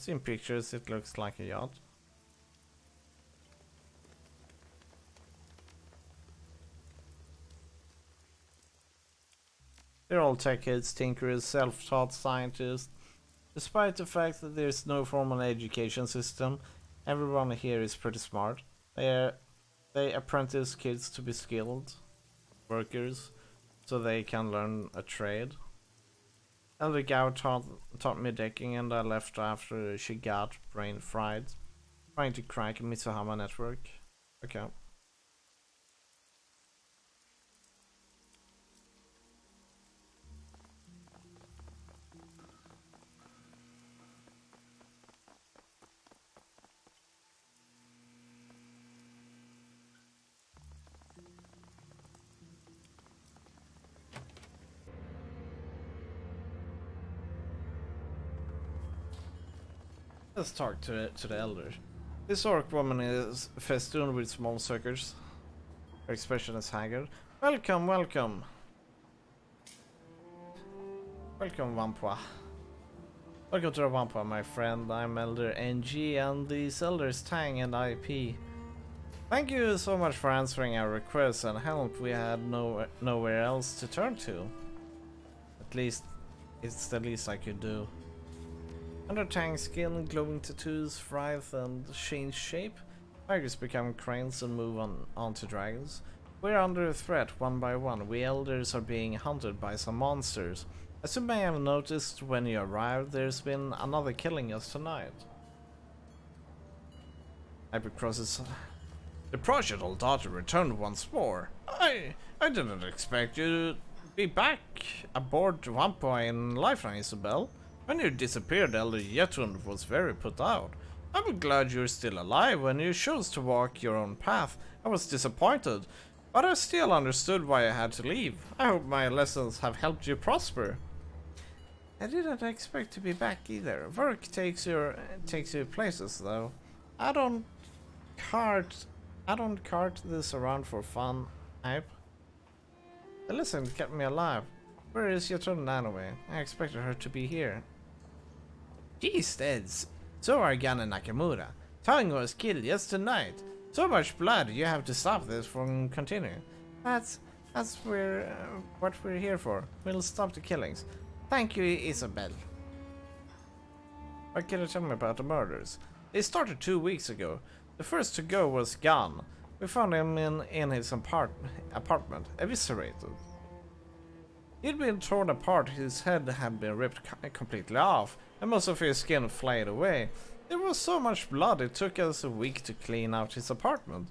seen pictures, it looks like a yacht. They're all tech heads, tinkerers, self-taught scientists. Despite the fact that there's no formal education system, everyone here is pretty smart. They apprentice kids to be skilled workers so they can learn a trade. Elder Gao taught me decking and I left after she got brain fried trying to crack a Mitsuhama network. Okay. Let's talk to the elder. This orc woman is festooned with small suckers. Her expression is haggard. Welcome, welcome. Welcome, Wampua. Welcome to the Wampua, my friend. I'm Elder NG and these elders Tang and IP. Thank you so much for answering our requests and help. We had nowhere else to turn to. At least, it's the least I could do. Under Tang's skin, glowing tattoos writhe and change shape. Tigers become cranes and move on to dragons. We're under threat one by one. We elders are being hunted by some monsters. As you may have noticed when you arrived, there's been another killing us tonight. Hypercross's the prodigal daughter returned once more. I didn't expect you to be back aboard Wampua in Lifeline, Isabel. When you disappeared, Elder Yetun was very put out. I'm glad you're still alive. When you chose to walk your own path, I was disappointed, but I still understood why I had to leave. I hope my lessons have helped you prosper. I didn't expect to be back either. Work takes you places, though. I don't cart this around for fun, Hype. The lesson kept me alive. Where is Yetun anyway? I expected her to be here. Geez, Eds. So are Gan and Nakamura. Tang was killed just tonight. So much blood, you have to stop this from continuing. That's what we're here for. We'll stop the killings. Thank you, Isabel. What can you tell me about the murders? They started 2 weeks ago. The first to go was Gan. We found him in his apartment, eviscerated. He'd been torn apart, his head had been ripped completely off, and most of his skin flayed away. There was so much blood it took us a week to clean out his apartment.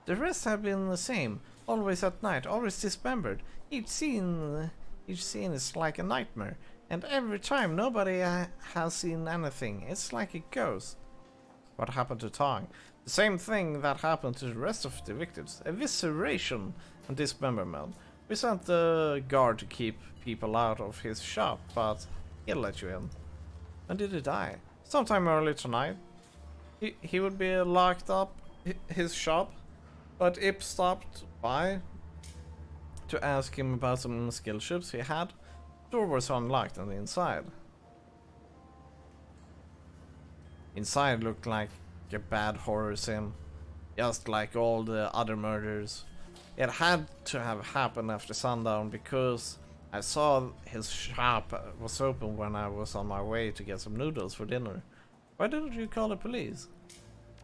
The rest have been the same, always at night, always dismembered. Each scene is like a nightmare, and every time nobody has seen anything. It's like a ghost. What happened to Tang? The same thing that happened to the rest of the victims. Evisceration and dismemberment. We sent the guard to keep people out of his shop, but he'll let you in. When did he die? Sometime early tonight. He would be locked up his shop, but Ip stopped by to ask him about some skill chips he had. The door was unlocked on the inside. Inside looked like a bad horror sim, just like all the other murders. It had to have happened after sundown because I saw his shop was open when I was on my way to get some noodles for dinner. Why didn't you call the police?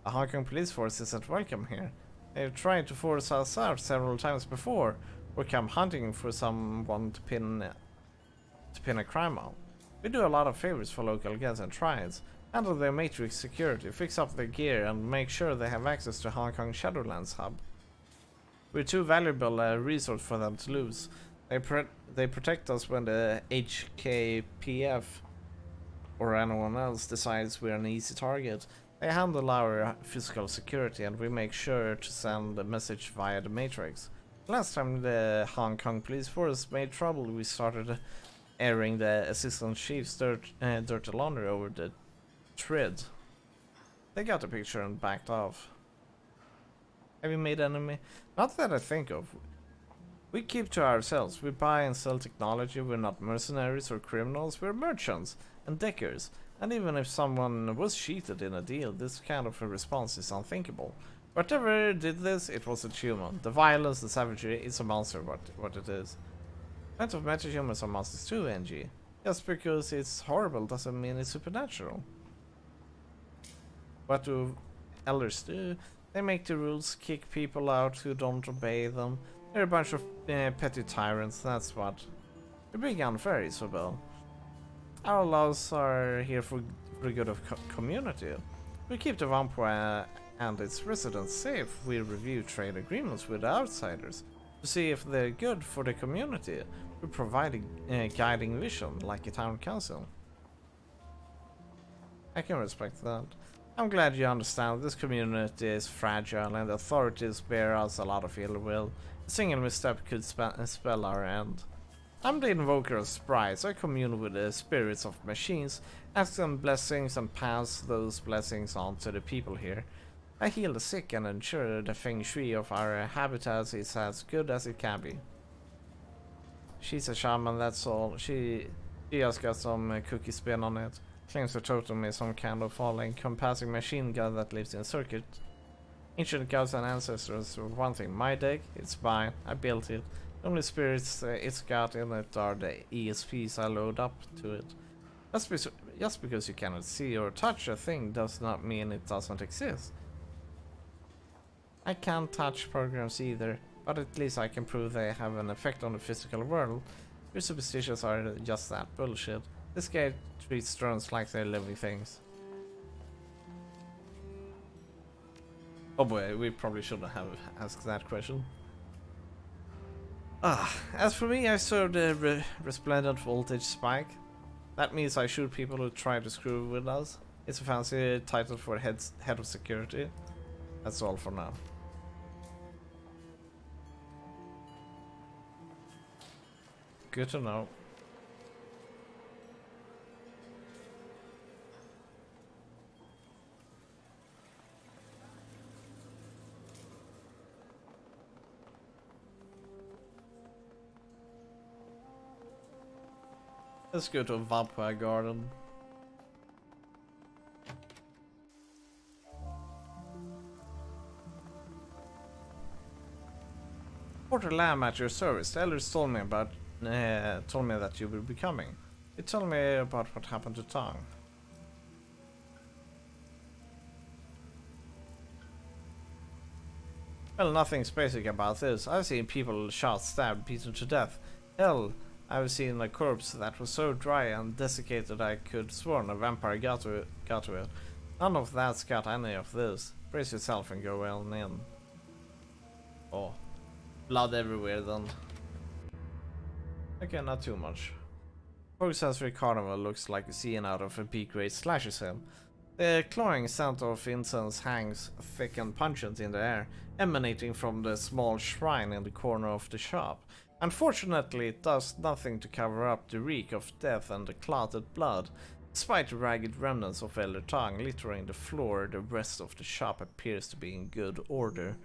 The Hong Kong police force isn't welcome here. They've tried to force us out several times before, or come hunting for someone to pin a crime on. We do a lot of favors for local guests and tribes, handle their matrix security, fix up their gear, and make sure they have access to Hong Kong Shadowlands hub. We're too valuable a resource for them to lose. They protect us when the HKPF or anyone else decides we're an easy target. They handle our physical security and we make sure to send a message via the matrix. Last time the Hong Kong police force made trouble, we started airing the assistant chief's dirty laundry over the thread. They got the picture and backed off. Have you made enemy? Not that I think of. We keep to ourselves. We buy and sell technology. We're not mercenaries or criminals. We're merchants and deckers. And even if someone was cheated in a deal, this kind of a response is unthinkable. Whatever did this, it wasn't human. The violence, the savagery, it's a monster what it is. Plenty of metahumans are monsters too, NG. Just because it's horrible doesn't mean it's supernatural. What do elders do? They make the rules, kick people out who don't obey them. They're a bunch of petty tyrants, that's what. They're being unfair, Isabel. Our laws are here for the good of community. We keep the vampire and its residents safe. We review trade agreements with the outsiders to see if they're good for the community. We provide a guiding vision like a town council. I can respect that. I'm glad you understand this community is fragile and the authorities bear us a lot of ill will. A single misstep could spell our end. I'm the invoker of sprites. I commune with the spirits of machines, ask them blessings and pass those blessings on to the people here. I heal the sick and ensure the feng shui of our habitats is as good as it can be. She's a shaman, that's all. She just got some cookie spin on it. Claims her totem is some kind of all-encompassing machine gun that lives in a circuit. Ancient gods and ancestors were one thing. My deck, it's mine. I built it. The only spirits it's got in it are the ESPs I load up to it. Just because you cannot see or touch a thing does not mean it doesn't exist. I can't touch programs either, but at least I can prove they have an effect on the physical world. Your superstitions are just that bullshit. This guy treats drones like they're living things. Oh boy, we probably shouldn't have asked that question. As for me, I serve the resplendent voltage spike. That means I shoot people who try to screw with us. It's a fancy title for head of security. That's all for now. Good to know. Let's go to a vampire garden. Porter Lamb at your service. The elders told me that you will be coming. They told me about what happened to Tong. Well, nothing's basic about this. I've seen people shot, stabbed, beaten to death. Hell, I've seen a corpse that was so dry and desiccated I could sworn a vampire got to it. None of that's got any of this. Brace yourself and go well in. Oh. Blood everywhere then. Okay, not too much. Sensory Carnival looks like a scene out of a B-grade slasher film. The cloying scent of incense hangs thick and pungent in the air, emanating from the small shrine in the corner of the shop. Unfortunately, it does nothing to cover up the reek of death and the clotted blood. Despite the ragged remnants of Elder Tong littering the floor, the rest of the shop appears to be in good order.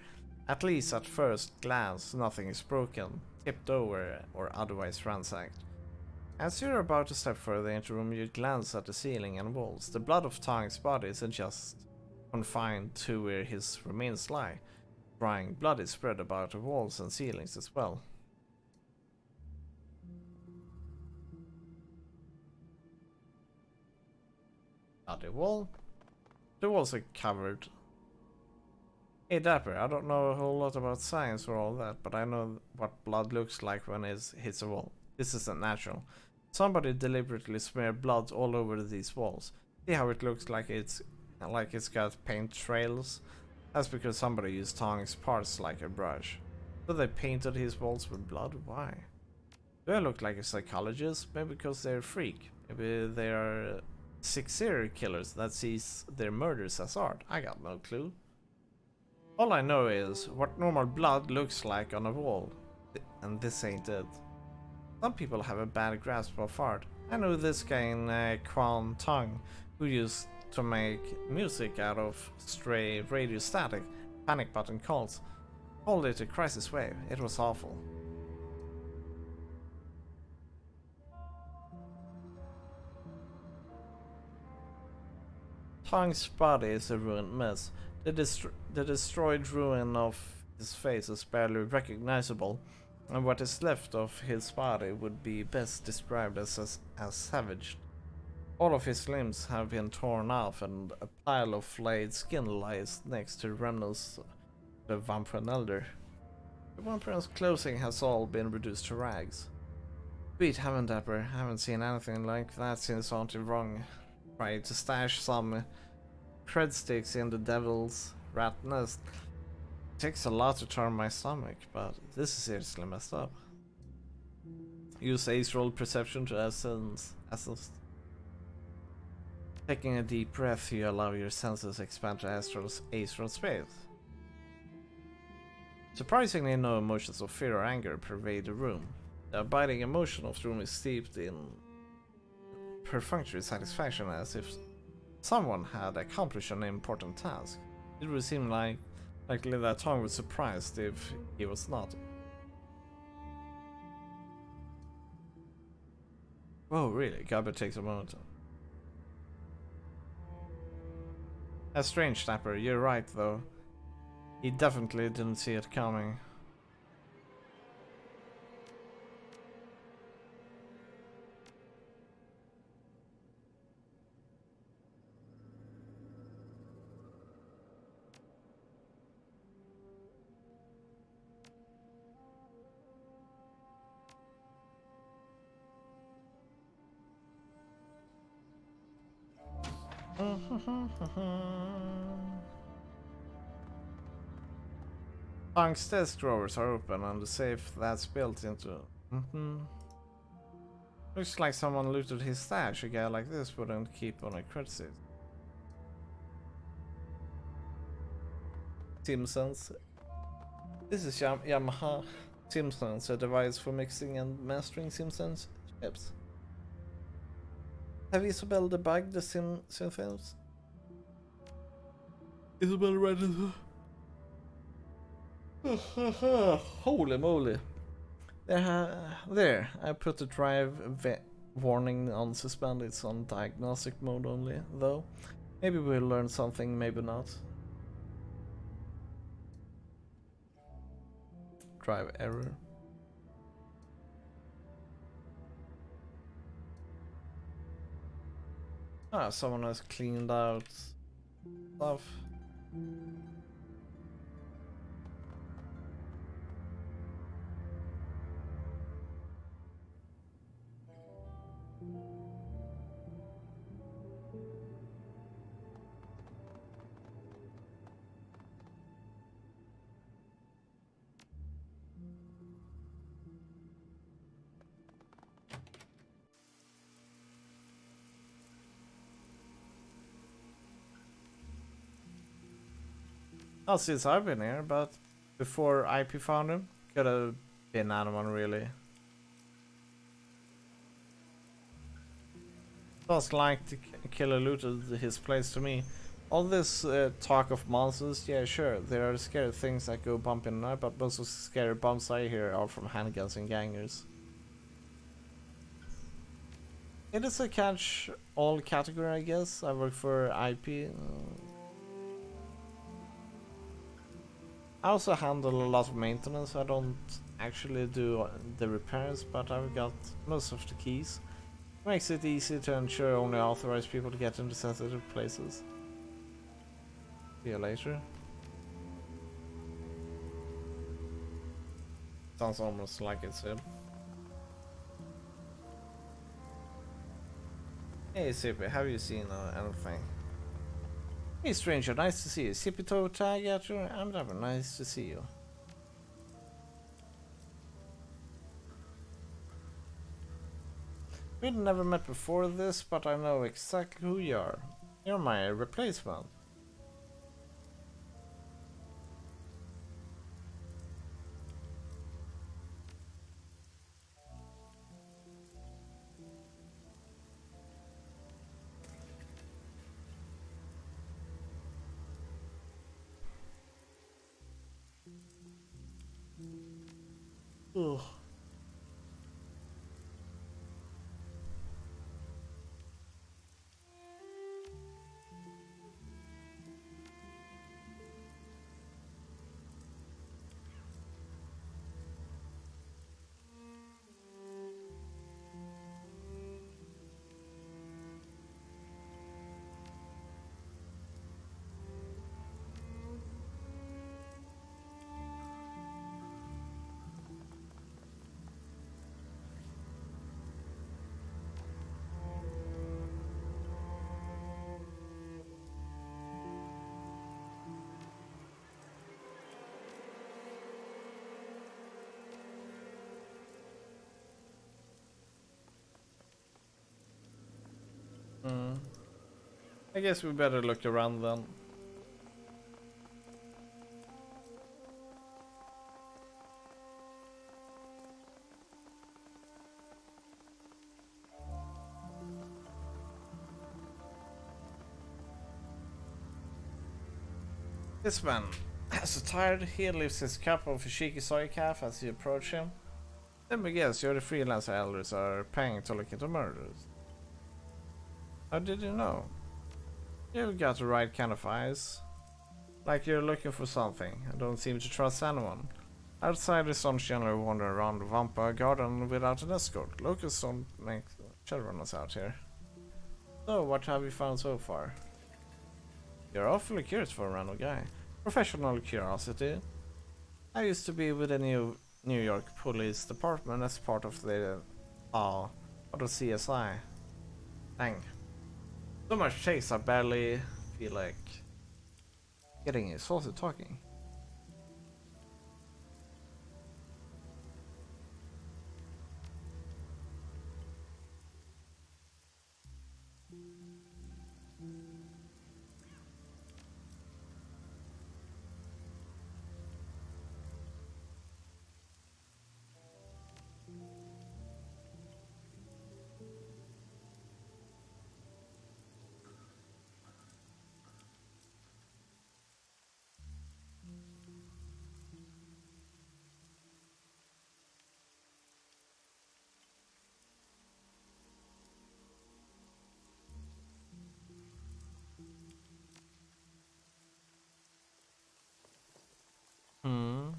At least at first glance, nothing is broken, tipped over, or otherwise ransacked. As you're about to step further into the room, you glance at the ceiling and walls. The blood of Tong's body isn't just confined to where his remains lie. Drying blood is spread about the walls and ceilings as well. Bloody wall. The walls are covered. Hey Dapper, I don't know a whole lot about science or all that, but I know what blood looks like when it hits a wall. This isn't natural. Somebody deliberately smeared blood all over these walls. See how it looks like it's got paint trails? That's because somebody used Tong's parts like a brush. So they painted his walls with blood? Why? Do I look like a psychologist? Maybe because they're a freak. Maybe they are sick serial killers that sees their murders as art. I got no clue. All I know is what normal blood looks like on a wall. And this ain't it. Some people have a bad grasp of art. I know this guy in Quan Tong who used to make music out of stray radio static, panic button calls. Called it a crisis wave. It was awful. Tong's body is a ruined mess. The destroyed ruin of his face is barely recognizable, and what is left of his body would be best described as savage. All of his limbs have been torn off, and a pile of flayed skin lies next to remnants of the vampire elder. The vampire's clothing has all been reduced to rags. Sweet heaven, Dapper, haven't seen anything like that since Auntie Wrong tried to stash some cred sticks in the devil's rat nest. It takes a lot to turn my stomach, but this is seriously messed up. Use ace roll perception to assess. Taking a deep breath, you allow your senses to expand to astral space. Surprisingly, no emotions of fear or anger pervade the room. The abiding emotion of the room is steeped in perfunctory satisfaction, as if someone had accomplished an important task. It would seem likely that Tong was surprised if he was not. Whoa, really? Gabba takes a moment. That's strange, Snapper. You're right, though. He definitely didn't see it coming. Punk's desk drawers are open and the safe that's built into. Looks like someone looted his stash. A guy like this wouldn't keep on a credit. Simpsons. This is Yamaha Simpsons, a device for mixing and mastering Simpsons chips. Have Isabel debugged the Simpsons? Isabel read it. Holy moly. There, I put the drive warning on suspend. It's on diagnostic mode only, though. Maybe we'll learn something, maybe not. Drive error. Ah, someone has cleaned out stuff. Not since I've been here, but before IP found him, could have been anyone really. Sounds like the killer looted his place to me. All this talk of monsters, yeah sure, there are scary things that go bump in and out, but most of the scary bumps I hear are from handguns and gangers. It is a catch-all category, I guess. I work for IP. I also handle a lot of maintenance. I don't actually do the repairs, but I've got most of the keys. Makes it easy to ensure only authorized people to get into sensitive places. See you later. Sounds almost like it said. Hey Sippy, have you seen anything? Hey stranger, nice to see you. Sippy toe tag at you. I'm never nice to see you. We'd never met before this, but I know exactly who you are. You're my replacement. Ugh. Hmm. I guess we better look around then. This man is so tired. He lifts his cup of cheeky soy calf as you approach him. Let me guess, you're the freelancer elders are paying to look into murders. How did you know? You've got the right kind of eyes. Like you're looking for something. I don't seem to trust anyone. Outsiders don't generally wander around the vampire garden without an escort. Locals don't make Shadowrunners out here. So, what have you found so far? You're awfully curious for a random guy. Professional curiosity. I used to be with the New York Police Department as part of the CSI. Dang. So much chase I barely feel like getting exhausted talking. Hmm.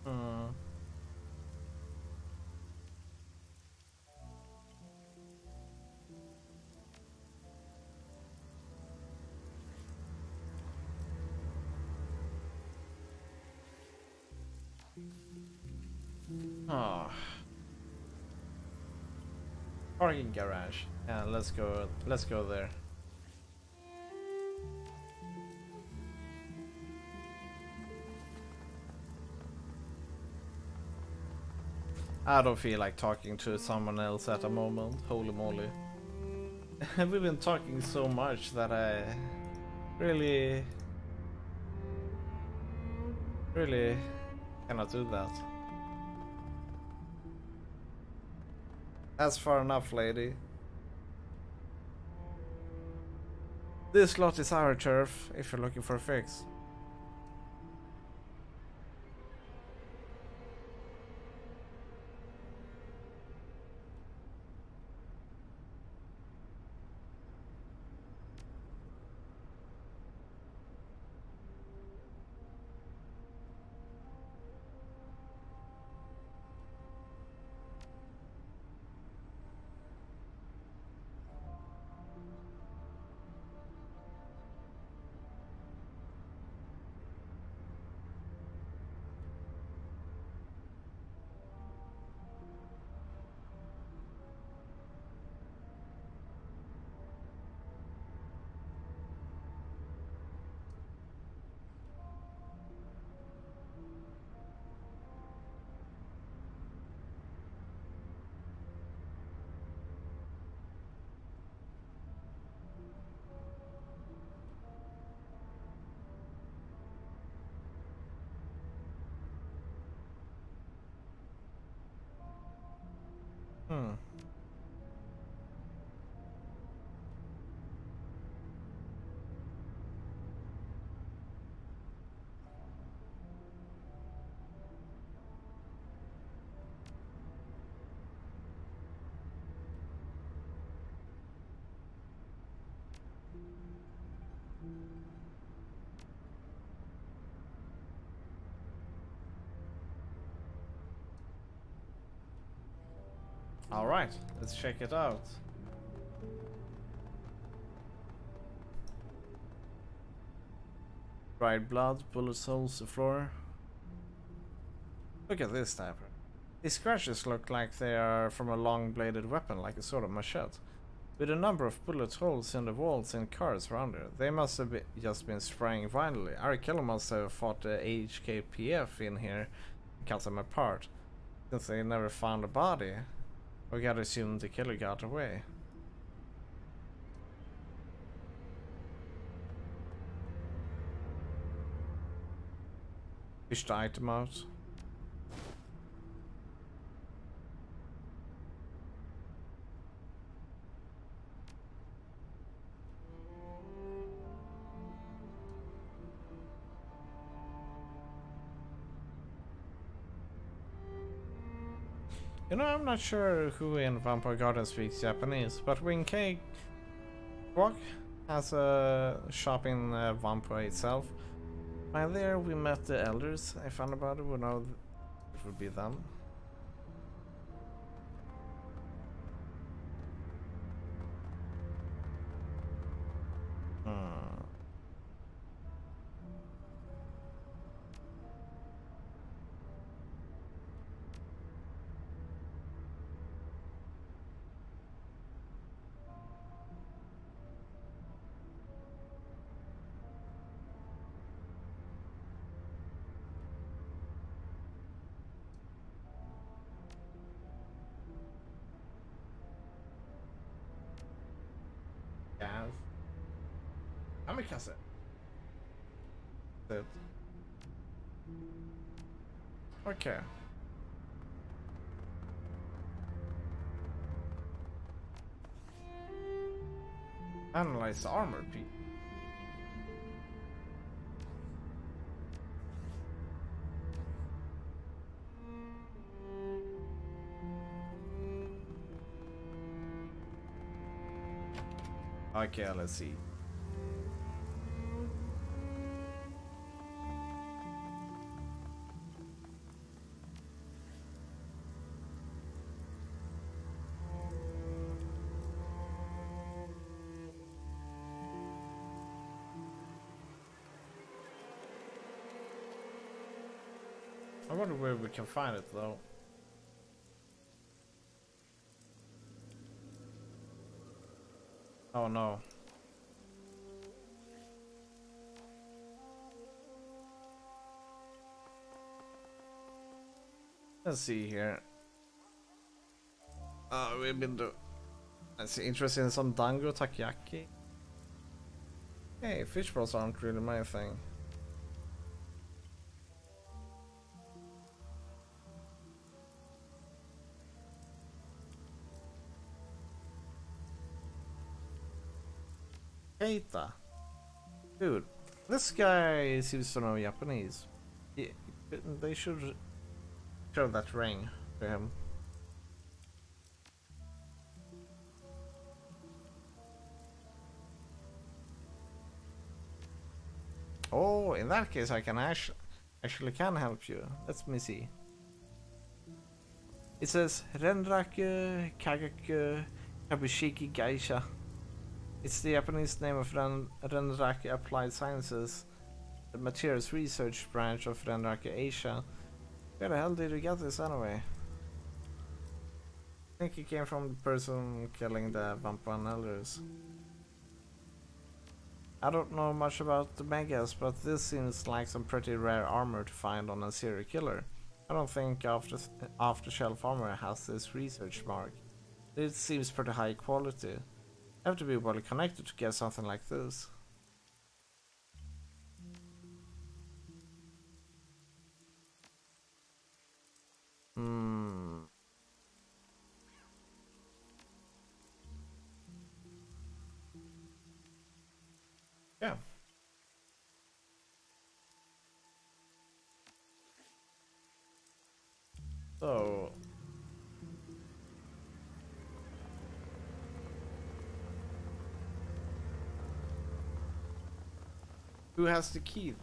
Hmm. Oh. Parking garage. Yeah, let's go. Let's go there. I don't feel like talking to someone else at the moment. Holy moly. We've been talking so much that I really, really cannot do that. That's far enough, lady. This lot is our turf if you're looking for a fix. Alright, let's check it out. Dried blood, bullet holes, the floor. Look at this sniper. These scratches look like they are from a long-bladed weapon, like a sort of machete. With a number of bullet holes in the walls and cars around it. They must have just been spraying violently. Our killer must have fought the HKPF in here and cut them apart. Since they never found a body, we gotta assume the killer got away. Fish the item out. You know, I'm not sure who in Vampire Garden speaks Japanese, but when K Walk has a shop in Vampire itself. While there, we met the elders. I found about it. We know it would be them. Yes. Kamikaze. That. Okay. Analyze the armor piece. Okay, let's see. I wonder where we can find it though. Oh no. Let's see here. We've been to. Let's see, interested in some dango takoyaki. Hey, fish balls aren't really my thing. Keita. Dude, this guy seems to know Japanese. Yeah, they should show that ring to him. Oh, in that case I can actually can help you. Let me see. It says Renraku Kagaku Kabushiki Geisha. It's the Japanese name of Renraku Applied Sciences, the materials research branch of Renraku Asia. Where the hell did you get this anyway? I think it came from the person killing the vampire elders. I don't know much about the megas, but this seems like some pretty rare armor to find on a serial killer. I don't think off-the-shelf armor has this research mark. It seems pretty high quality. You have to be well connected to get something like this. Yeah. So who has the key?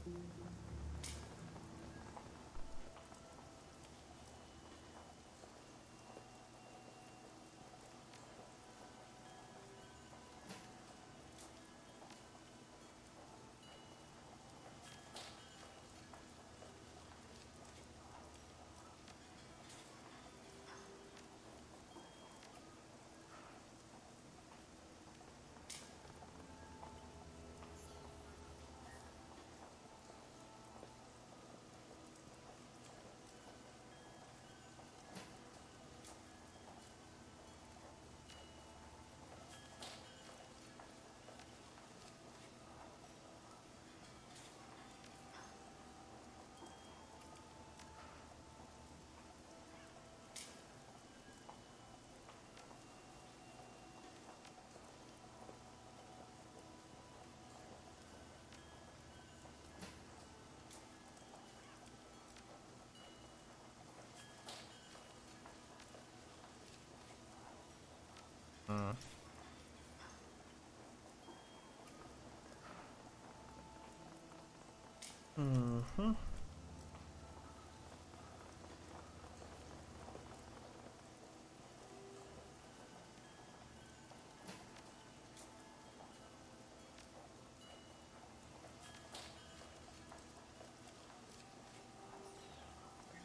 Mm-hmm.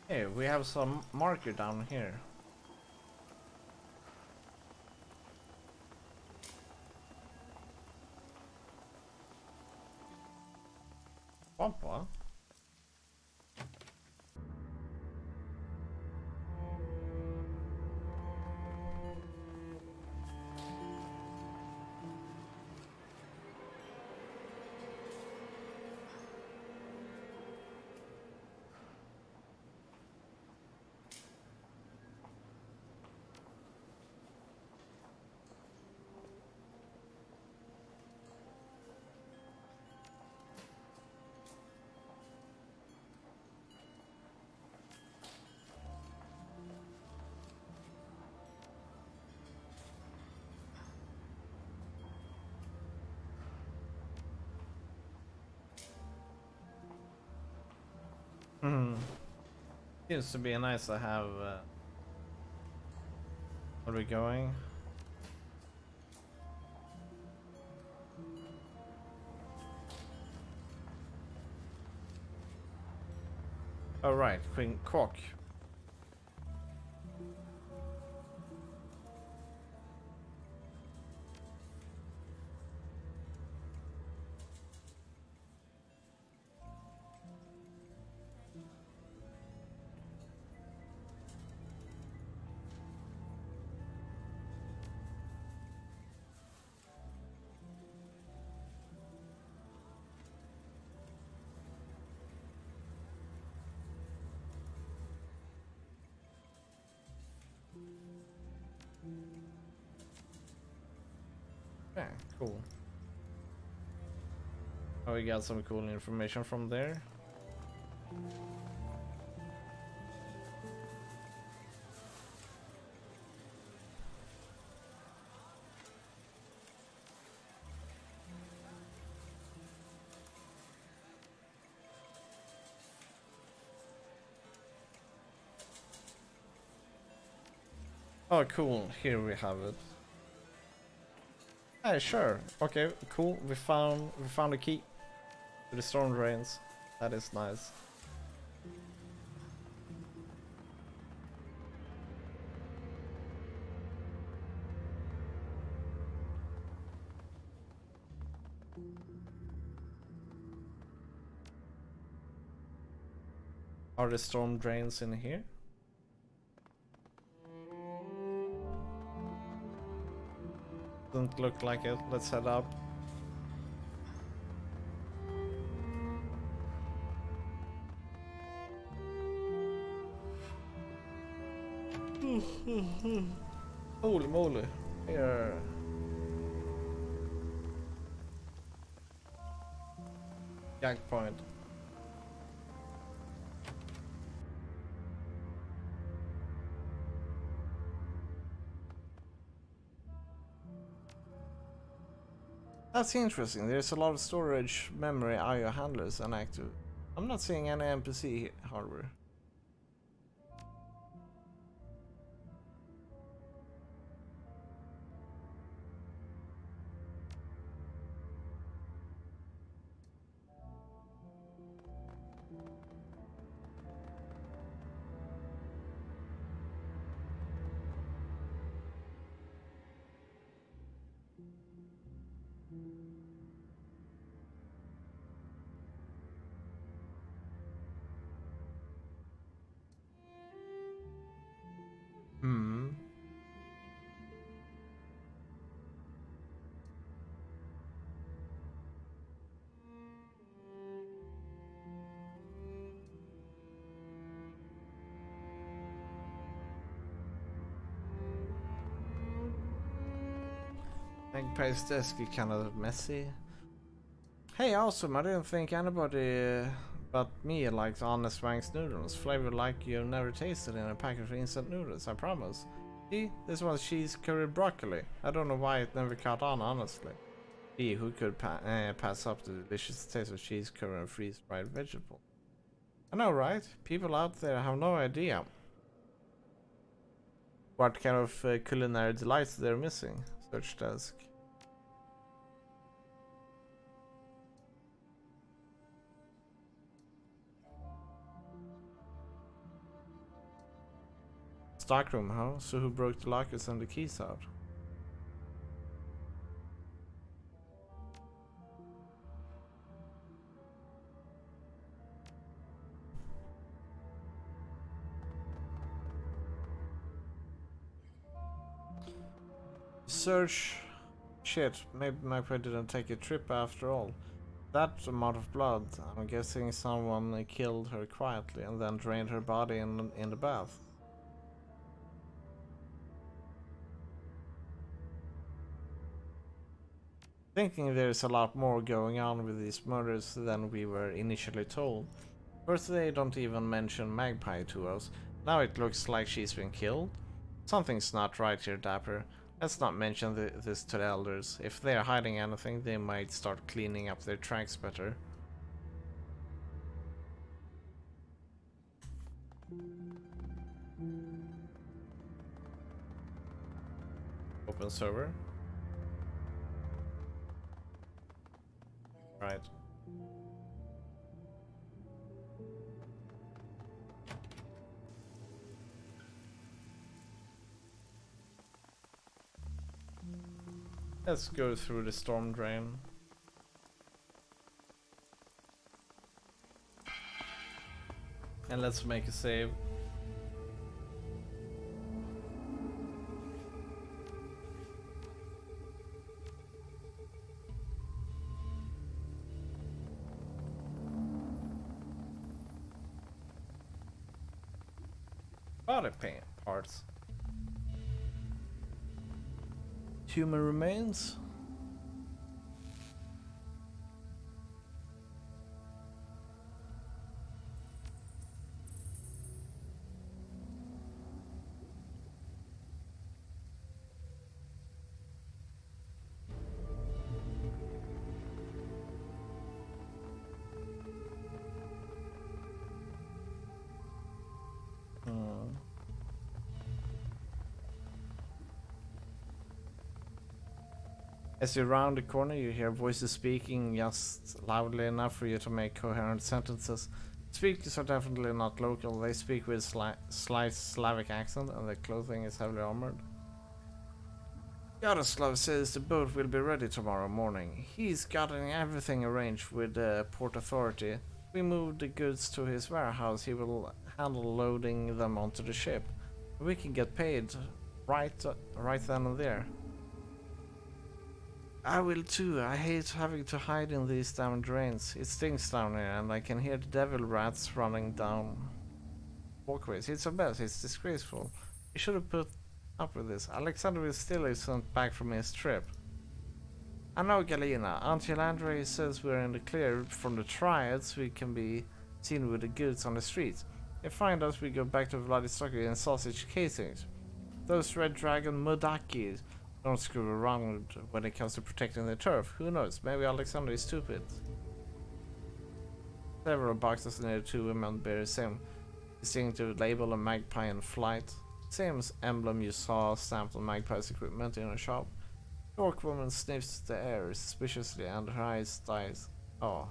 Hey, we have some marker down here. Wampa? Hmm. Seems to be nice to have. Where are we going? Oh right, Queen Quack. Yeah, cool. Oh, we got some cool information from there. Oh, cool. Here we have it. Hey, sure. Okay, cool. We found a key to the storm drains. That is nice. Are the storm drains in here? Doesn't look like it. Let's head up. Holy moly. Here. Gag point. That's interesting. There's a lot of storage, memory, IO handlers and active. I'm not seeing any NPC hardware. Hmm. Magpie's desk is kind of messy. Hey, awesome. I didn't think anybody but me likes honest Wang's noodles. Flavor like you've never tasted in a package of instant noodles, I promise. See, this one's cheese curried broccoli. I don't know why it never caught on, honestly. He who could pass up the delicious taste of cheese, curry, and freeze-dried vegetable. I know, right? People out there have no idea what kind of culinary delights they're missing. Search desk. Stockroom, huh? So who broke the lockers and the keys out? Search. Shit, maybe Magpie didn't take a trip after all. That amount of blood, I'm guessing someone killed her quietly and then drained her body in the bath. Thinking there's a lot more going on with these murders than we were initially told. First they don't even mention Magpie to us. Now it looks like she's been killed. Something's not right here, Dapper. Let's not mention this to the elders. If they're hiding anything, they might start cleaning up their tracks better. Open server. Right. Let's go through the storm drain. And let's make a save. Body paint parts. Human remains. As you round the corner, you hear voices speaking just loudly enough for you to make coherent sentences. Speakers are definitely not local. They speak with slight Slavic accent, and their clothing is heavily armored. Yaroslav says the boat will be ready tomorrow morning. He's gotten everything arranged with the port authority. We moved the goods to his warehouse. He will handle loading them onto the ship. We can get paid right then and there. I will too. I hate having to hide in these damn drains. It stinks down here, and I can hear the devil rats running down walkways. It's a mess. It's disgraceful. We should have put up with this. Alexander still isn't back from his trip. I know, Galina. Until Andre says we're in the clear from the triads, we can be seen with the goods on the streets. They find us, we go back to Vladivostok in sausage casings. Those red dragon Mudakis don't screw around when it comes to protecting the turf. Who knows? Maybe Alexander is stupid. Several boxes near the two women bear the same distinctive label of Magpie in flight. Same emblem you saw stamped on Magpie's equipment in a shop. The orc woman sniffs the air suspiciously and her eyes dies. Oh.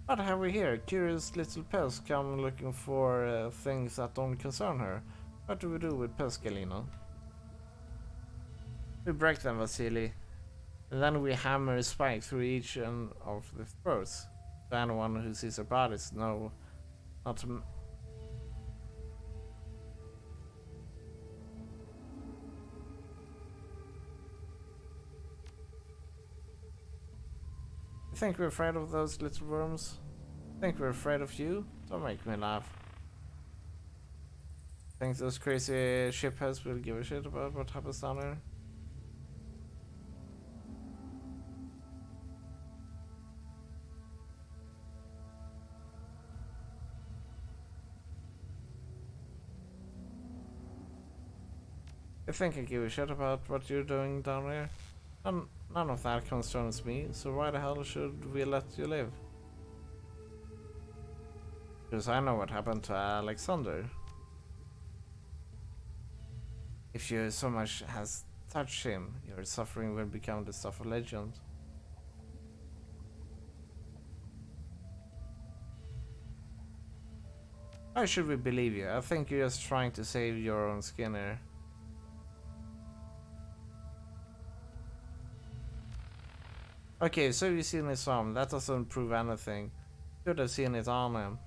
What have we here? Curious little pests come looking for things that don't concern her. What do we do with pests, Galina? We break them, Vasily. And then we hammer a spike through each of the throats. So anyone who sees our bodies know not to... You think we're afraid of those little worms? Think we're afraid of you? Don't make me laugh. Think those crazy shipheads will give a shit about what happens down there? You think I give a shit about what you're doing down there? None of that concerns me, so why the hell should we let you live? Because I know what happened to Alexander. If you so much as touch him, your suffering will become the stuff of legend. Why should we believe you? I think you're just trying to save your own skin here. Okay, so you've seen his arm. That doesn't prove anything. Should have seen it on him.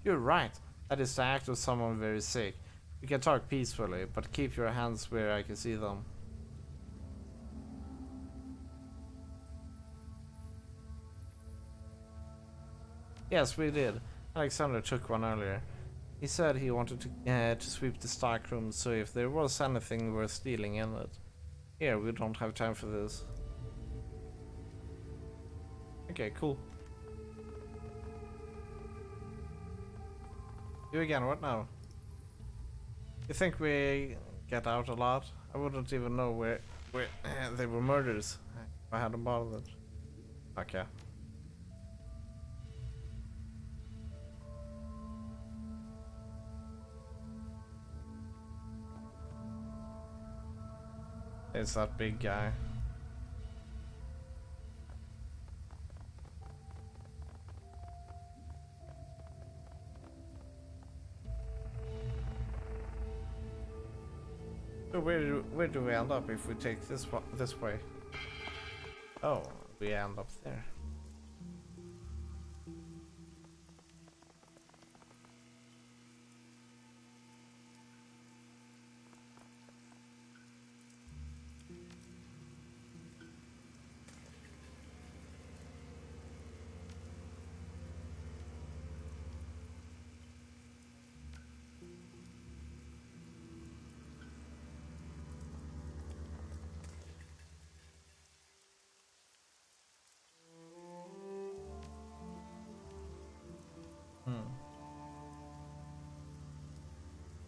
You're right. That is the act of someone very sick. You can talk peacefully, but keep your hands where I can see them. Yes, we did. Alexander took one earlier. He said he wanted to sweep the stockroom, so if there was anything worth stealing in it. Here, we don't have time for this. Okay, cool. You again, what now? You think we get out a lot? I wouldn't even know where they were murders if I hadn't bothered. Okay. It's that big guy. So where do we end up if we take this way? Oh, we end up there.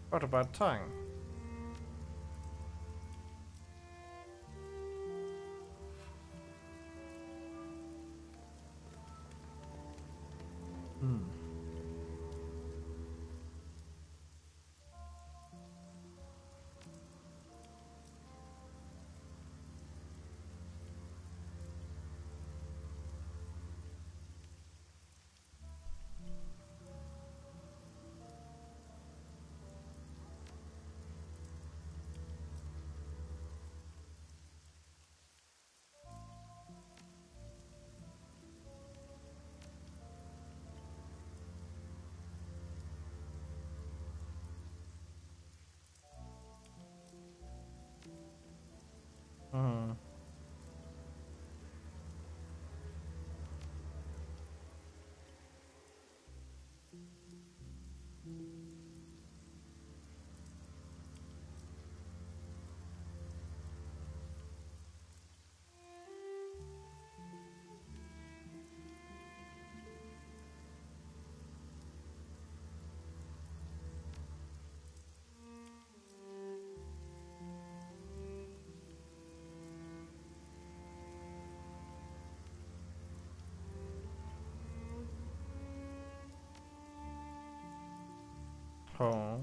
What about tongue? Oh.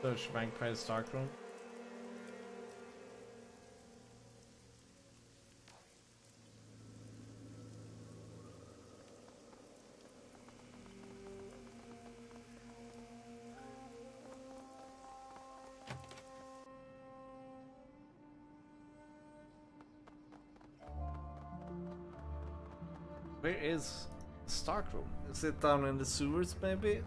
Search Magpie's stockroom. Where is the stockroom? Is it down in the sewers, maybe?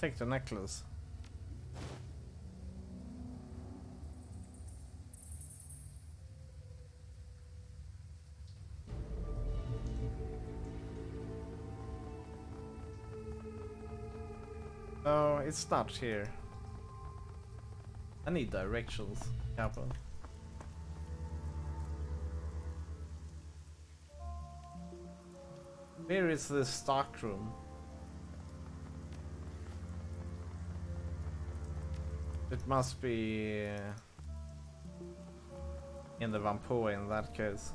Take the necklace. No, it's not here. I need directions, Kappa. Where is the stock room? It must be in the Vampoa in that case.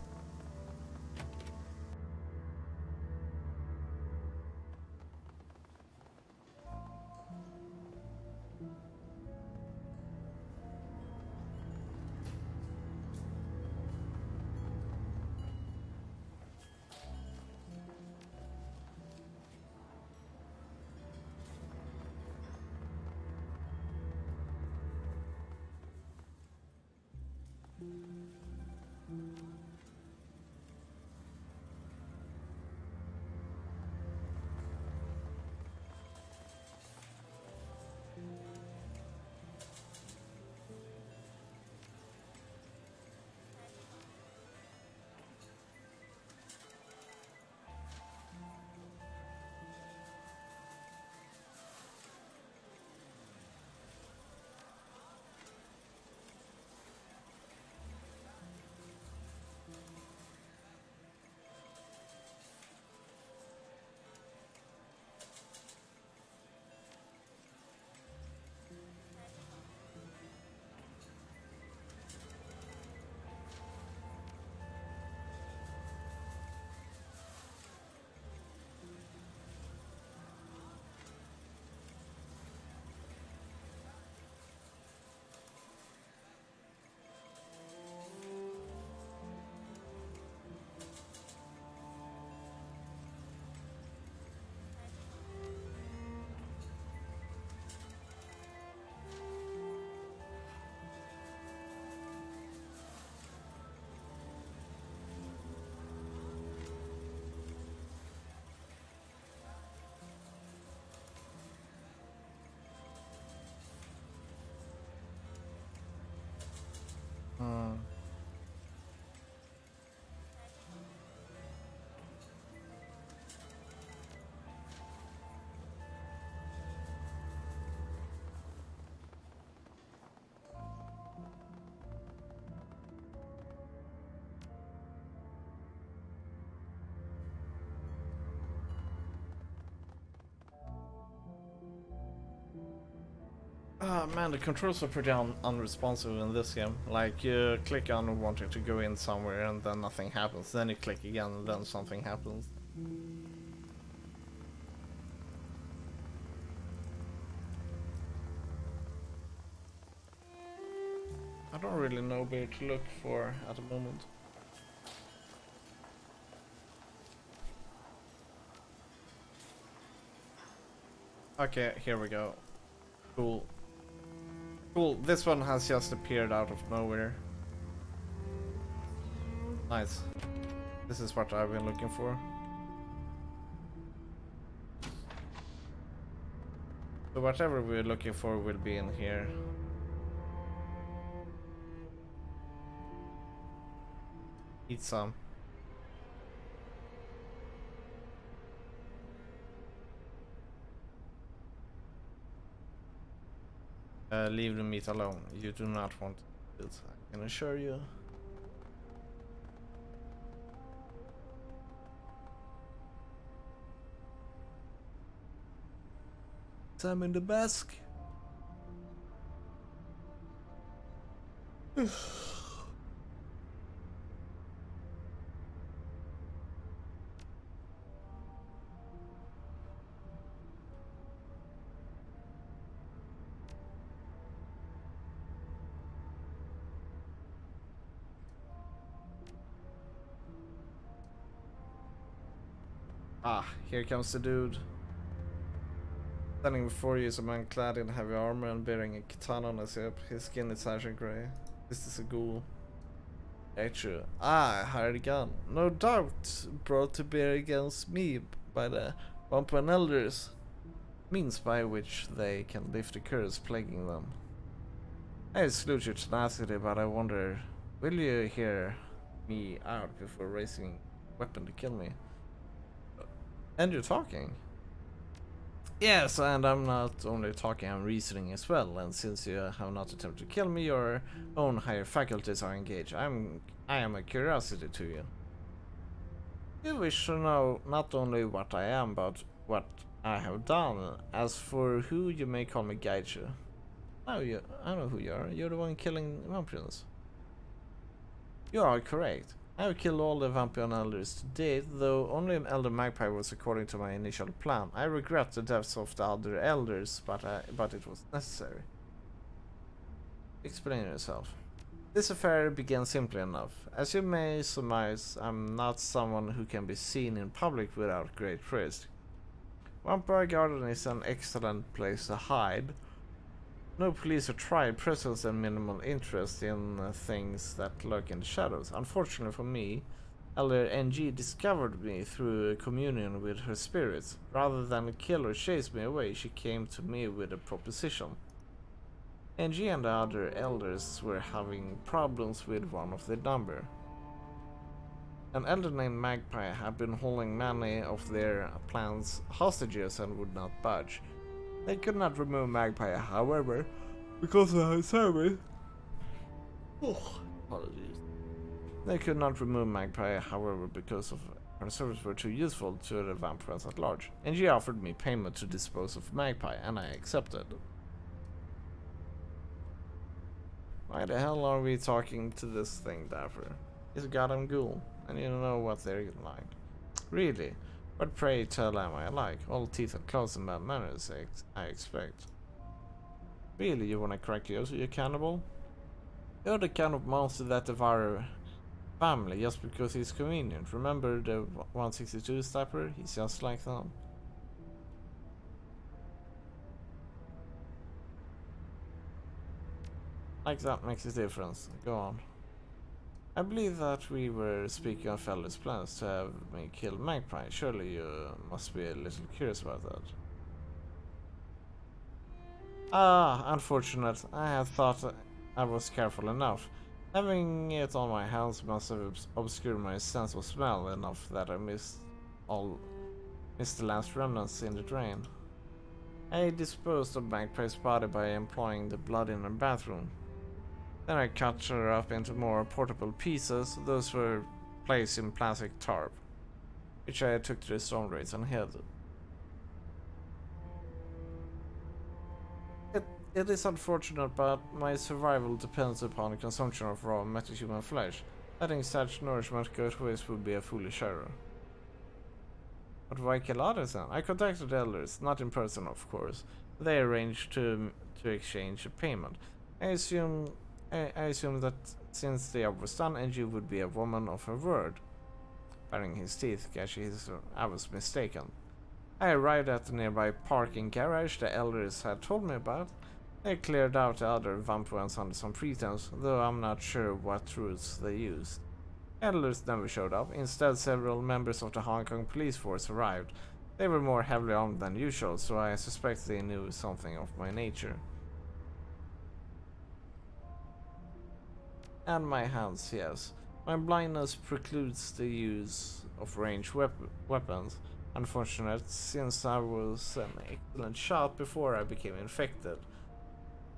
Hmm. Ah man, the controls are pretty unresponsive in this game. Like, you click on wanting to go in somewhere and then nothing happens. Then you click again and then something happens. I don't really know where to look for at the moment. Okay, here we go. Cool. Cool, this one has just appeared out of nowhere. Nice. This is what I've been looking for. So whatever we're looking for will be in here. Eat some. Leave the meat alone. You do not want it, I can assure you. Sam in the basque. Ah, here comes the dude. Standing before you is a man clad in heavy armor and bearing a katana on his hip. His skin is ashen gray. This is a ghoul. True. Ah, I hired a gun. No doubt brought to bear against me by the Wampan elders. means by which they can lift the curse plaguing them. I salute your tenacity, but I wonder, will you hear me out before raising a weapon to kill me? And you're talking. Yes, and I'm not only talking, I'm reasoning as well, and since you have not attempted to kill me, your own higher faculties are engaged. I am a curiosity to you. You wish to know not only what I am, but what I have done. As for who, you may call me Gaiju. I know who you are. You're the one killing vampires. You are correct. I have killed all the vampire elders to date, though only an elder magpie was according to my initial plan. I regret the deaths of the other elders, but it was necessary. Explain yourself. This affair began simply enough. As you may surmise, I'm not someone who can be seen in public without great risk. Vampire Garden is an excellent place to hide. No police or tried presence and minimal interest in things that lurk in the shadows. Unfortunately for me, Elder NG discovered me through a communion with her spirits. Rather than kill or chase me away, she came to me with a proposition. NG and the other elders were having problems with one of their number. An elder named Magpie had been holding many of their plans hostages and would not budge. They could not remove Magpie, however, because of her service. Apologies. They could not remove Magpie, however, because of her service were too useful to the vampires at large. And she offered me payment to dispose of Magpie, and I accepted. Why the hell are we talking to this thing, Dapper? He's a goddamn ghoul, and you know what they're like. Really? What pray tell am I like? All teeth and claws and bad manners, I expect. Really, you wanna crack yours, you cannibal? You're the kind of monster that devour family just because he's convenient. Remember the 162 stepper? He's just like them. Like that makes a difference. Go on. I believe that we were speaking of Felder's plans to have me kill Magpie. Surely you must be a little curious about that. Ah, unfortunate. I had thought I was careful enough. Having it on my hands must have obscured my sense of smell enough that I missed the last remnants in the drain. I disposed of Magpie's body by employing the blood in her bathroom. Then I cut her up into more portable pieces. Those were placed in plastic tarp, which I took to the storm drains and hid. It is unfortunate, but my survival depends upon the consumption of raw metahuman flesh. Letting such nourishment go to waste would be a foolish error. But why kill others then? I contacted the elders, not in person of course. They arranged to exchange a payment. I assume that since the job was done, Angie would be a woman of her word. Baring his teeth, I was mistaken. I arrived at the nearby parking garage the elders had told me about. They cleared out the other vampires under some pretense, though I'm not sure what routes they used. Elders never showed up. Instead, several members of the Hong Kong police force arrived. They were more heavily armed than usual, so I suspect they knew something of my nature. And my hands, yes. My blindness precludes the use of ranged weapons. Unfortunate, since I was an excellent shot before I became infected.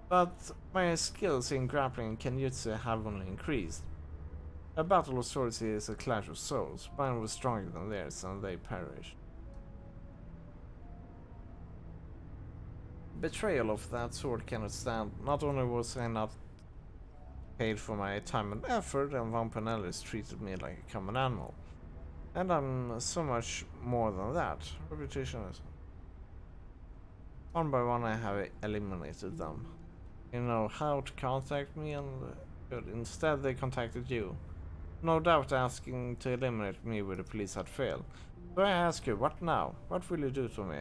But my skills in grappling and kenjutsu have only increased. A battle of swords is a clash of souls. Mine was stronger than theirs, and they perished. Betrayal of that sort cannot stand. Not only was I not paid for my time and effort, and Vampanellis treated me like a common animal. And I'm so much more than that. Reputation is... One by one I have eliminated them. You know how to contact me, and instead they contacted you. No doubt asking to eliminate me where the police had failed. So I ask you, what now? What will you do to me?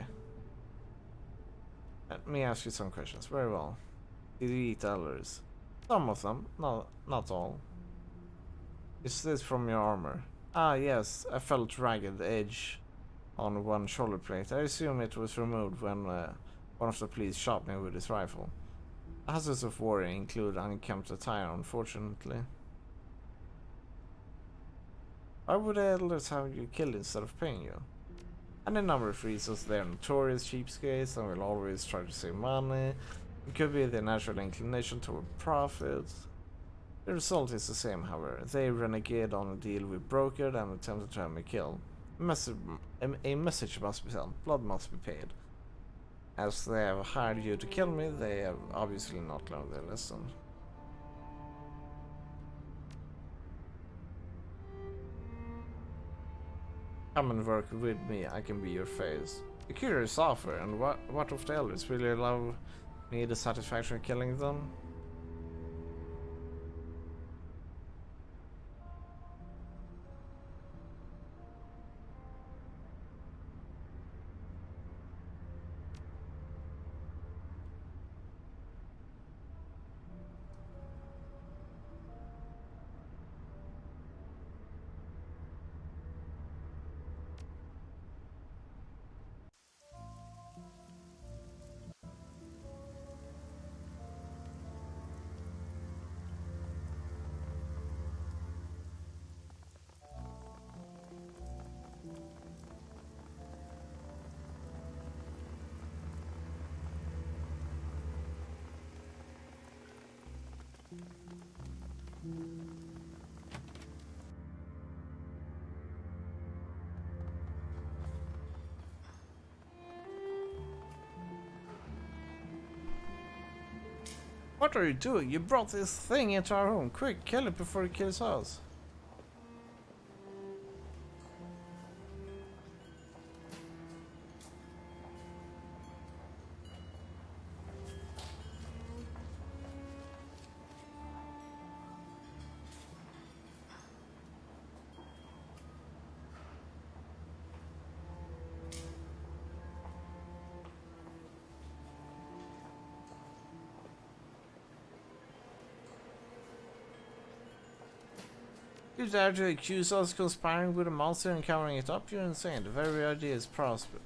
Let me ask you some questions. Very well. Did you eat elders? Some of them, no, not all. Is this from your armor? Ah yes, I felt ragged edge on one shoulder plate. I assume it was removed when one of the police shot me with his rifle. Hazards of war include unkempt attire, unfortunately. Why would the elders have you killed instead of paying you? And a number of reasons. They're notorious cheapskates and will always try to save money. It could be their natural inclination toward profit. The result is the same, however. They renegade on a deal we brokered and attempted to have me killed. A message must be sent. Blood must be paid. As they have hired you to kill me, they have obviously not learned their lesson. Come and work with me, I can be your face. A curious offer, and what of the elders? Will you allow me the satisfaction of killing them? What are you doing? You brought this thing into our home. Quick, kill it before it kills us. You dare to accuse us of conspiring with a monster and covering it up? You're insane. The very idea is prosper.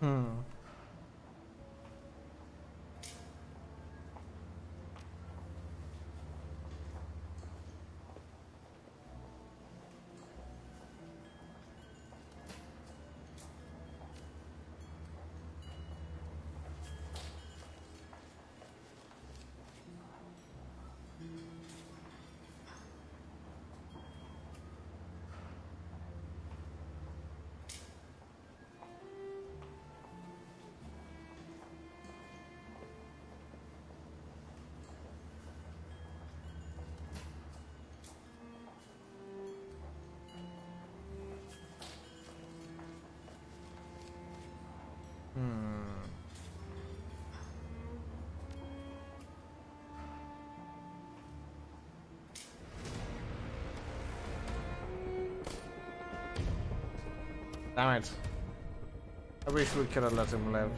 Hmm. Hmm. Damn it. I wish we could have let him live.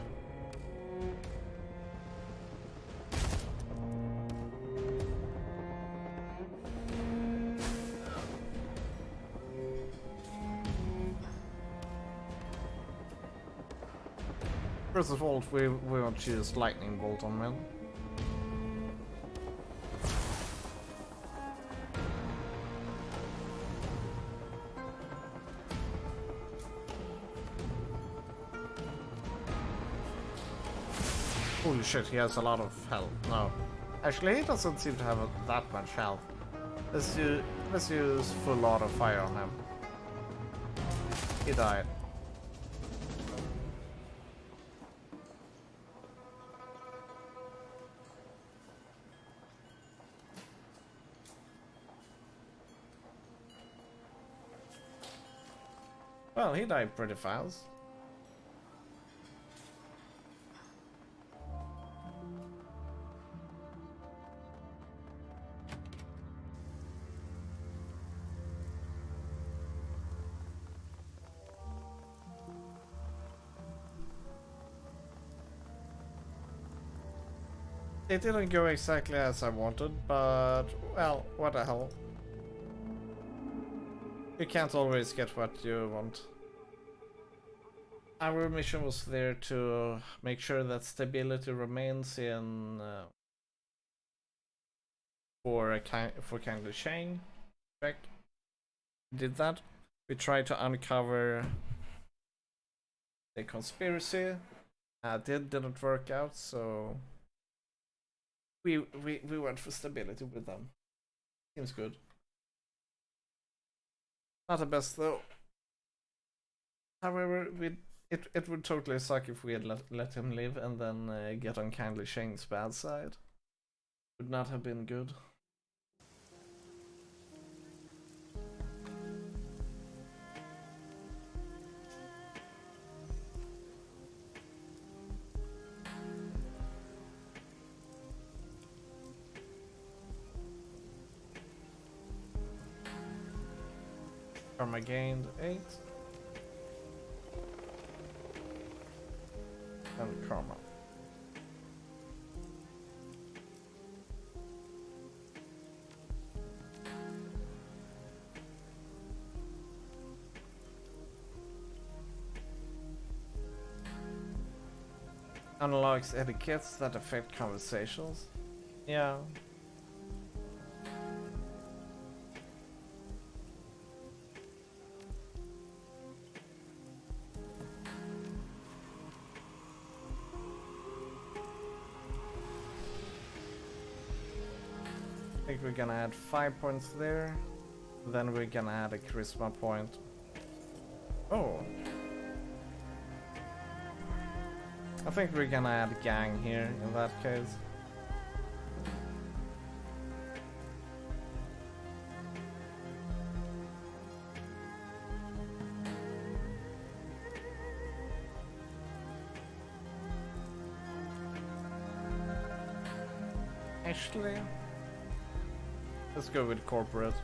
First of all, we want to use lightning bolt on him. Holy shit, he has a lot of health. No. Actually, he doesn't seem to have that much health. Let's use full auto fire on him. He died. Well, he died pretty fast. It didn't go exactly as I wanted, but well, what the hell. You can't always get what you want. Our mission was there to make sure that stability remains in for Kindly Chain. Correct? Did that. We tried to uncover the conspiracy. Didn't work out, so we went for stability with them. Seems good. Not the best though. However, it would totally suck if we had let him live and then get on Kindly Shane's bad side. Would not have been good. Karma gained 8. And karma. Unlocks etiquettes that affect conversations. Yeah. I think we're gonna add 5 points there. Then we're gonna add a charisma point. Oh. I think we're gonna add gang here in that case. Actually, let's go with corporate.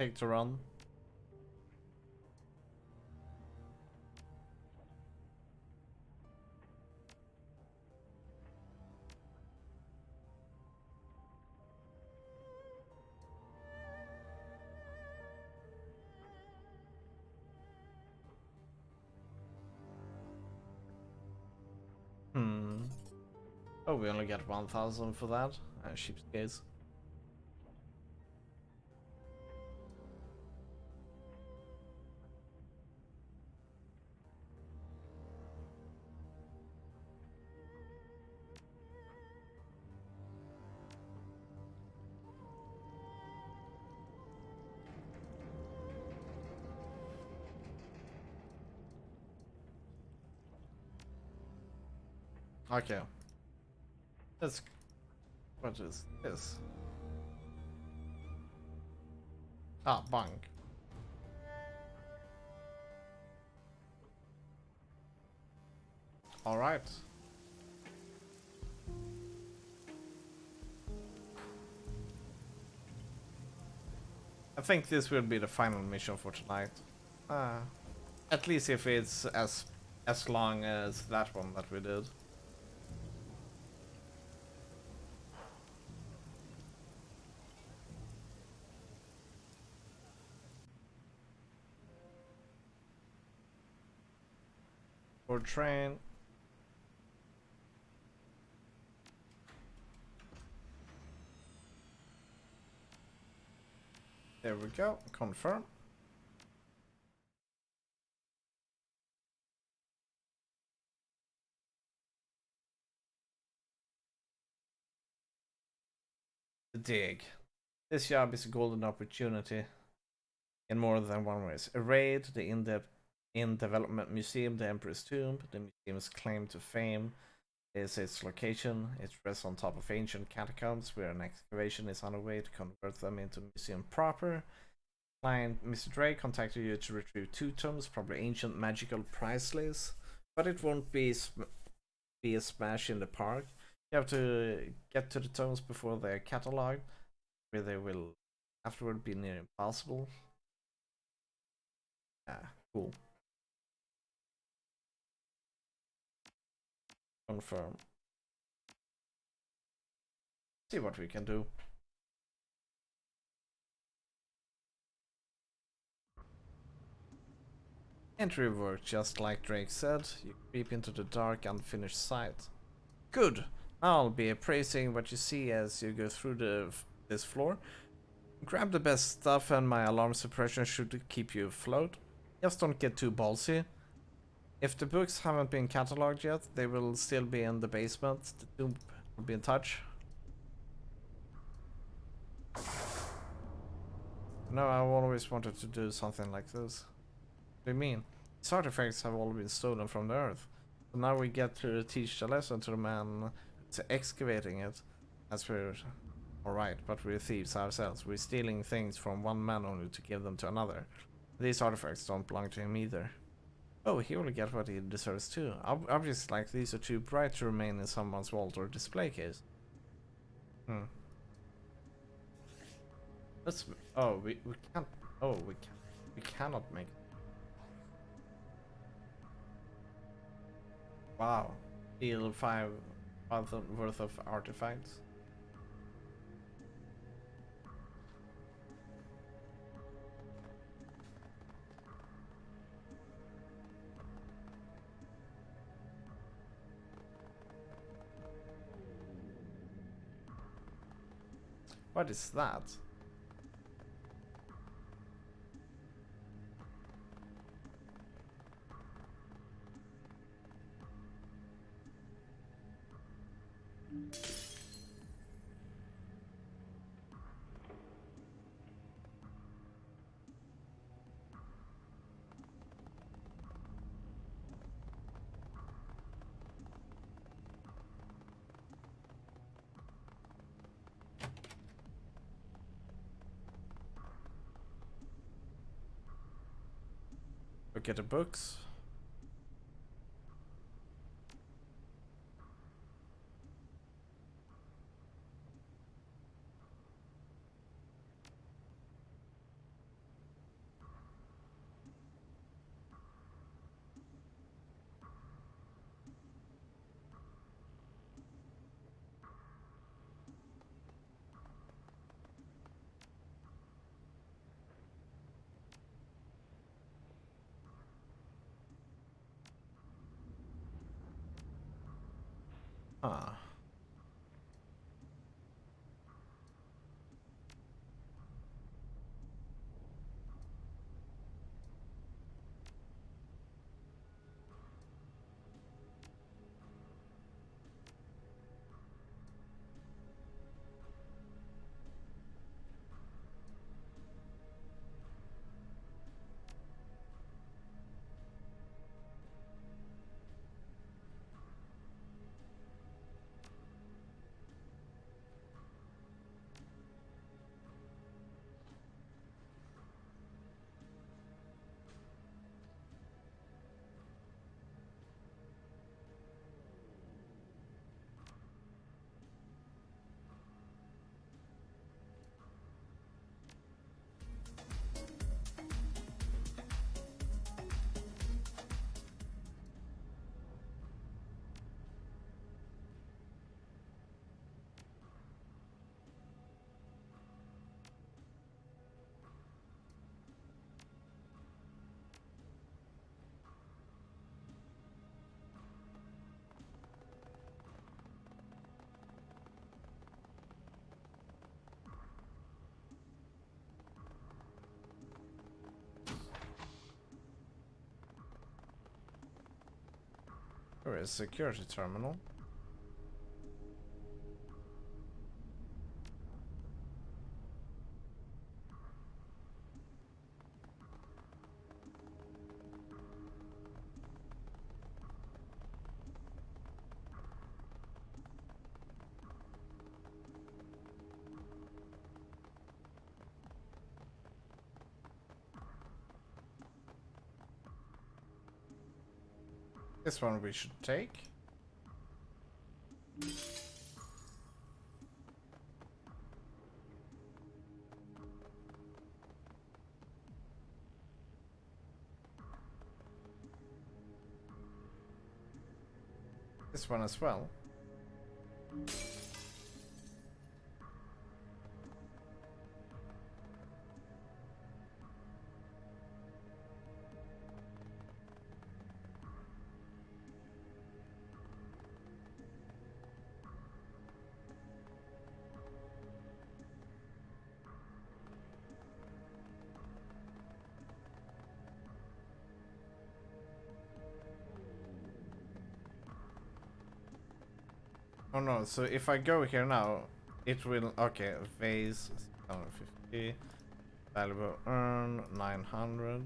take the run. Oh, we only get 1,000 for that. Sheepskates. Okay. Let's. What is this? Ah, bunk. All right. I think this will be the final mission for tonight. At least if it's as long as that one that we did. For train. There we go. Confirm. The dig. This job is a golden opportunity in more than one way. A raid, the in-development museum, the Emperor's Tomb. The museum's claim to fame is its location. It rests on top of ancient catacombs where an excavation is underway to convert them into a museum proper. Client Mr. Drake contacted you to retrieve 2 tomes, probably ancient magical priceless, but it won't be a smash in the park. You have to get to the tomes before they're cataloged, where they will afterward be near impossible. Ah, cool. Confirm. See what we can do. Entry work, just like Drake said. You creep into the dark, unfinished site. Good. I'll be appraising what you see as you go through this floor. Grab the best stuff, and my alarm suppression should keep you afloat. Just don't get too ballsy. If the books haven't been cataloged yet, they will still be in the basement. The tomb will be in touch. No, I've always wanted to do something like this. What do you mean? These artifacts have all been stolen from the earth. So now we get to teach the lesson to the man who's excavating it. That's we're alright, but we're thieves ourselves. We're stealing things from one man only to give them to another. These artifacts don't belong to him either. Oh, he will get what he deserves too. Objects like these are too bright to remain in someone's vault or display case. Let's. Oh, we can't. Oh, we cannot make. Wow. Steal 5,000 worth of artifacts. What is that? Look at the books. Ah. There is a security terminal. This one we should take. This one as well. Oh no, so if I go here now, it will, okay, vase, 650, valuable earn, 900.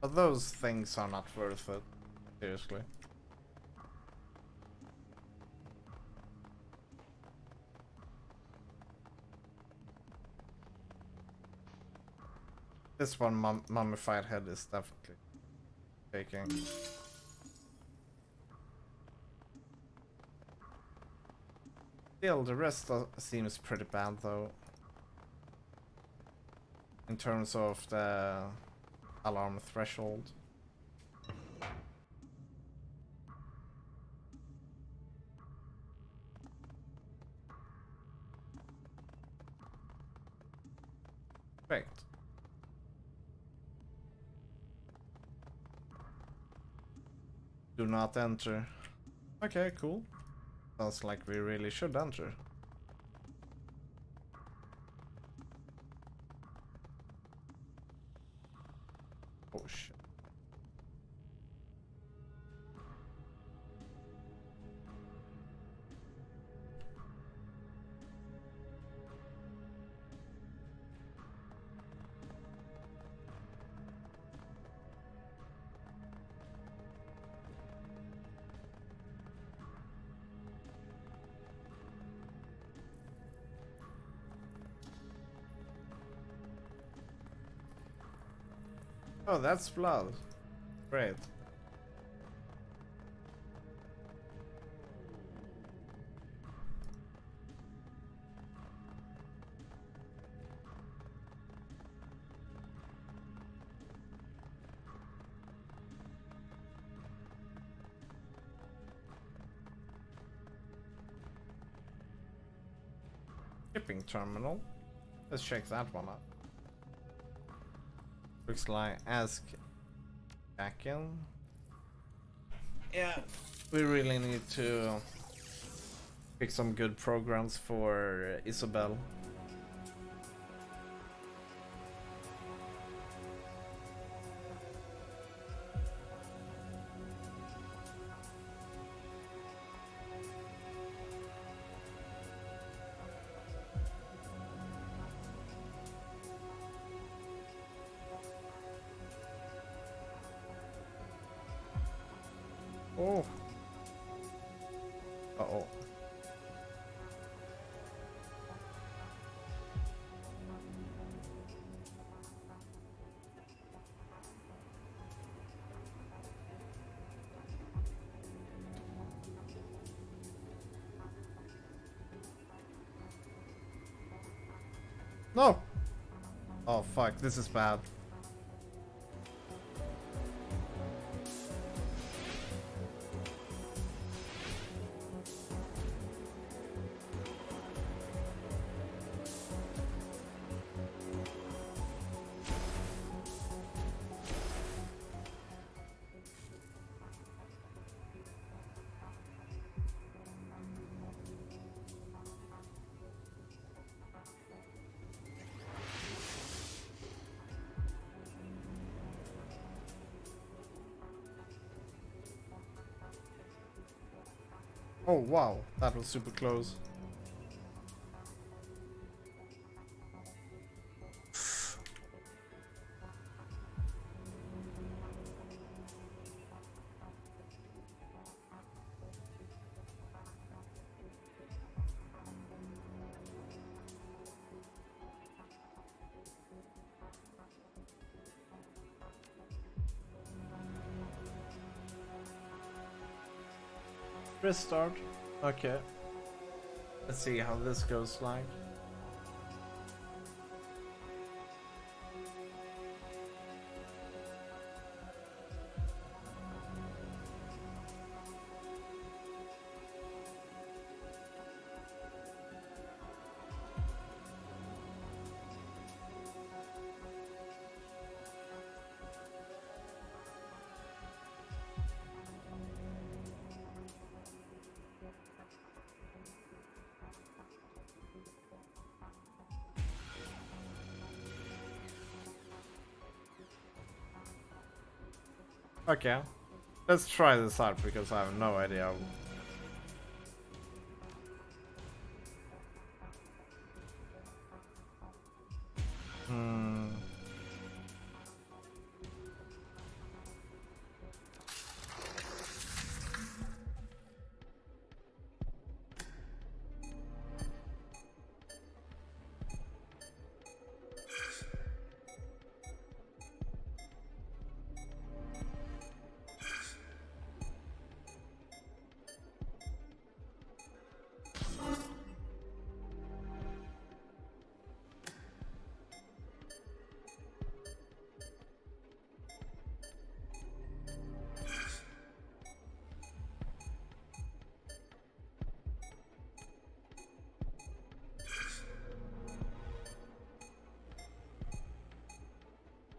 But those things are not worth it, seriously. This one mummified head is definitely taking. Still, the rest seems pretty bad though. In terms of the alarm threshold. Perfect. Do not enter. Okay, cool. Sounds like we really should enter. Oh shit. Oh, that's blood. Great. Shipping terminal. Let's check that one out. Looks like ask back in. Yeah, we really need to pick some good programs for Isabel. Oh. Uh-oh. No! Oh fuck, this is bad. Oh wow, that was super close. Restart. Okay. Let's see how this goes like. Okay. Let's try this out because I have no idea. Hmm.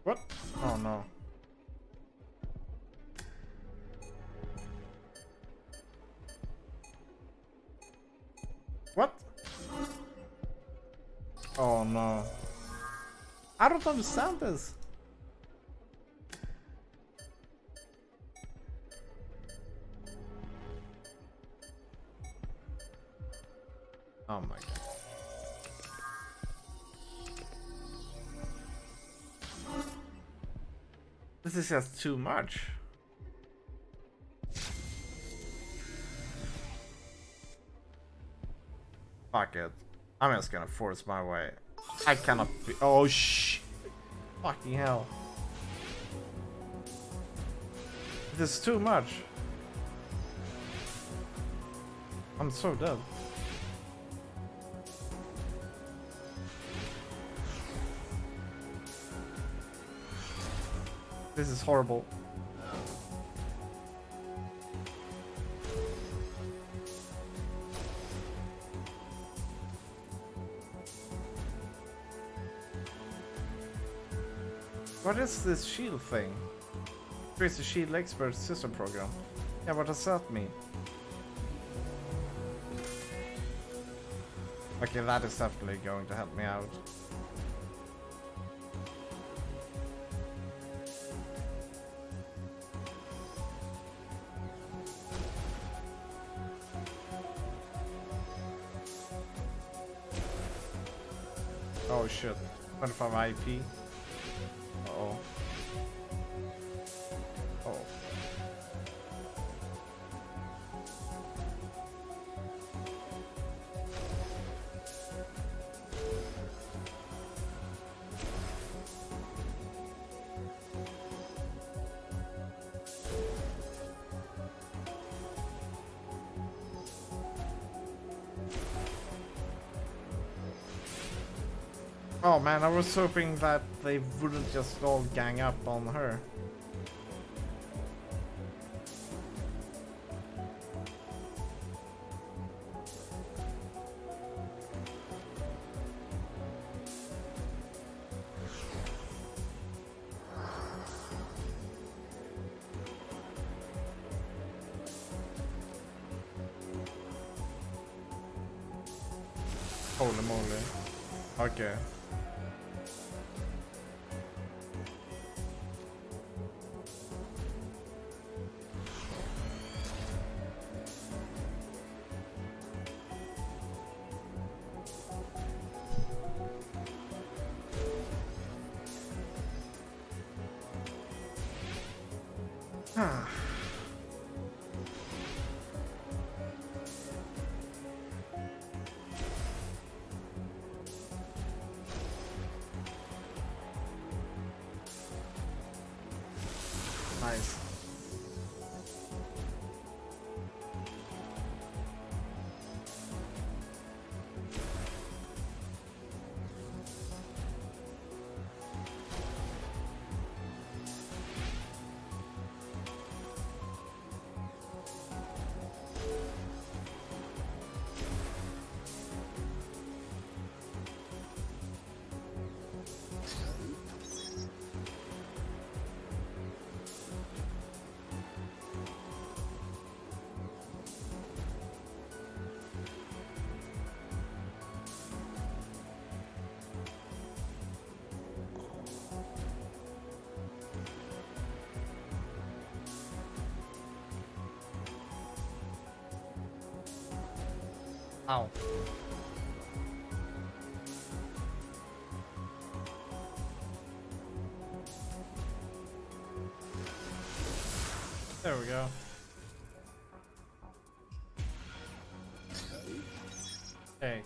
What? Oh no. What? Oh no. I don't understand this. Oh my god. This is just too much. Fuck it. I'm just gonna force my way. I cannot be. Oh shh. Fucking hell. This is too much. I'm so dead. This is horrible. What is this shield thing? Creates a shield expert system program. Yeah, what does that mean? Okay, that is definitely going to help me out. Oh shit. 25 IP. Uh-oh. Oh. Oh man, I was hoping that they wouldn't just all gang up on her. Holy moly. Okay. Ah. Nice. Ow. There we go. Take.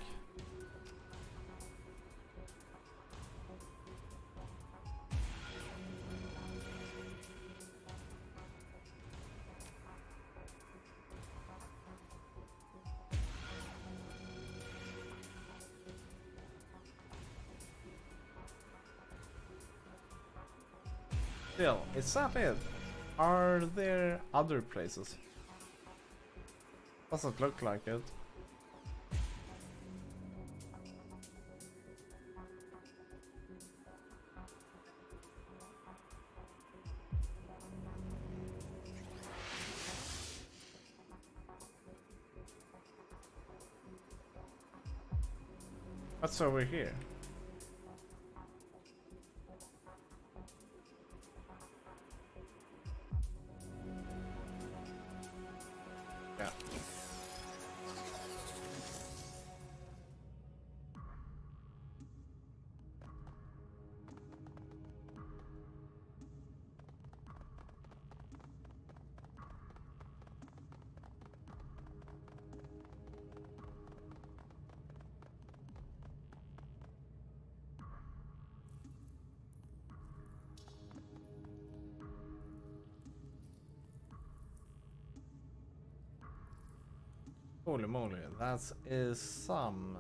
Still, is that it? Are there other places? Doesn't look like it. What's over here? Yeah. Holy moly, that is some.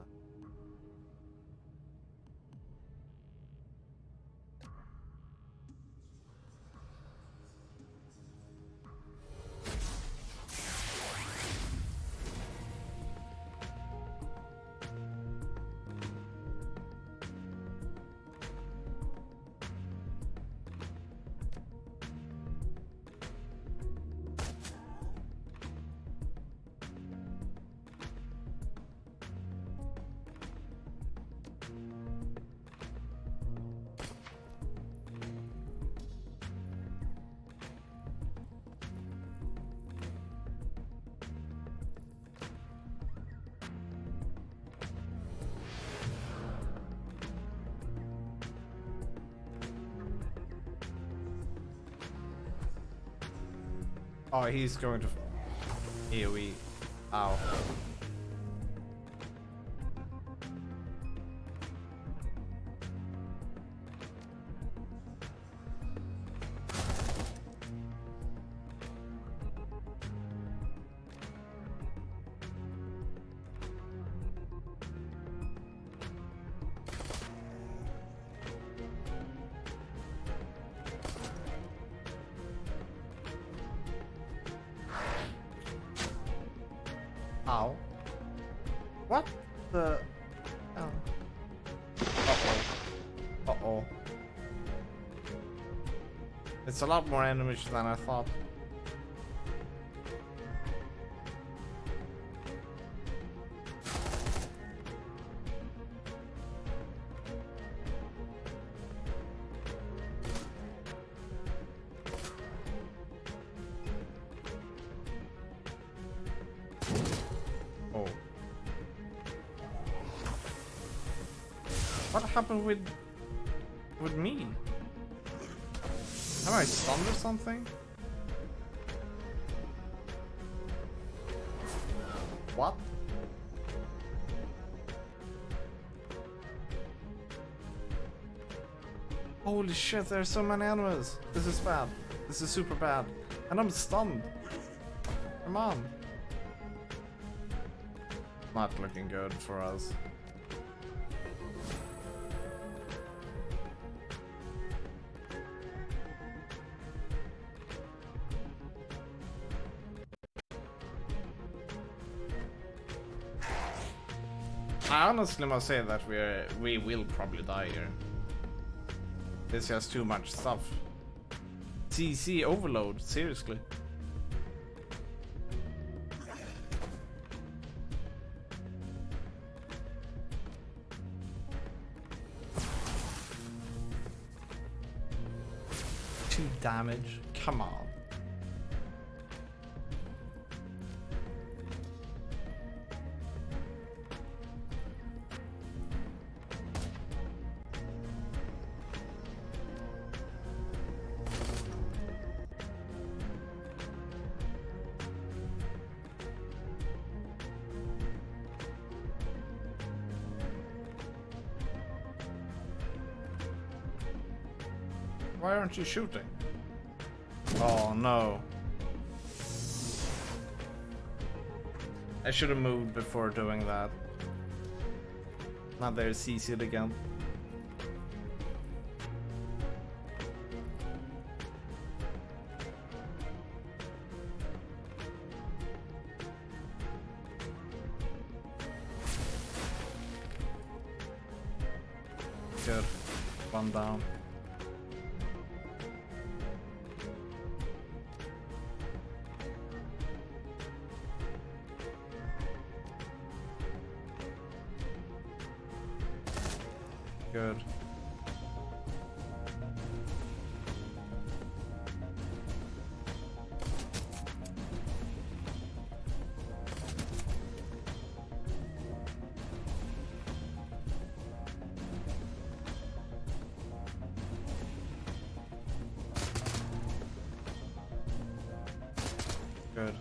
Oh, he's going to AoE. Ow. Ow. What the? Oh. Uh-oh. Uh-oh. It's a lot more enemies than I thought. Oh. What happened with me? Am I stunned or something? What? Holy shit, there's so many enemies. This is bad. This is super bad. And I'm stunned. Come on. Not looking good for us. I honestly must say that we will probably die here. This has too much stuff. CC overload, seriously. Two damage, come on. Why aren't you shooting? Oh no. I should have moved before doing that. Now they're CC'd again. Good. One down. Good. Good.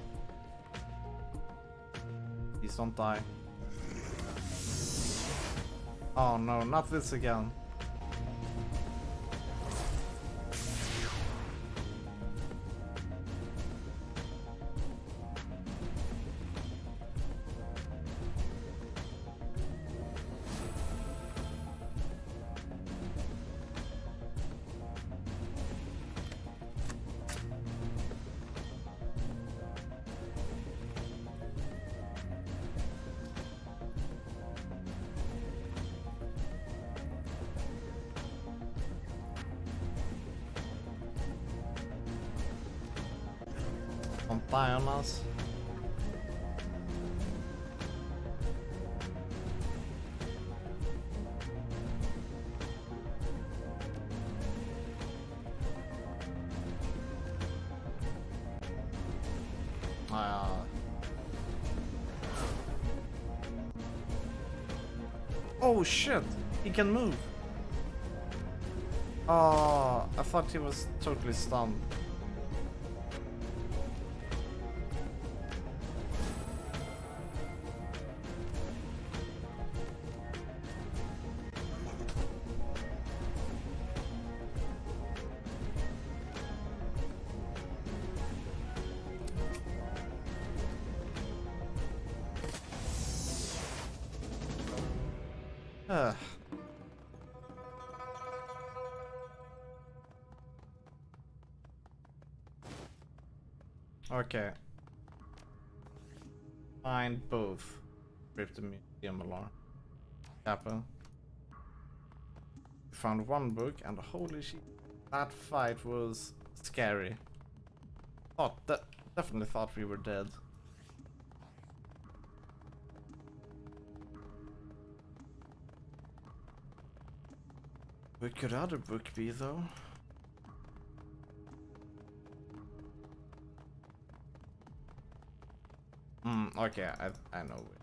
Please don't die. Oh no, not this again. Don't die on us. Oh shit! He can move. Oh, I thought he was totally stunned. Ugh. Okay. Find both. Rip the museum alarm. Happen. We found one book and holy shit, that fight was scary. Definitely thought we were dead. What could other book be though? Okay, I know it.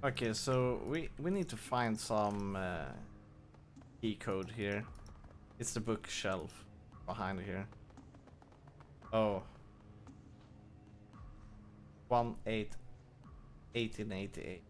Okay, so we need to find some key code here. It's the bookshelf behind here. Oh. 1888.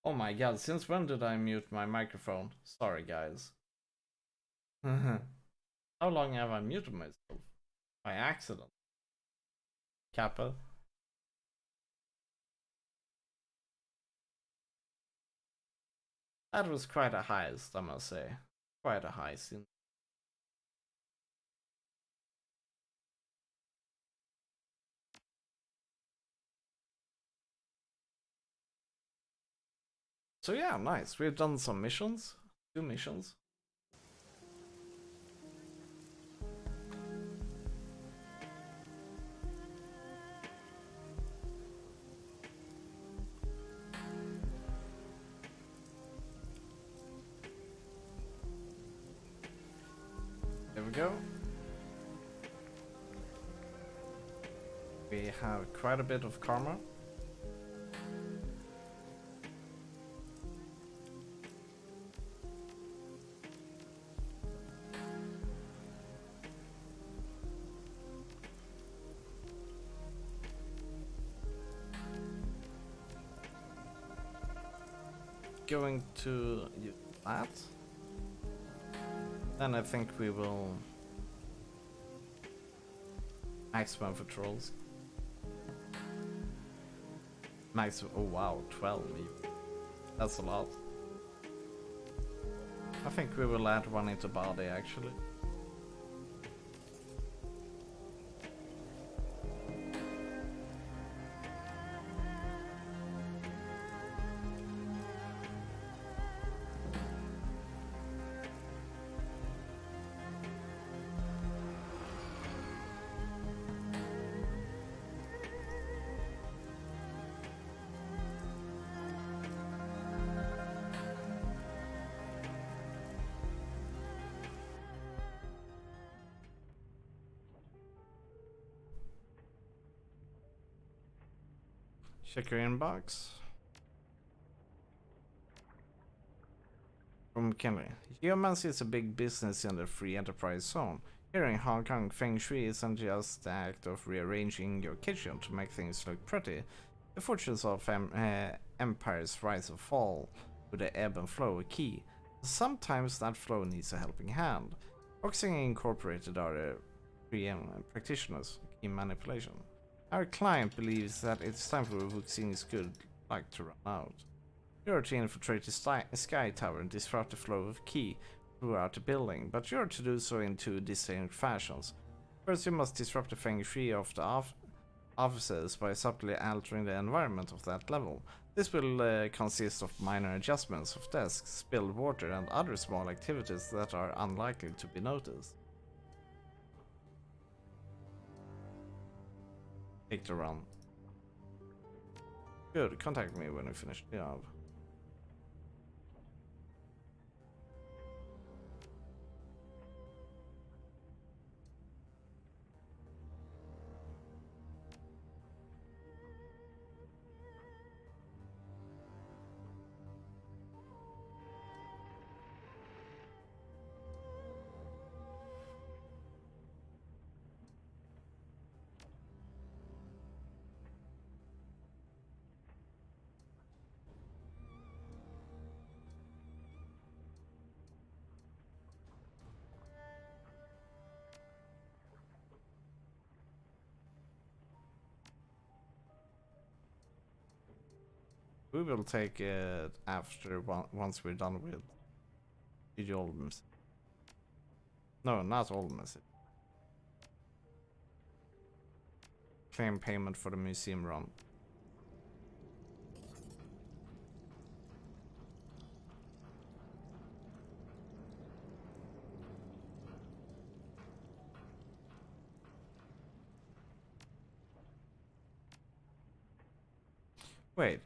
Oh my god, since when did I mute my microphone? Sorry, guys. How long have I muted myself? By accident. Kappa. That was quite a heist, I must say. Quite a heist. So yeah, nice. We've done some missions. 2 missions. There we go. We have quite a bit of karma. Going to use that. Then I think we will maximum for trolls. Max. Oh wow, 12 even. That's a lot. I think we will add one into body actually. Check your inbox. From McKinley. Geomancy is a big business in the free enterprise zone. Here in Hong Kong, Feng Shui isn't just the act of rearranging your kitchen to make things look pretty. The fortunes of empires rise and fall with the ebb and flow are key. Sometimes that flow needs a helping hand. Boxing Incorporated are the practitioners in manipulation. Our client believes that it's time for Wuxing's good luck to run out. You are to infiltrate the sky tower and disrupt the flow of Qi throughout the building, but you are to do so in 2 distinct fashions. First, you must disrupt the feng shui of the offices by subtly altering the environment of that level. This will consist of minor adjustments of desks, spilled water, and other small activities that are unlikely to be noticed. Take the run. Good, contact me when you finish the job. We will take it after once we're done with the old message. No, not old message. Claim payment for the museum run. Wait.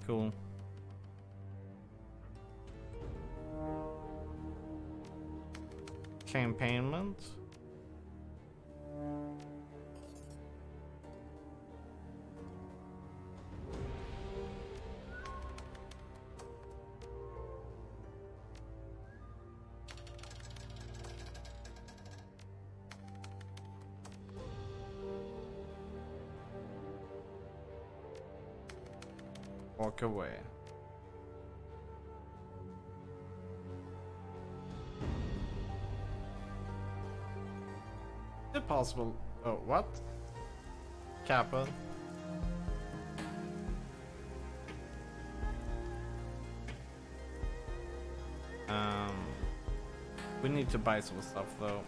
Cool. Claim payment. Walk away. Is it possible? Oh, what? Kappa. We need to buy some stuff though.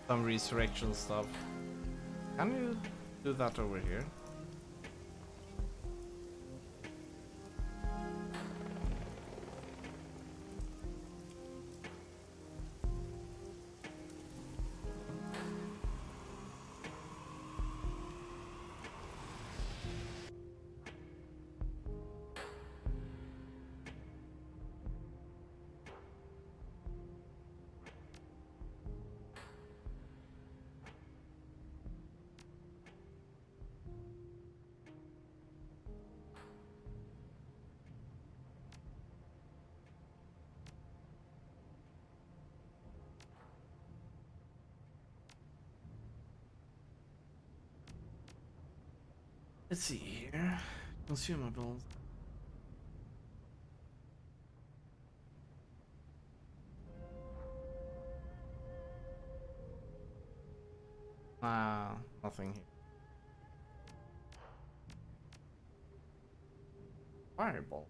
Some resurrection stuff. Can you do that over here? Let's see here. Consumables. Nothing here. Fireball.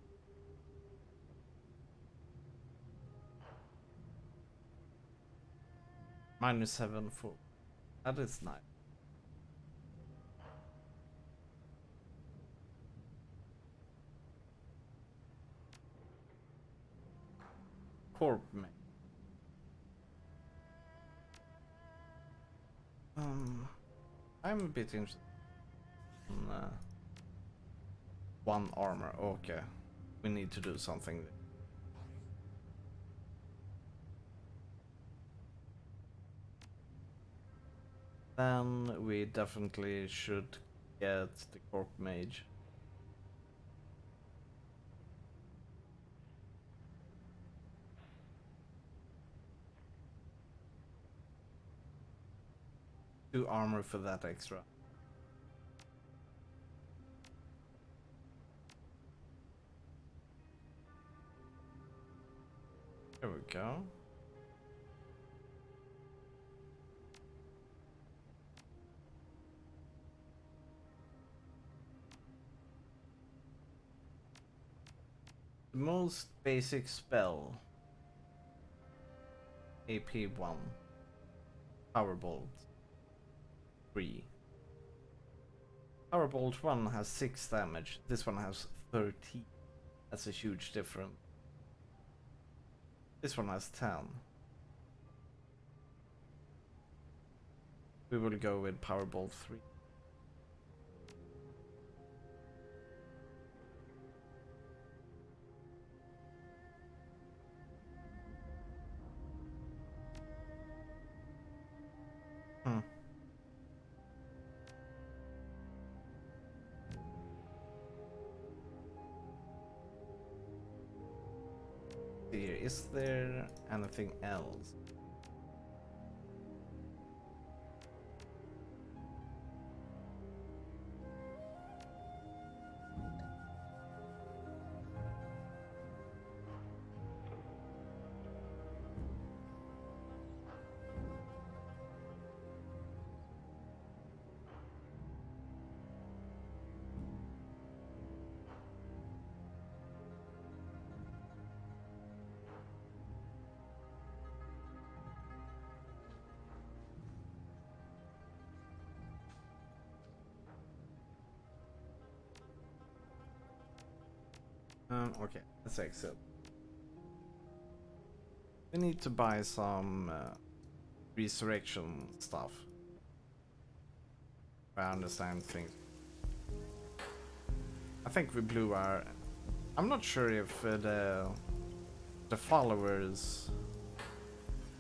-7 full. That is nice. Corp mate. I'm a bit interested in one armor. Okay, we need to do something. Then we definitely should get the Corp Mage. Do armor for that extra. There we go. The most basic spell. AP 1. Powerbolt 3. Powerbolt 1 has 6 damage. This one has 13. That's a huge difference. This one has 10. We will go with Powerbolt 3. Is there anything else? Okay, let's exit. We need to buy some resurrection stuff. I understand things. I think we blew our... I'm not sure if the followers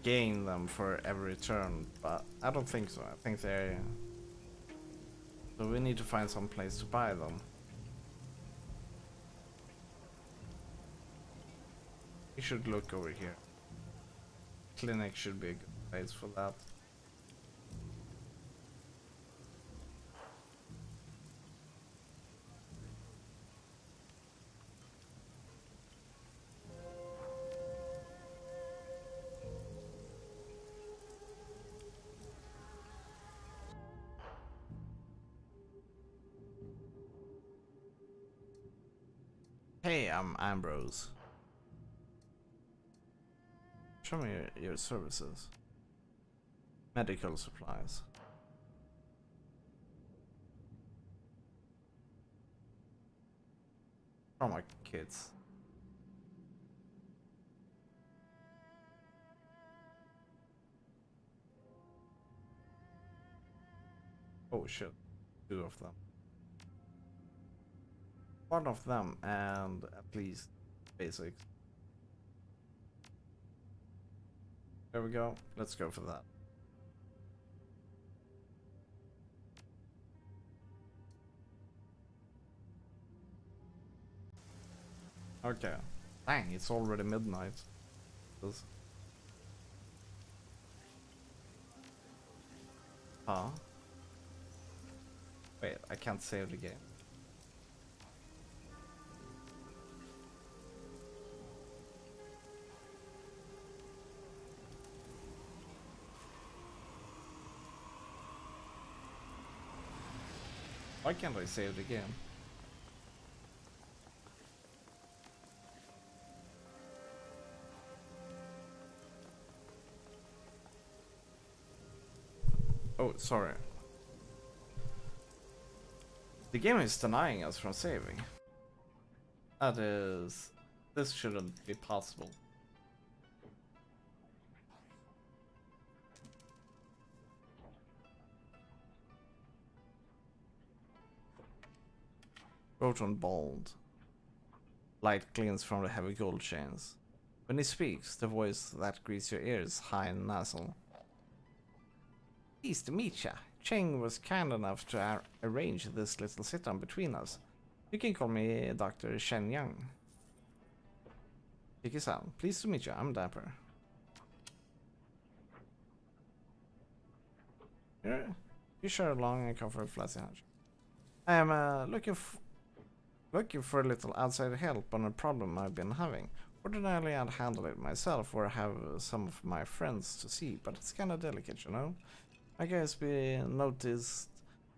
gain them for every turn, but I don't think so. I think they... So we need to find some place to buy them. We should look over here. Clinic should be a good place for that. Hey, I'm Ambrose. Show me your services. Medical supplies. Trauma kits. Oh shit. 2 of them. 1 of them and at least basics. There we go. Let's go for that. Okay. Dang, it's already midnight. Huh? Wait, I can't save the game. Why can't I save the game? Oh, sorry. The game is denying us from saving. That is... This shouldn't be possible. Wrote on bold. Light glints from the heavy gold chains. When he speaks, the voice that greets your ears high and nasal. Pleased to meet ya. Cheng was kind enough to arrange this little sit-down between us. You can call me Dr. Shen Yang. Check us out. Pleased to meet you. I'm Dapper. You share along and cover a flassy hunch. I am looking for a little outside help on a problem I've been having. Ordinarily I'd handle it myself or have some of my friends to see, but it's kinda delicate, you know? I guess we noticed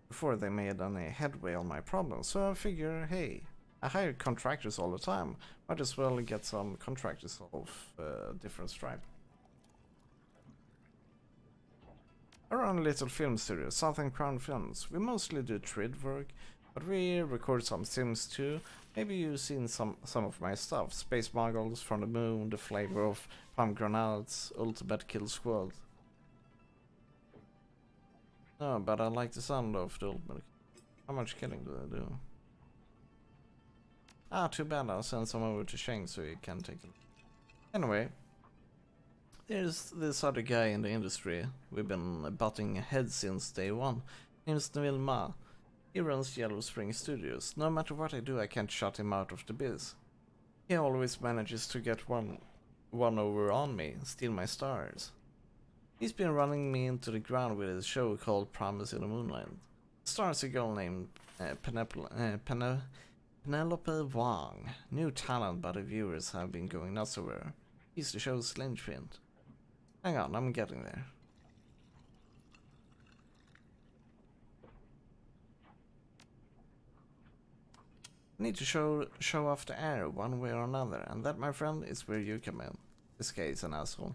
before they made any headway on my problem, so I figure, hey, I hire contractors all the time. Might as well get some contractors of different stripe. I run a little film studio, Southern Crown Films. We mostly do trade work, but we record some sims too. Maybe you've seen some of my stuff. Space Muggles, From the Moon, The Flavor of Pomegranates, Ultimate Kill Squad. No, but I like the sound of the Ultimate. How much killing do I do? Ah, too bad. I'll send some over to Sheng so he can take it. Anyway, there's this other guy in the industry we've been butting heads since day one. Name's Neville Ma. He runs Yellow Spring Studios. No matter what I do, I can't shut him out of the biz. He always manages to get one over on me, steal my stars. He's been running me into the ground with his show called Promise in the Moonlight. It stars a girl named Penelope Wang. New talent, but the viewers have been going nuts over her. He's the show's linchpin. Hang on, I'm getting there. I need to show off the air one way or another, and that, my friend, is where you come in. This guy is an asshole.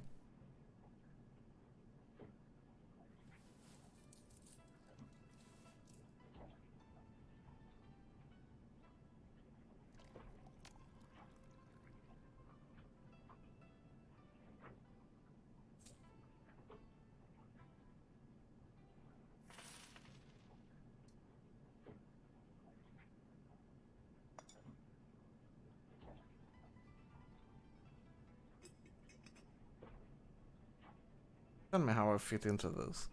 Tell me how I fit into this.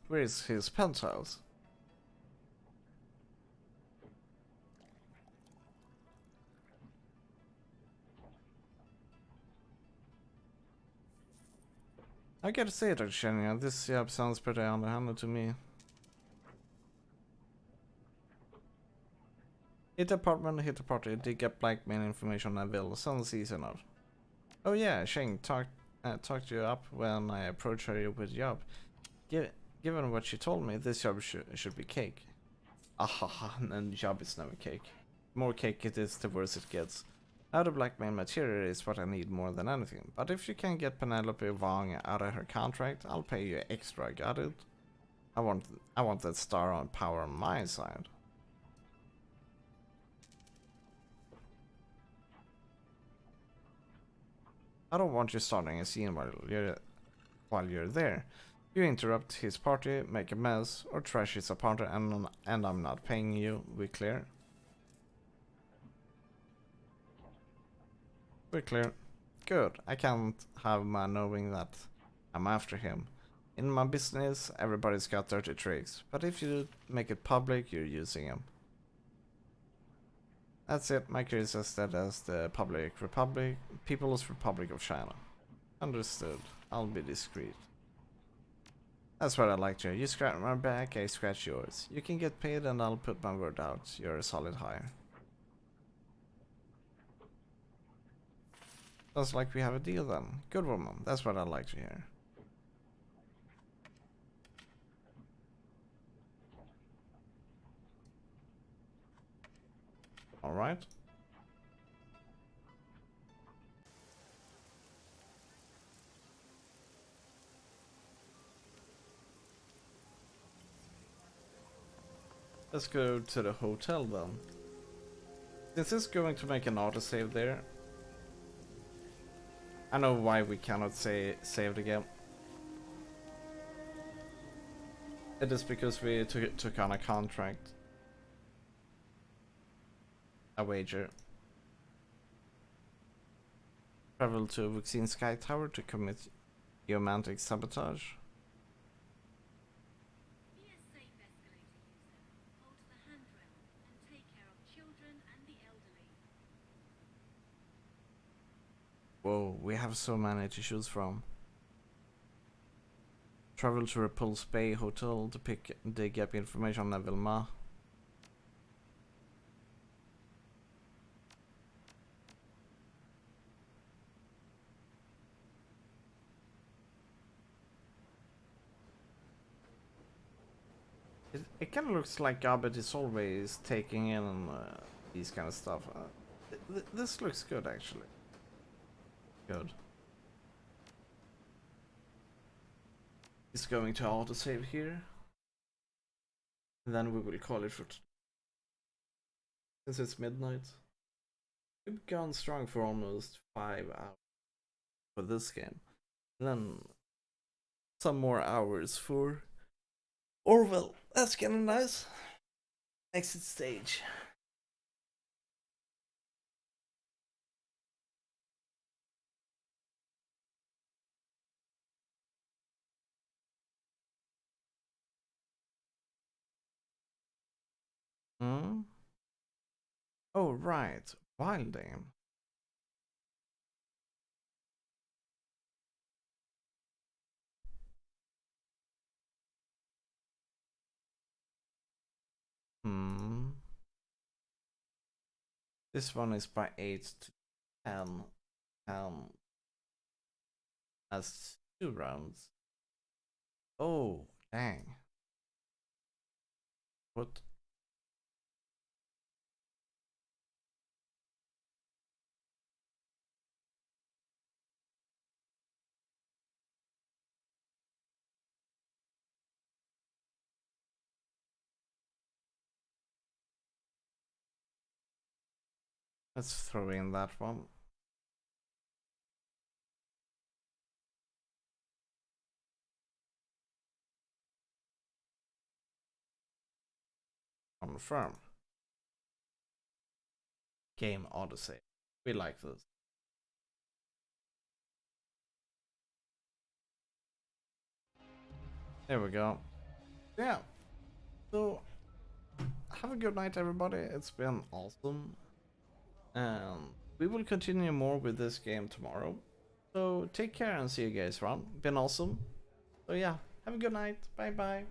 Where is his penthouse? I gotta say that, Shania, this job sounds pretty underhanded to me. Hit apartment, hit a party, dig up blackmail information and will. Sounds easy enough. Oh yeah, Sheng talked you up when I approached her with job. Given what she told me, this job should be cake. Ahaha, and job is never cake. The more cake it is, the worse it gets. How to blackmail material is what I need more than anything. But if you can get Penelope Wong out of her contract, I'll pay you extra. Got it? I want that star on power on my side. I don't want you starting a scene while you're there. You interrupt his party, make a mess, or trash his apartment, and I'm not paying you. We clear? We're clear. Good. I can't have man knowing that I'm after him. In my business, everybody's got dirty tricks, but if you make it public, you're using them. That's it. My career is listed as the People's Republic of China. Understood. I'll be discreet. That's what I like to hear. You scratch my back, I scratch yours. You can get paid and I'll put my word out. You're a solid hire. Sounds like we have a deal then. Good woman. That's what I like to hear. Alright. Let's go to the hotel then. This is going to make an autosave there. I know why we cannot save the game. It is because we took on a contract. A wager. Travel to Vuxin Sky Tower to commit geomantic sabotage. Whoa, we have so many to choose from. Travel to Repulse Bay Hotel to dig up information on Vilma. It kind of looks like Gabet is always taking in these kind of stuff. This looks good actually. Good. It's going to autosave here. And then we will call it for since it's midnight. We've gone strong for almost 5 hours for this game. And then some more hours for Orville. That's kinda nice. Exit stage. Hmm? Oh, right. Wilding. Hmm. This one is by 8 to 10. Has 2 rounds. Oh, dang. What? Let's throw in that one. Confirm. Game autosave. We like this. There we go. Yeah. So have a good night, everybody. It's been awesome. And we will continue more with this game tomorrow. So take care and see you guys around. Been awesome. So yeah, have a good night. Bye bye.